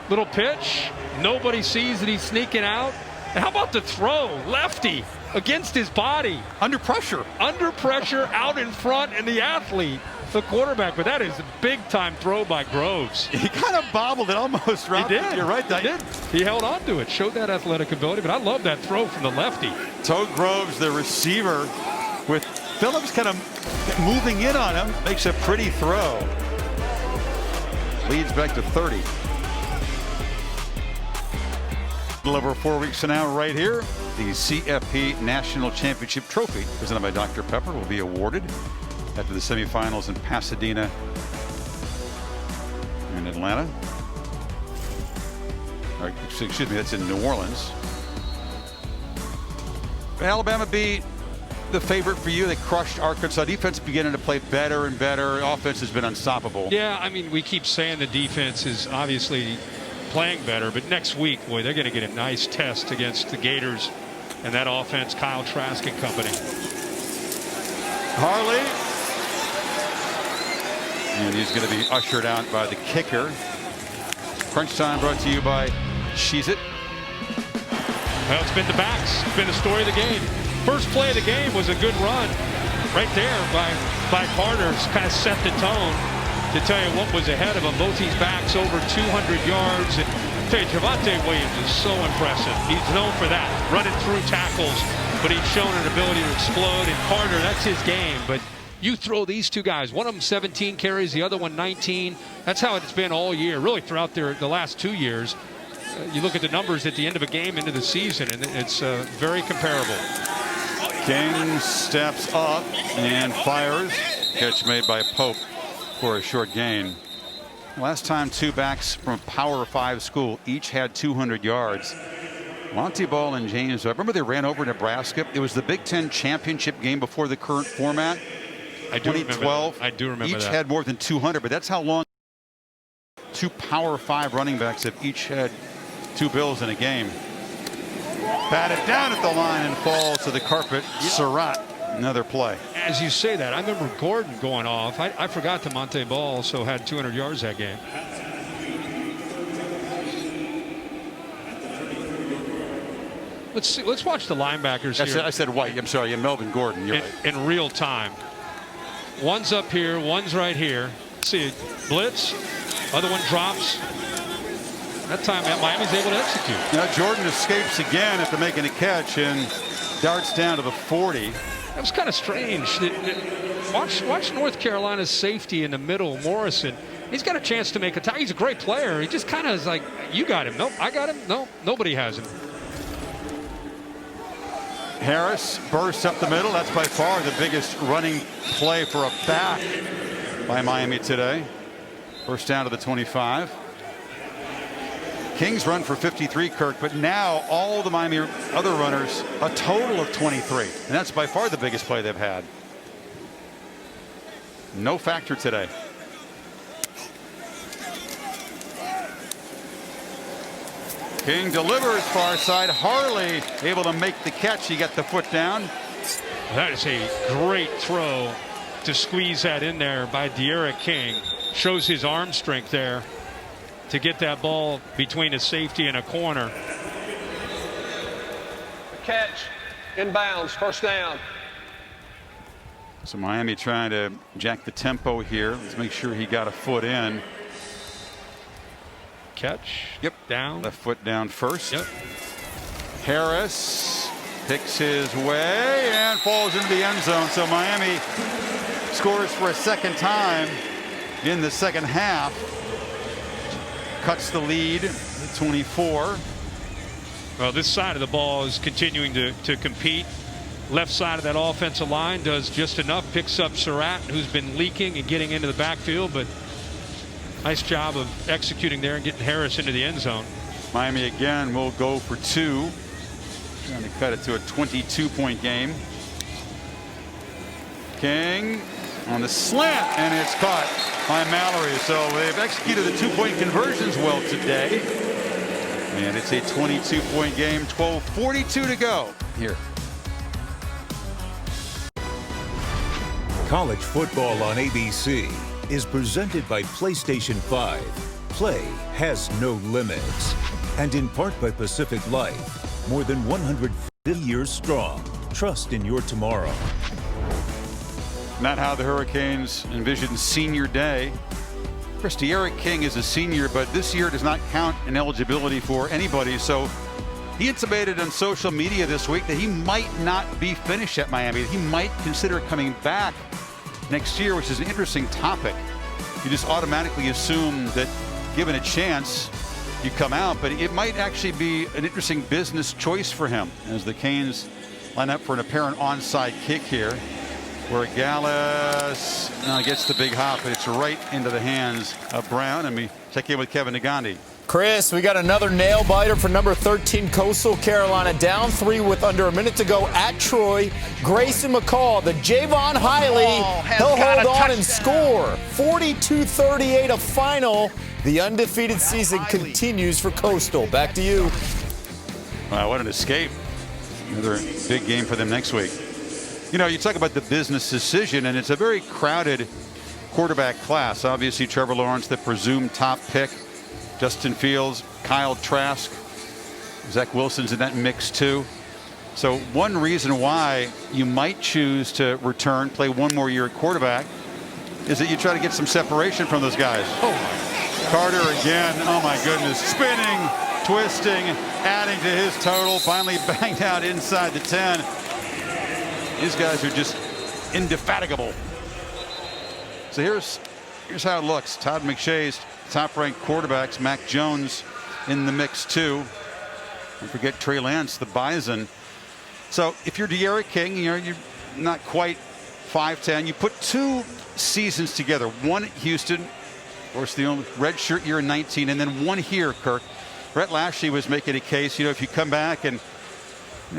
B: Little pitch. Nobody sees that he's sneaking out. And how about the throw? Lefty against his body.
A: Under pressure.
B: Under pressure, out in front, and the athlete, the quarterback. But that is a big-time throw by Groves.
A: He kind of bobbled it almost.
B: He did.
A: You're right.
B: He did. He held on to it, showed that athletic ability. But I love that throw from the lefty.
A: Todd Groves, the receiver, with Phillips kind of moving in on him, makes a pretty throw. Leads back to 30. A little over 4 weeks from now, right here, the CFP National Championship Trophy, presented by Dr. Pepper, will be awarded after the semifinals in Pasadena and Atlanta. Or, excuse me, that's in New Orleans. Alabama beat the favorite for you. They crushed Arkansas. Defense beginning to play better and better. Offense has been unstoppable.
B: Yeah, I mean, we keep saying the defense is obviously playing better, but next week, boy, they're going to get a nice test against the Gators and that offense, Kyle Trask and company.
A: Harley. And he's going to be ushered out by the kicker. Crunch time brought to you by She's It.
B: Well, it's been the backs. It's been the story of the game. First play of the game was a good run right there by Carter's, kind of set the tone to tell you what was ahead of him. Both these backs over 200 yards. And I tell you, Javonte Williams is so impressive. He's known for that, running through tackles, but he's shown an ability to explode. And Carter, that's his game. But you throw these two guys, one of them 17 carries, the other one 19. That's how it's been all year, really throughout the last 2 years. You look at the numbers at the end of a game into the season, and it's very comparable.
A: King steps up and fires. Catch made by Pope for a short gain. Last time two backs from a Power 5 school each had 200 yards. Monty Ball and James, I remember they ran over Nebraska. It was the Big Ten championship game before the current format.
B: I do
A: 2012.
B: Remember. I do remember
A: each
B: that.
A: had more than 200, but that's how long two Power 5 running backs have each had 2 bills in a game. Batted down at the line and falls to the carpet. Surratt, another play.
B: As you say that, I remember Gordon going off. I forgot that Monte Ball also had 200 yards that game. Let's see. Let's watch the linebackers here.
A: I said White. I'm sorry. Melvin Gordon. You're right.
B: In real time. One's up here. One's right here. See, blitz. Other one drops. That time Miami's able to execute.
A: Now Jordan escapes again after making a catch and darts down to the 40.
B: That was kind of strange. Watch North Carolina's safety in the middle, Morrison. He's got a chance to make a tie. He's a great player. He just kind of is like, you got him. Nope, I got him. No, nobody has him.
A: Harris bursts up the middle. That's by far the biggest running play for a back by Miami today. First down to the 25. Kings run for 53, Kirk, but now all the Miami other runners, a total of 23. And that's by far the biggest play they've had. No factor today. King delivers far side. Harley able to make the catch. He got the foot down.
B: That is a great throw to squeeze that in there by De'Ara King. Shows his arm strength there to get that ball between a safety and a corner.
N: Catch, inbounds, first down.
A: So Miami trying to jack the tempo here. Let's make sure he got a foot in.
B: Catch.
A: Yep.
B: Down.
A: Left foot down first.
B: Yep.
A: Harris picks his way and falls into the end zone. So Miami scores for a second time in the second half. Cuts the lead to 24.
B: Well, this side of the ball is continuing to compete. Left side of that offensive line does just enough. Picks up Surratt, who's been leaking and getting into the backfield, but nice job of executing there and getting Harris into the end zone.
A: Miami again will go for 2. Trying to cut it to a 22-point game. King on the slant, and it's caught by Mallory. So they've executed the 2-point conversions well today. And it's a 22-point game, 12:42 to go here.
K: College football on ABC is presented by PlayStation 5. Play has no limits. And in part by Pacific Life. more than 150 years strong. Trust in your tomorrow.
A: Not how the Hurricanes envision senior day. Chris, De'Aaron King is a senior, but this year does not count in eligibility for anybody. So he intimated on social media this week that he might not be finished at Miami. He might consider coming back next year, which is an interesting topic. You just automatically assume that given a chance, you come out, but it might actually be an interesting business choice for him as the Canes line up for an apparent onside kick here, where Gallus gets the big hop, but it's right into the hands of Brown. And we check in with Kevin Negandhi.
Q: Chris, we got another nail biter for number 13 Coastal Carolina, down 3 with under a minute to go at Troy. Grayson McCall, the Javon Hiley, he'll hold on and score. 42-38 a final. The undefeated season continues for Coastal. Back to you.
A: Wow, what an escape. Another big game for them next week. You know, you talk about the business decision, and it's a very crowded quarterback class. Obviously, Trevor Lawrence, the presumed top pick. Justin Fields, Kyle Trask, Zach Wilson's in that mix too. So one reason why you might choose to return, play one more year at quarterback, is that you try to get some separation from those guys. Carter again, oh my goodness, spinning, twisting, adding to his total, finally banged out inside the 10. These guys are just indefatigable. So here's how it looks. Todd McShay's top-ranked quarterbacks. Mac Jones in the mix too. Don't forget Trey Lance, the Bison. So if you're De'Aaron King, you're not quite 5'10". You put 2 seasons together. One at Houston, of course, the only redshirt year in 19, and then one here, Kirk. Brett Lashley was making a case, if you come back and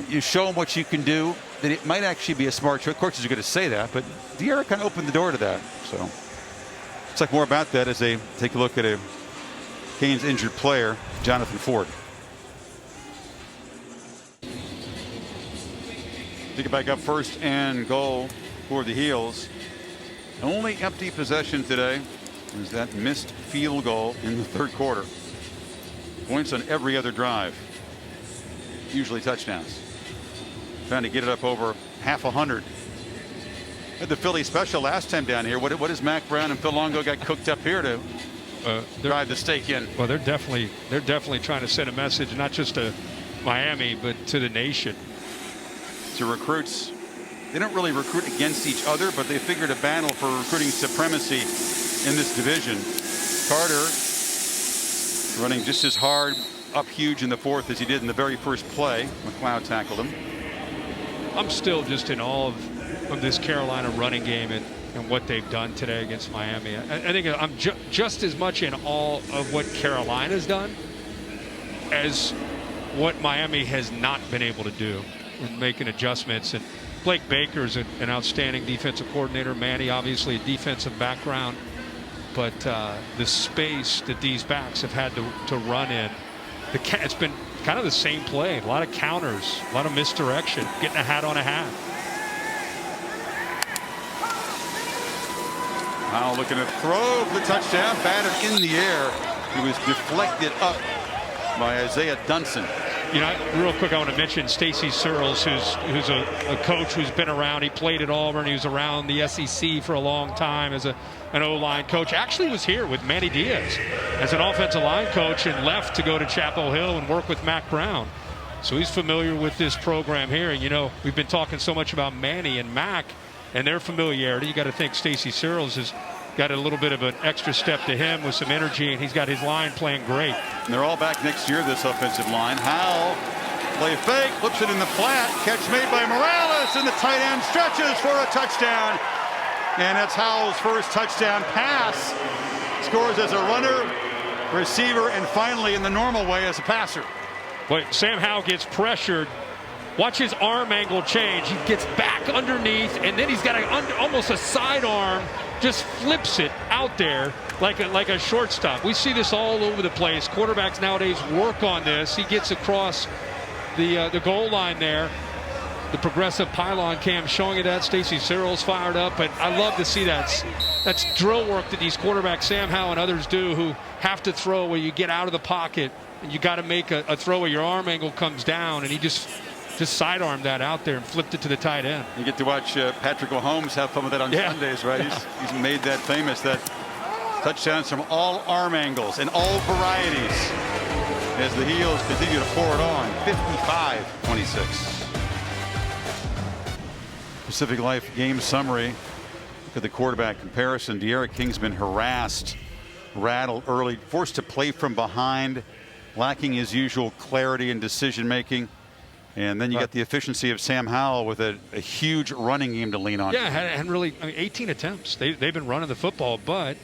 A: you show them what you can do, then it might actually be a smart choice. Of course, he's going to say that, but De'Aaron kind of opened the door to that. So let's talk more about that as they take a look at a Canes injured player, Jonathan Ford. Take it back up, first and goal for the Heels. Only empty possession today is that missed field goal in the third quarter. Points on every other drive. Usually touchdowns. Trying to get it up over half 100. Had the Philly special last time down here. What is Mac Brown and Phil Longo got cooked up here to drive the stake in?
B: Well, they're definitely trying to send a message, not just to Miami, but to the nation.
A: To recruits. They don't really recruit against each other, but they figured a battle for recruiting supremacy in this division. Carter running just as hard up huge in the fourth as he did in the very first play. McLeod tackled him.
B: I'm still just in awe of this Carolina running game and what they've done today against Miami. I think I'm just as much in awe of what Carolina's done as what Miami has not been able to do in making adjustments. And Blake Baker's an outstanding defensive coordinator. Manny, obviously, a defensive background. But the space that these backs have had to run in, it's been kind of the same play. A lot of counters, a lot of misdirection, getting a hat on a hat.
A: Now looking to throw the touchdown, batted in the air. He was deflected up by Isaiah Dunson.
B: Real quick, I want to mention Stacy Searles, who's a coach who's been around. He played at Auburn. He was around the SEC for a long time as an O-line coach. Actually was here with Manny Diaz as an offensive line coach and left to go to Chapel Hill and work with Mac Brown. So he's familiar with this program here. And, we've been talking so much about Manny and Mac and their familiarity. You got to think Stacy Searles has got a little bit of an extra step to him with some energy, and he's got his line playing great.
A: And they're all back next year, this offensive line. Howell, play fake, flips it in the flat. Catch made by Morales, and the tight end stretches for a touchdown. And that's Howell's first touchdown pass. Scores as a runner, receiver, and finally in the normal way as a passer.
B: But Sam Howell gets pressured. Watch his arm angle change. He gets back underneath, and then he's got almost a sidearm. Just flips it out there like a shortstop. We see this all over the place. Quarterbacks nowadays work on this. He gets across the goal line there. The progressive pylon cam showing it at Stacy Searles fired up, but I love to see that. That's drill work that these quarterbacks, Sam Howell and others, do, who have to throw where you get out of the pocket and you got to make a throw where your arm angle comes down, and he just sidearmed that out there and flipped it to the tight end.
A: You get to watch Patrick Mahomes have fun with that on Sundays, right? He's made that famous, that touchdowns from all arm angles and all varieties as the Heels continue to pour it on. 55-26. Pacific Life game summary. Look at the quarterback comparison. De'Ara King's been harassed, rattled early, forced to play from behind, lacking his usual clarity and decision making. And then you got the efficiency of Sam Howell with a huge running game to lean on.
B: Yeah, and really, 18 attempts. They've been running the football, but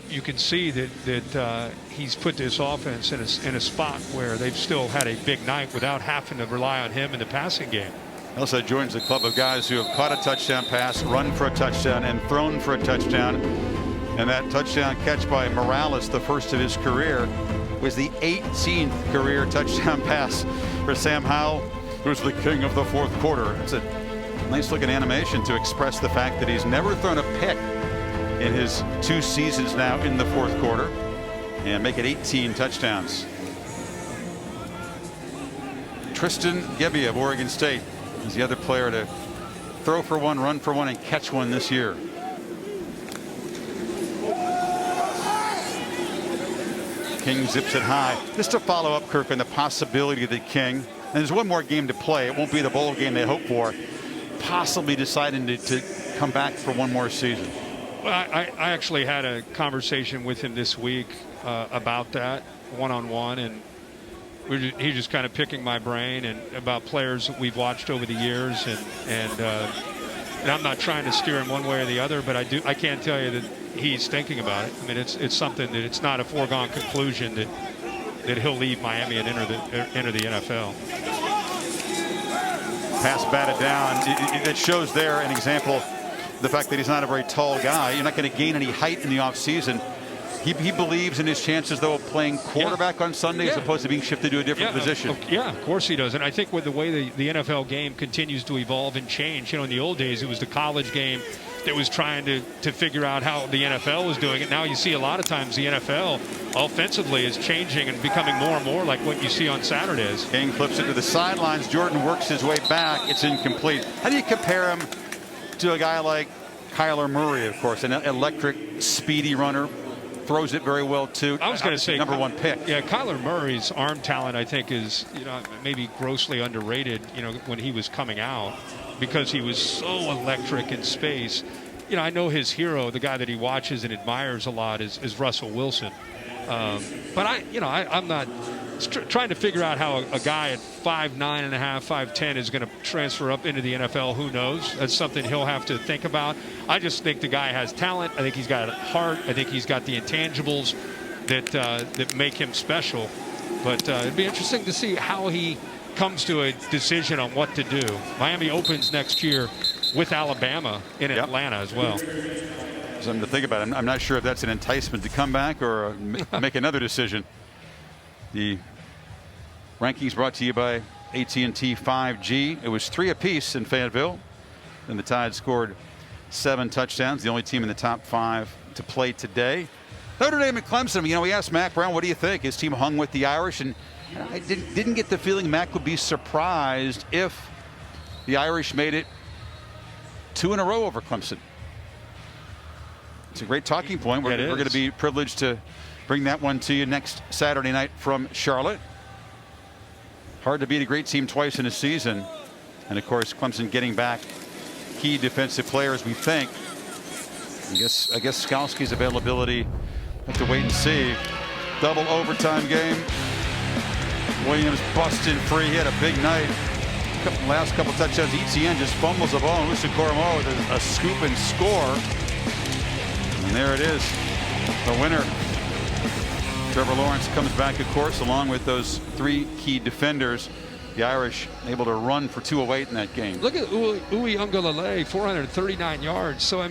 B: you can see that he's put this offense in a spot where they've still had a big night without having to rely on him in the passing game.
A: Also joins the club of guys who have caught a touchdown pass, run for a touchdown, and thrown for a touchdown. And that touchdown catch by Morales, the first of his career, was the 18th career touchdown pass for Sam Howell, who's the king of the fourth quarter. It's a nice looking animation to express the fact that he's never thrown a pick in his 2 seasons now in the fourth quarter, and make it 18 touchdowns. Tristan Gebbia of Oregon State is the other player to throw for one, run for one, and catch one this year. King zips it high. Just to follow up, Kirk, on the possibility that King, and there's one more game to play. It won't be the bowl game they hope for. Possibly deciding to come back for one more season.
B: Well, I actually had a conversation with him this week about that one-on-one, and he's just kind of picking my brain and about players that we've watched over the years, and I'm not trying to steer him one way or the other, but I can tell you that he's thinking about it. I mean, it's something that it's not a foregone conclusion that he'll leave Miami and enter the NFL.
A: Pass batted down. It shows there an example of the fact that he's not a very tall guy. You're not going to gain any height in the offseason. He believes in his chances, though, of playing quarterback on Sunday as opposed to being shifted to a different position.
B: Yeah, of course he does. And I think with the way the NFL game continues to evolve and change, in the old days it was the college game that was trying to figure out how the NFL was doing it. Now you see a lot of times the NFL offensively is changing and becoming more and more like what you see on Saturdays.
A: King flips it to the sidelines. Jordan works his way back. It's incomplete. How do you compare him to a guy like Kyler Murray, of course, an electric, speedy runner? Throws it very well too.
B: I was going to say
A: number one pick.
B: Yeah, Kyler Murray's arm talent, I think, is maybe grossly underrated. When he was coming out, because he was so electric in space. I know his hero, the guy that he watches and admires a lot, is Russell Wilson. But I'm not trying to figure out how a guy at 5'9.5", 5'10" is going to transfer up into the NFL. Who knows? That's something he'll have to think about. I just think the guy has talent. I think he's got heart. I think he's got the intangibles that make him special. But it'd be interesting to see how he comes to a decision on what to do. Miami opens next year with Alabama in Atlanta as well.
A: Something to think about. I'm not sure if that's an enticement to come back or make another decision. The rankings brought to you by AT&T 5G. It was 3 apiece in Fayetteville, and the Tide scored 7 touchdowns. The only team in the top 5 to play today. Notre Dame and Clemson. We asked Mac Brown, what do you think? His team hung with the Irish, and I didn't get the feeling Mac would be surprised if the Irish made it 2 in a row over Clemson. It's a great talking point. We're going to be privileged to bring that one to you next Saturday night from Charlotte. Hard to beat a great team twice in a season. And, of course, Clemson getting back key defensive players, we think. I guess Skalski's availability, have to wait and see. Double overtime game. Williams busting free. He had a big night. Last couple touchdowns. ETN just fumbles the ball. And Lucian Koromoa with a scoop and score. And there it is. The winner. Trevor Lawrence comes back, of course, along with those 3 key defenders. The Irish able to run for 208 in that game.
B: Look at Uiagalelei, 439 yards. So,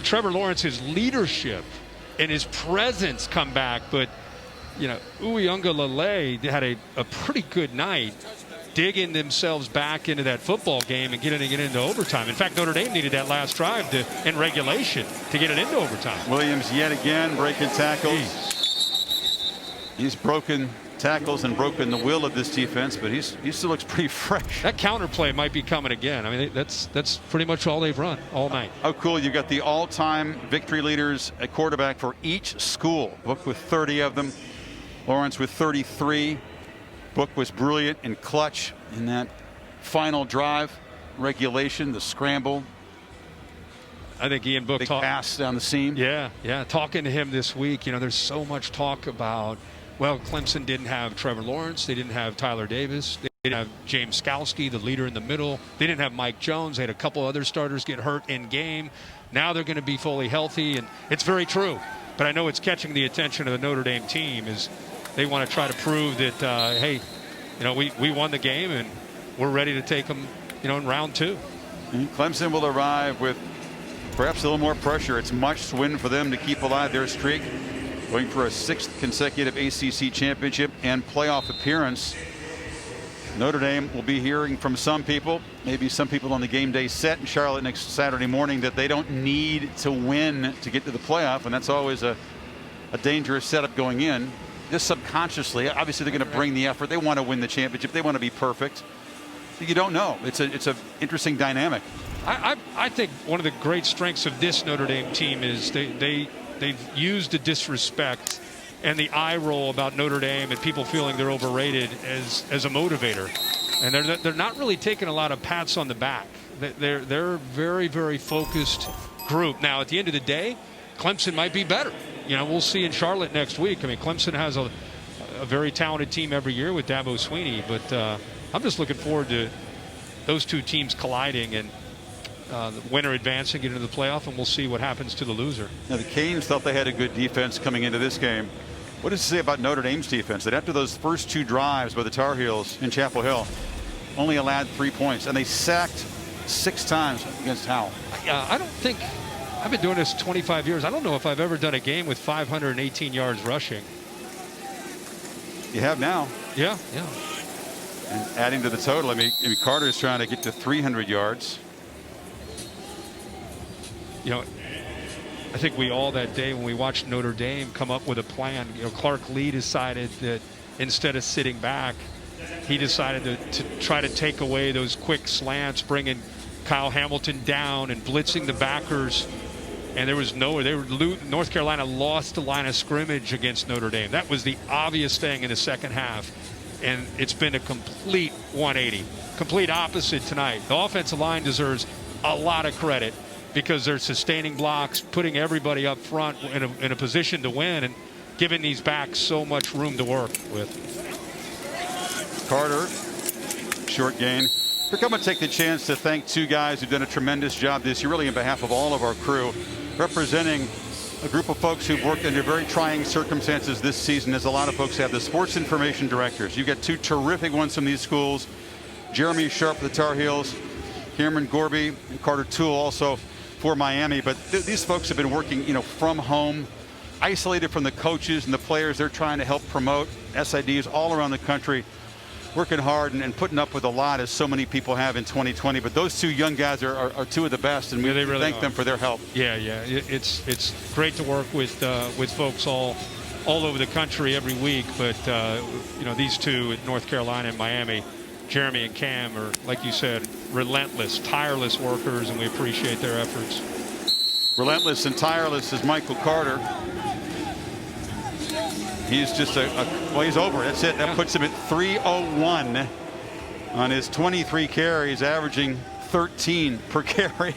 B: Trevor Lawrence's leadership and his presence come back. But, Uiagalelei had a pretty good night, digging themselves back into that football game and getting it into overtime. In fact, Notre Dame needed that last drive in regulation to get it into overtime.
A: Williams yet again breaking tackles. He's broken tackles and broken the will of this defense, but he still looks pretty fresh.
B: That counterplay might be coming again. I mean, that's pretty much all they've run all night.
A: How cool. You got the all-time victory leaders at quarterback for each school. Book with 30 of them. Lawrence with 33. Book was brilliant and clutch in that final drive. Regulation, the scramble.
B: I think Ian Book
A: big pass down the seam.
B: Yeah. Talking to him this week, there's so much talk about, well, Clemson didn't have Trevor Lawrence. They didn't have Tyler Davis. They didn't have James Skalski, the leader in the middle. They didn't have Mike Jones. They had a couple other starters get hurt in game. Now they're going to be fully healthy, and it's very true. But I know it's catching the attention of the Notre Dame team as they want to try to prove that, hey, we won the game and we're ready to take them, in round 2.
A: Clemson will arrive with perhaps a little more pressure. It's must win for them to keep alive their streak, going for a 6th consecutive ACC championship and playoff appearance. Notre Dame will be hearing from some people, maybe some people on the game day set in Charlotte next Saturday morning, that they don't need to win to get to the playoff, and that's always a dangerous setup going in. Just subconsciously, obviously they're going to bring the effort. They want to win the championship. They want to be perfect. You don't know. It's a interesting dynamic.
B: I think one of the great strengths of this Notre Dame team is they've used the disrespect and the eye roll about Notre Dame and people feeling they're overrated as a motivator, and they're not really taking a lot of pats on the back. They're a very, very focused group. Now at the end of the day, Clemson might be better. We'll see in Charlotte next week. I mean, Clemson has a very talented team every year with Dabo Swinney, but I'm just looking forward to those two teams colliding and the winner advancing into the playoff, and we'll see what happens to the loser.
A: Now, the Canes thought they had a good defense coming into this game. What does it say about Notre Dame's defense? That after those first 2 drives by the Tar Heels in Chapel Hill, only allowed 3 points, and they sacked 6 times against Howell.
B: I don't think, I've been doing this 25 years. I don't know if I've ever done a game with 518 yards rushing.
A: You have now.
B: Yeah.
A: And adding to the total, I mean Carter's trying to get to 300 yards.
B: I think we all that day when we watched Notre Dame come up with a plan, Clark Lee decided that instead of sitting back, he decided to try to take away those quick slants, bringing Kyle Hamilton down and blitzing the backers. And there was North Carolina lost the line of scrimmage against Notre Dame. That was the obvious thing in the second half. And it's been a complete 180, complete opposite tonight. The offensive line deserves a lot of credit because they're sustaining blocks, putting everybody up front in a position to win, and giving these backs so much room to work with.
A: Carter, short gain. We're going to take the chance to thank 2 guys who've done a tremendous job this year, really on behalf of all of our crew, representing a group of folks who've worked under very trying circumstances this season, as a lot of folks have. The sports information directors. You've got 2 terrific ones from these schools. Jeremy Sharp for the Tar Heels, Cameron Gorby, and Carter Toole also for Miami. But these folks have been working, from home, isolated from the coaches and the players they're trying to help promote. SIDs all around the country, working hard and putting up with a lot, as so many people have in 2020. But those 2 young guys are 2 of the best, and we really thank them for their help.
B: Yeah. It's great to work with folks all over the country every week. But these 2 at North Carolina and Miami, Jeremy and Cam, are, like you said, relentless, tireless workers, and we appreciate their efforts.
A: Relentless and tireless is Michael Carter. He's just well, he's over. That's it. That puts him at 301 on his 23 carries, averaging 13 per carry,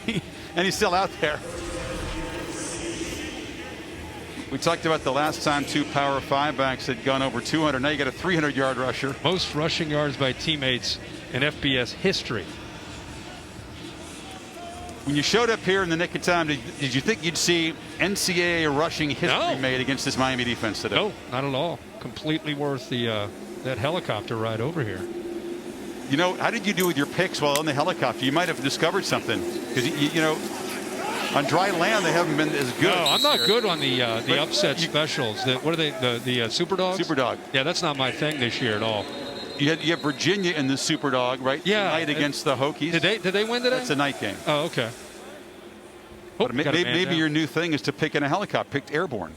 A: and he's still out there. We talked about the last time 2 Power 5 backs had gone over 200. Now you got a 300-yard rusher.
B: Most rushing yards by teammates in FBS history.
A: When you showed up here in the nick of time, did you think you'd see NCAA rushing history made against this Miami defense today?
B: No, not at all. Completely worth that helicopter ride over here.
A: How did you do with your picks while on the helicopter? You might have discovered something, because on dry land they haven't been as good.
B: No, I'm not good on the upset specials. What are they? The Super Dogs?
A: Super Dog.
B: Yeah, that's not my thing this year at all.
A: You have Virginia in the Super Dog, right?
B: Yeah.
A: Tonight against the Hokies.
B: Did they win today?
A: That's a night game.
B: Oh, okay.
A: But maybe your new thing is to pick in a helicopter, picked airborne.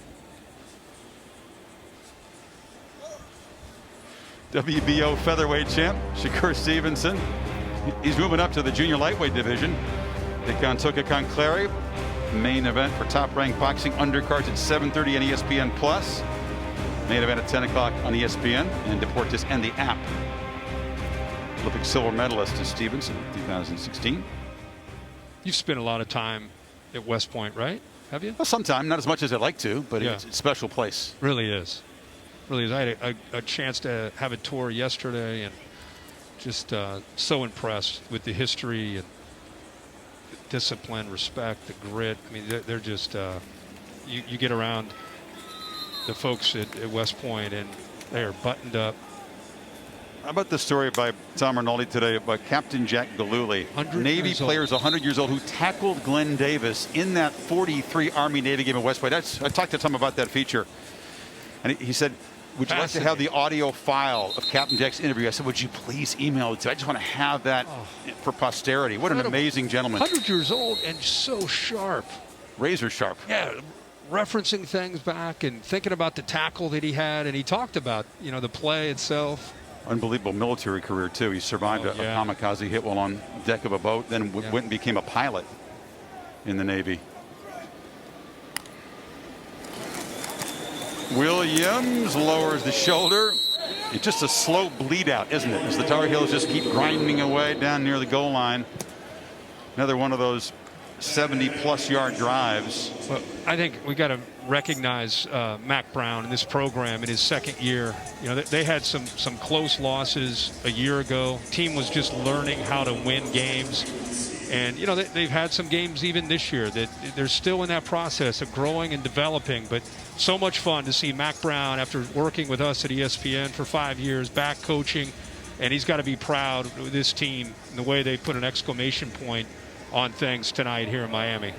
A: WBO featherweight champ Shakur Stevenson. He's moving up to the junior lightweight division. Take on Toka Conclari. Main event for Top-Ranked Boxing undercards at 7:30 on ESPN Plus. Main event at 10 o'clock on ESPN and Deportes and the app. Olympic silver medalist is Stevenson, 2016.
B: You've spent a lot of time at West Point, right? Have you?
A: Well, sometime, not as much as I'd like to, but it's a special place.
B: Really is. Really is. I had a chance to have a tour yesterday, and just so impressed with the history and discipline, respect, the grit. I mean, they're just you get around the folks at West Point, and they are buttoned up.
A: How about the story by Tom Rinaldi today about Captain Jack Galooly, Navy players 100 years old, who tackled Glenn Davis in that 43 Army-Navy game at West Point. I talked to Tom about that feature, and he said, would you like to have the audio file of Captain Jack's interview? I said, would you please email it to me? I just want to have that for posterity. What an amazing gentleman.
B: 100 years old and so sharp.
A: Razor sharp.
B: Yeah, referencing things back and thinking about the tackle that he had, and he talked about, the play itself.
A: Unbelievable military career, too. He survived a kamikaze hit while on deck of a boat, then went and became a pilot in the Navy. Williams lowers the shoulder. It's just a slow bleed out, isn't it? As the Tar Heels just keep grinding away down near the goal line. Another one of those 70-plus yard drives.
B: Well, I think we got to recognize Mac Brown in this program in his second year. They had some close losses a year ago. Team was just learning how to win games, and they've had some games even this year that they're still in that process of growing and developing. But so much fun to see Mac Brown, after working with us at ESPN for 5 years, back coaching, and he's got to be proud of this team and the way they put an exclamation point on things tonight here in Miami.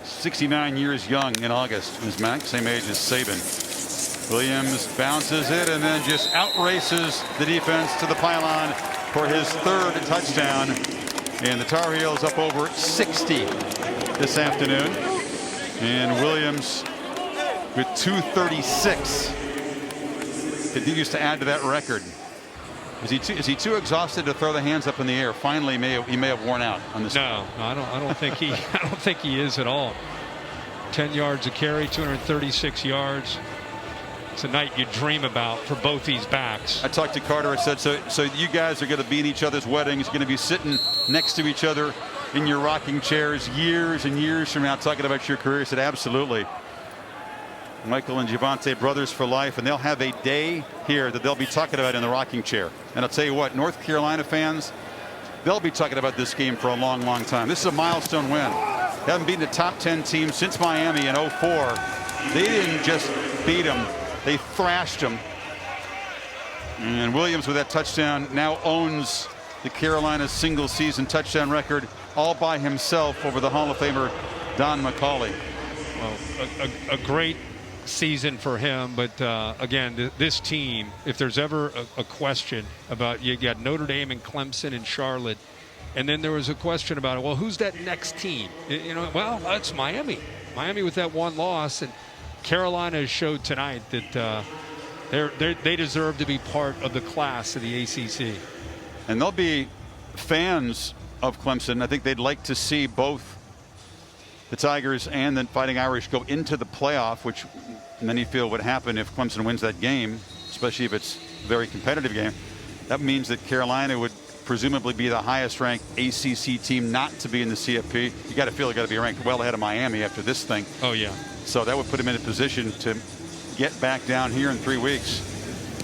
A: 69 years young in August is Mac, same age as Saban. Williams bounces it and then just outraces the defense to the pylon for his third touchdown. And the Tar Heels up over 60 this afternoon. And Williams with 236 continues to add to that record. Is he too exhausted to throw the hands up in the air? Finally, he may have worn out on this.
B: No, I don't think he. I don't think he is at all. 10 yards a carry, 236 yards. It's a night you dream about for both these backs.
A: I talked to Carter. I said, so you guys are going to be in each other's weddings, going to be sitting next to each other in your rocking chairs years and years from now, talking about your career. I said, absolutely. Michael and Javante, brothers for life, and they'll have a day here that they'll be talking about in the rocking chair. And I'll tell you what, North Carolina fans, they'll be talking about this game for a long, long time. This is a milestone win. They haven't beaten a top 10 team since Miami in 04. They didn't just beat them, they thrashed them. And Williams, with that touchdown, now owns the Carolina single season touchdown record all by himself over the Hall of Famer Don McCauley.
B: Well, a great season for him, but again, this team, if there's ever a question about, you got Notre Dame and Clemson and Charlotte, and then there was a question about, well, who's that next team? Well, it's Miami with that one loss, and Carolina showed tonight that they deserve to be part of the class of the ACC.
A: And they'll be fans of Clemson. I think they'd like to see both the Tigers and the Fighting Irish go into the playoff, which many feel would happen if Clemson wins that game, especially if it's a very competitive game. That means that Carolina would presumably be the highest ranked ACC team not to be in the CFP. You got to feel they got to be ranked well ahead of Miami after this thing.
B: Oh, yeah.
A: So that would put them in a position to get back down here in 3 weeks.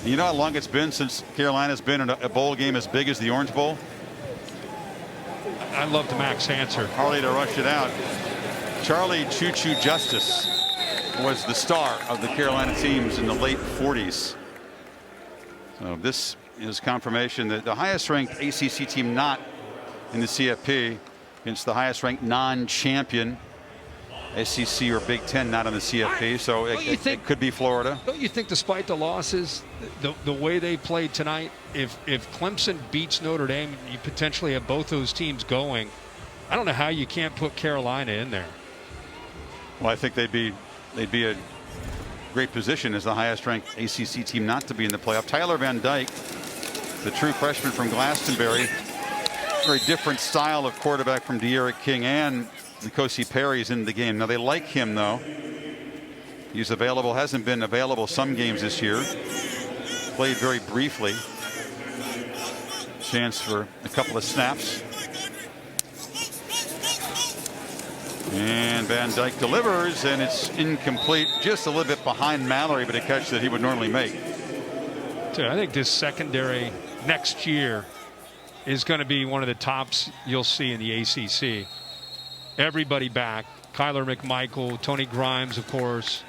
A: And you know how long it's been since Carolina's been in a bowl game as big as the Orange Bowl?
B: I loved Mac's answer.
A: Hardly to rush it out. Charlie Choo-Choo Justice was the star of the Carolina teams in the late 40s. So this is confirmation that the highest ranked ACC team not in the CFP against the highest ranked non-champion SEC or Big Ten not on the CFP. So it could be Florida.
B: Don't you think, despite the losses, the way they played tonight, if Clemson beats Notre Dame, you potentially have both those teams going. I don't know how you can't put Carolina in there.
A: Well, I think they'd be a great position as the highest ranked ACC team not to be in the playoff. Tyler Van Dyke the true freshman from Glastonbury. Very different style of quarterback from De'Ara King and N'Kosi Perry's in the game. Now they like him though. He's available, hasn't been available some games this year. Played very briefly. Chance for a couple of snaps. And Van Dyke delivers, and it's incomplete, just a little bit behind Mallory, but a catch that he would normally make.
B: I think this secondary next year is going to be one of the tops you'll see in the ACC. Everybody back. Kyler McMichael, Tony Grimes, of course.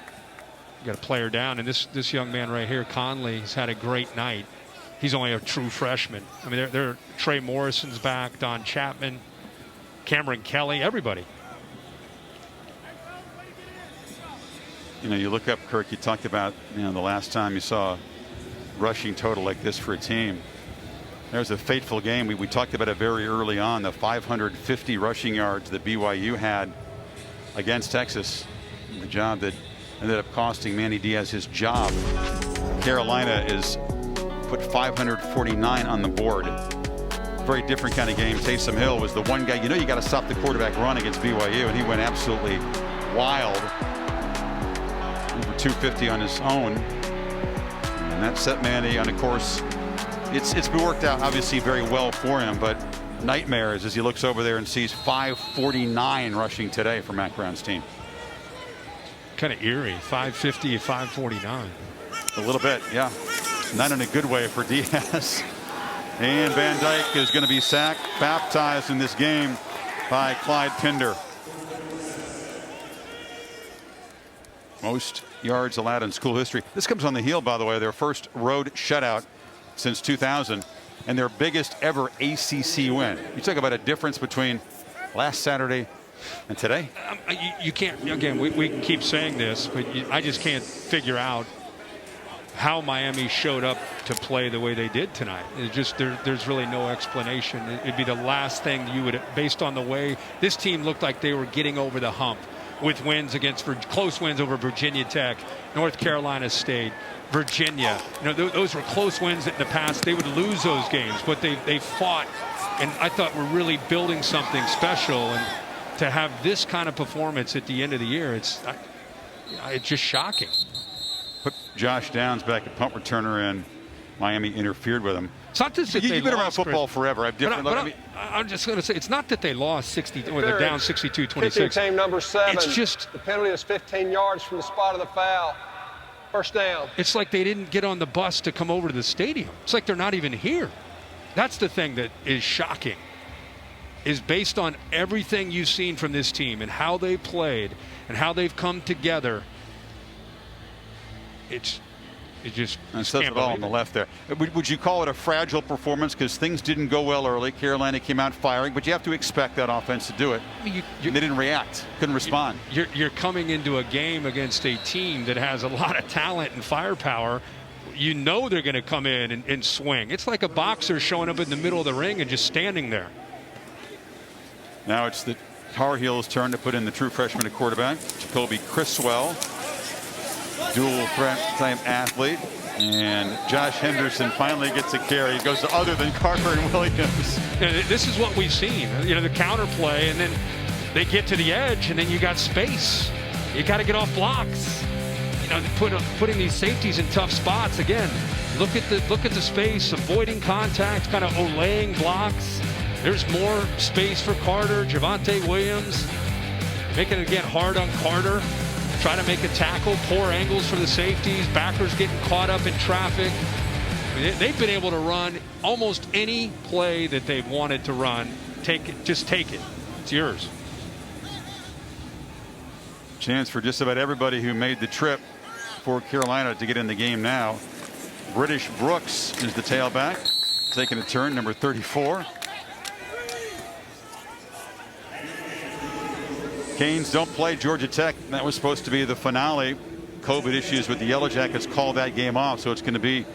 B: You got a player down, and this young man right here, Conley, has had a great night. He's only a true freshman. I mean, they're Trey Morrison's back, Don Chapman, Cameron Kelly, everybody.
A: You know, you look up, Kirk, you talked about, you know, the last time you saw a rushing total like this for a team. There's a fateful game. We talked about it very early on, the 550 rushing yards that BYU had against Texas. The job that ended up costing Manny Diaz his job. Carolina is put 549 on the board. Very different kind of game. Taysom Hill was the one guy, you know, you got to stop the quarterback run against BYU, and he went absolutely wild. Over 250 on his own, and that set Manny on a course. It's been worked out obviously very well for him, but nightmares as he looks over there and sees 549 rushing today for Mack Brown's team.
B: Kind of eerie. 550, 549.
A: A little bit, yeah. Not in a good way for Diaz. And Van Dyke is going to be sacked, baptized in this game by Clyde Pinder. Most yards allowed in school history. This comes on the heel, by the way, their first road shutout since 2000 and their biggest ever ACC win. You talk about a difference between last Saturday and today.
B: You can't, again, we can keep saying this, but I just can't figure out how Miami showed up to play the way they did tonight. It's just there's really no explanation. It'd be the last thing you would, based on the way this team looked like they were getting over the hump with wins against close wins over Virginia Tech, North Carolina State, Virginia. You know, those were close wins that in the past they would lose those games, but they fought, and I thought we're really building something special. And to have this kind of performance at the end of the year, it's just shocking.
A: Put Josh Downs back at punt returner, and Miami interfered with him.
B: It's not just that
A: you've been around football
B: Chris,
A: forever.
B: I'm just going to say, it's not that they lost 60, or they're down 62-26.
N: Team number 7.
B: It's just
N: the penalty is 15 yards from the spot of the foul. First down.
B: It's like they didn't get on the bus to come over to the stadium. It's like they're not even here. That's the thing that is shocking, is based on everything you've seen from this team and how they played and how they've come together. It just
A: says it all on the left there. Would you call it a fragile performance because things didn't go well early? Carolina came out firing, but you have to expect that offense to do it. They didn't react, couldn't respond.
B: You're coming into a game against a team that has a lot of talent and firepower. You know they're going to come in and swing. It's like a boxer showing up in the middle of the ring and just standing there.
A: Now it's the Tar Heels' turn to put in the true freshman at quarterback, Jacoby Criswell. Dual threat type athlete, and Josh Henderson finally gets a carry. He goes to other than Carter and Williams.
B: This is what we've seen. You know, the counter play, and then they get to the edge, and then you got space. You got to get off blocks. You know, putting these safeties in tough spots. Again, look at the space, avoiding contact, kind of olaying blocks. There's more space for Carter, Javonte Williams, making it again hard on Carter. Try to make a tackle, poor angles for the safeties, backers getting caught up in traffic. I mean, they've been able to run almost any play that they've wanted to run. Take it, just take it. It's yours.
A: Chance for just about everybody who made the trip for Carolina to get in the game now. British Brooks is the tailback, taking a turn, number 34. Canes don't play Georgia Tech. That was supposed to be the finale. COVID issues with the Yellow Jackets called that game off, so it's going to be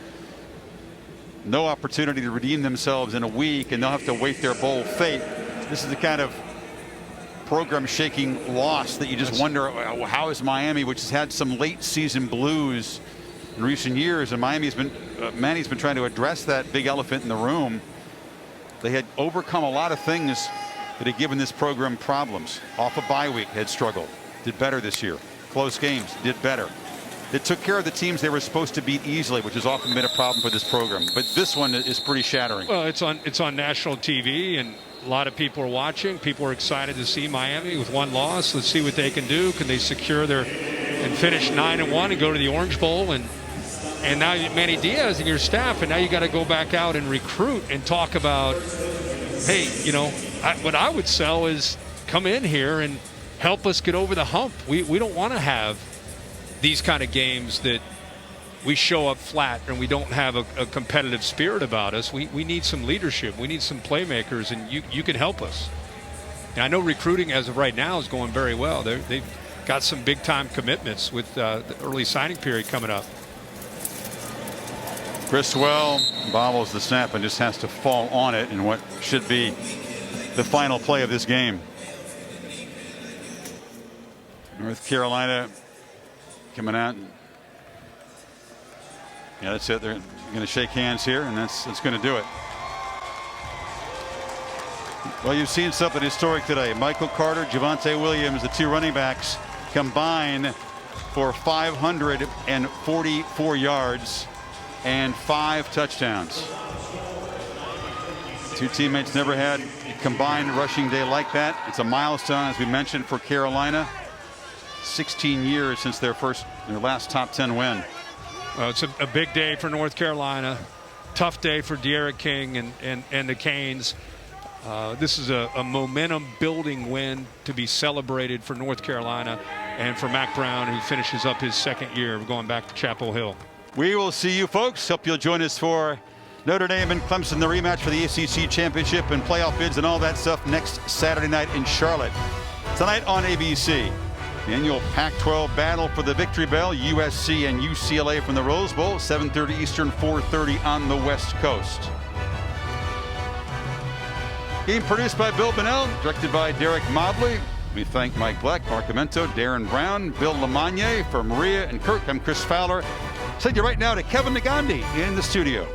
A: no opportunity to redeem themselves in a week, and they'll have to wait their bowl fate. This is the kind of program-shaking loss that you just wonder, how is Miami, which has had some late-season blues, in recent years, and Miami's been Manny's been trying to address that big elephant in the room. They had overcome a lot of things that had given this program problems. Off a bye week, had struggled, did better this year. Close games, did better. They took care of the teams they were supposed to beat easily, which has often been a problem for this program. But this one is pretty shattering.
B: Well, it's on national TV, and a lot of people are watching. People are excited to see Miami with one loss. Let's see what they can do. Can they secure their and finish 9-1 and go to the Orange Bowl? And now Manny Diaz and your staff, and now you got to go back out and recruit and talk about, hey, you know, what I would sell is come in here and help us get over the hump. We don't want to have these kind of games that we show up flat and we don't have a competitive spirit about us. We need some leadership. We need some playmakers, and you can help us. Now, I know recruiting as of right now is going very well. They've got some big-time commitments with the early signing period coming up.
A: Criswell bobbles the snap and just has to fall on it in what should be the final play of this game. North Carolina coming out. Yeah, that's it. They're going to shake hands here, and that's going to do it. Well, you've seen something historic today. Michael Carter, Javonte Williams, the two running backs combine for 544 yards and 5 touchdowns. Two teammates never had a combined rushing day like that. It's a milestone, as we mentioned, for Carolina. 16 years since their last top 10 win.
B: It's a big day for North Carolina. Tough day for De'Ara King and the Canes. This is a momentum building win to be celebrated for North Carolina and for Mack Brown, who finishes up his second year going back to Chapel Hill.
A: We will see you folks. Hope you'll join us for Notre Dame and Clemson, the rematch for the ACC championship and playoff bids and all that stuff next Saturday night in Charlotte. Tonight on ABC, the annual Pac-12 battle for the Victory Bell, USC and UCLA from the Rose Bowl, 7:30 Eastern, 4:30 on the West Coast. Game produced by Bill Bonnell, directed by Derek Mobley. We thank Mike Black, Mark Amento, Darren Brown, Bill Lamagne. For Maria and Kirk, I'm Chris Fowler. Send you right now to Kevin Nagandi in the studio.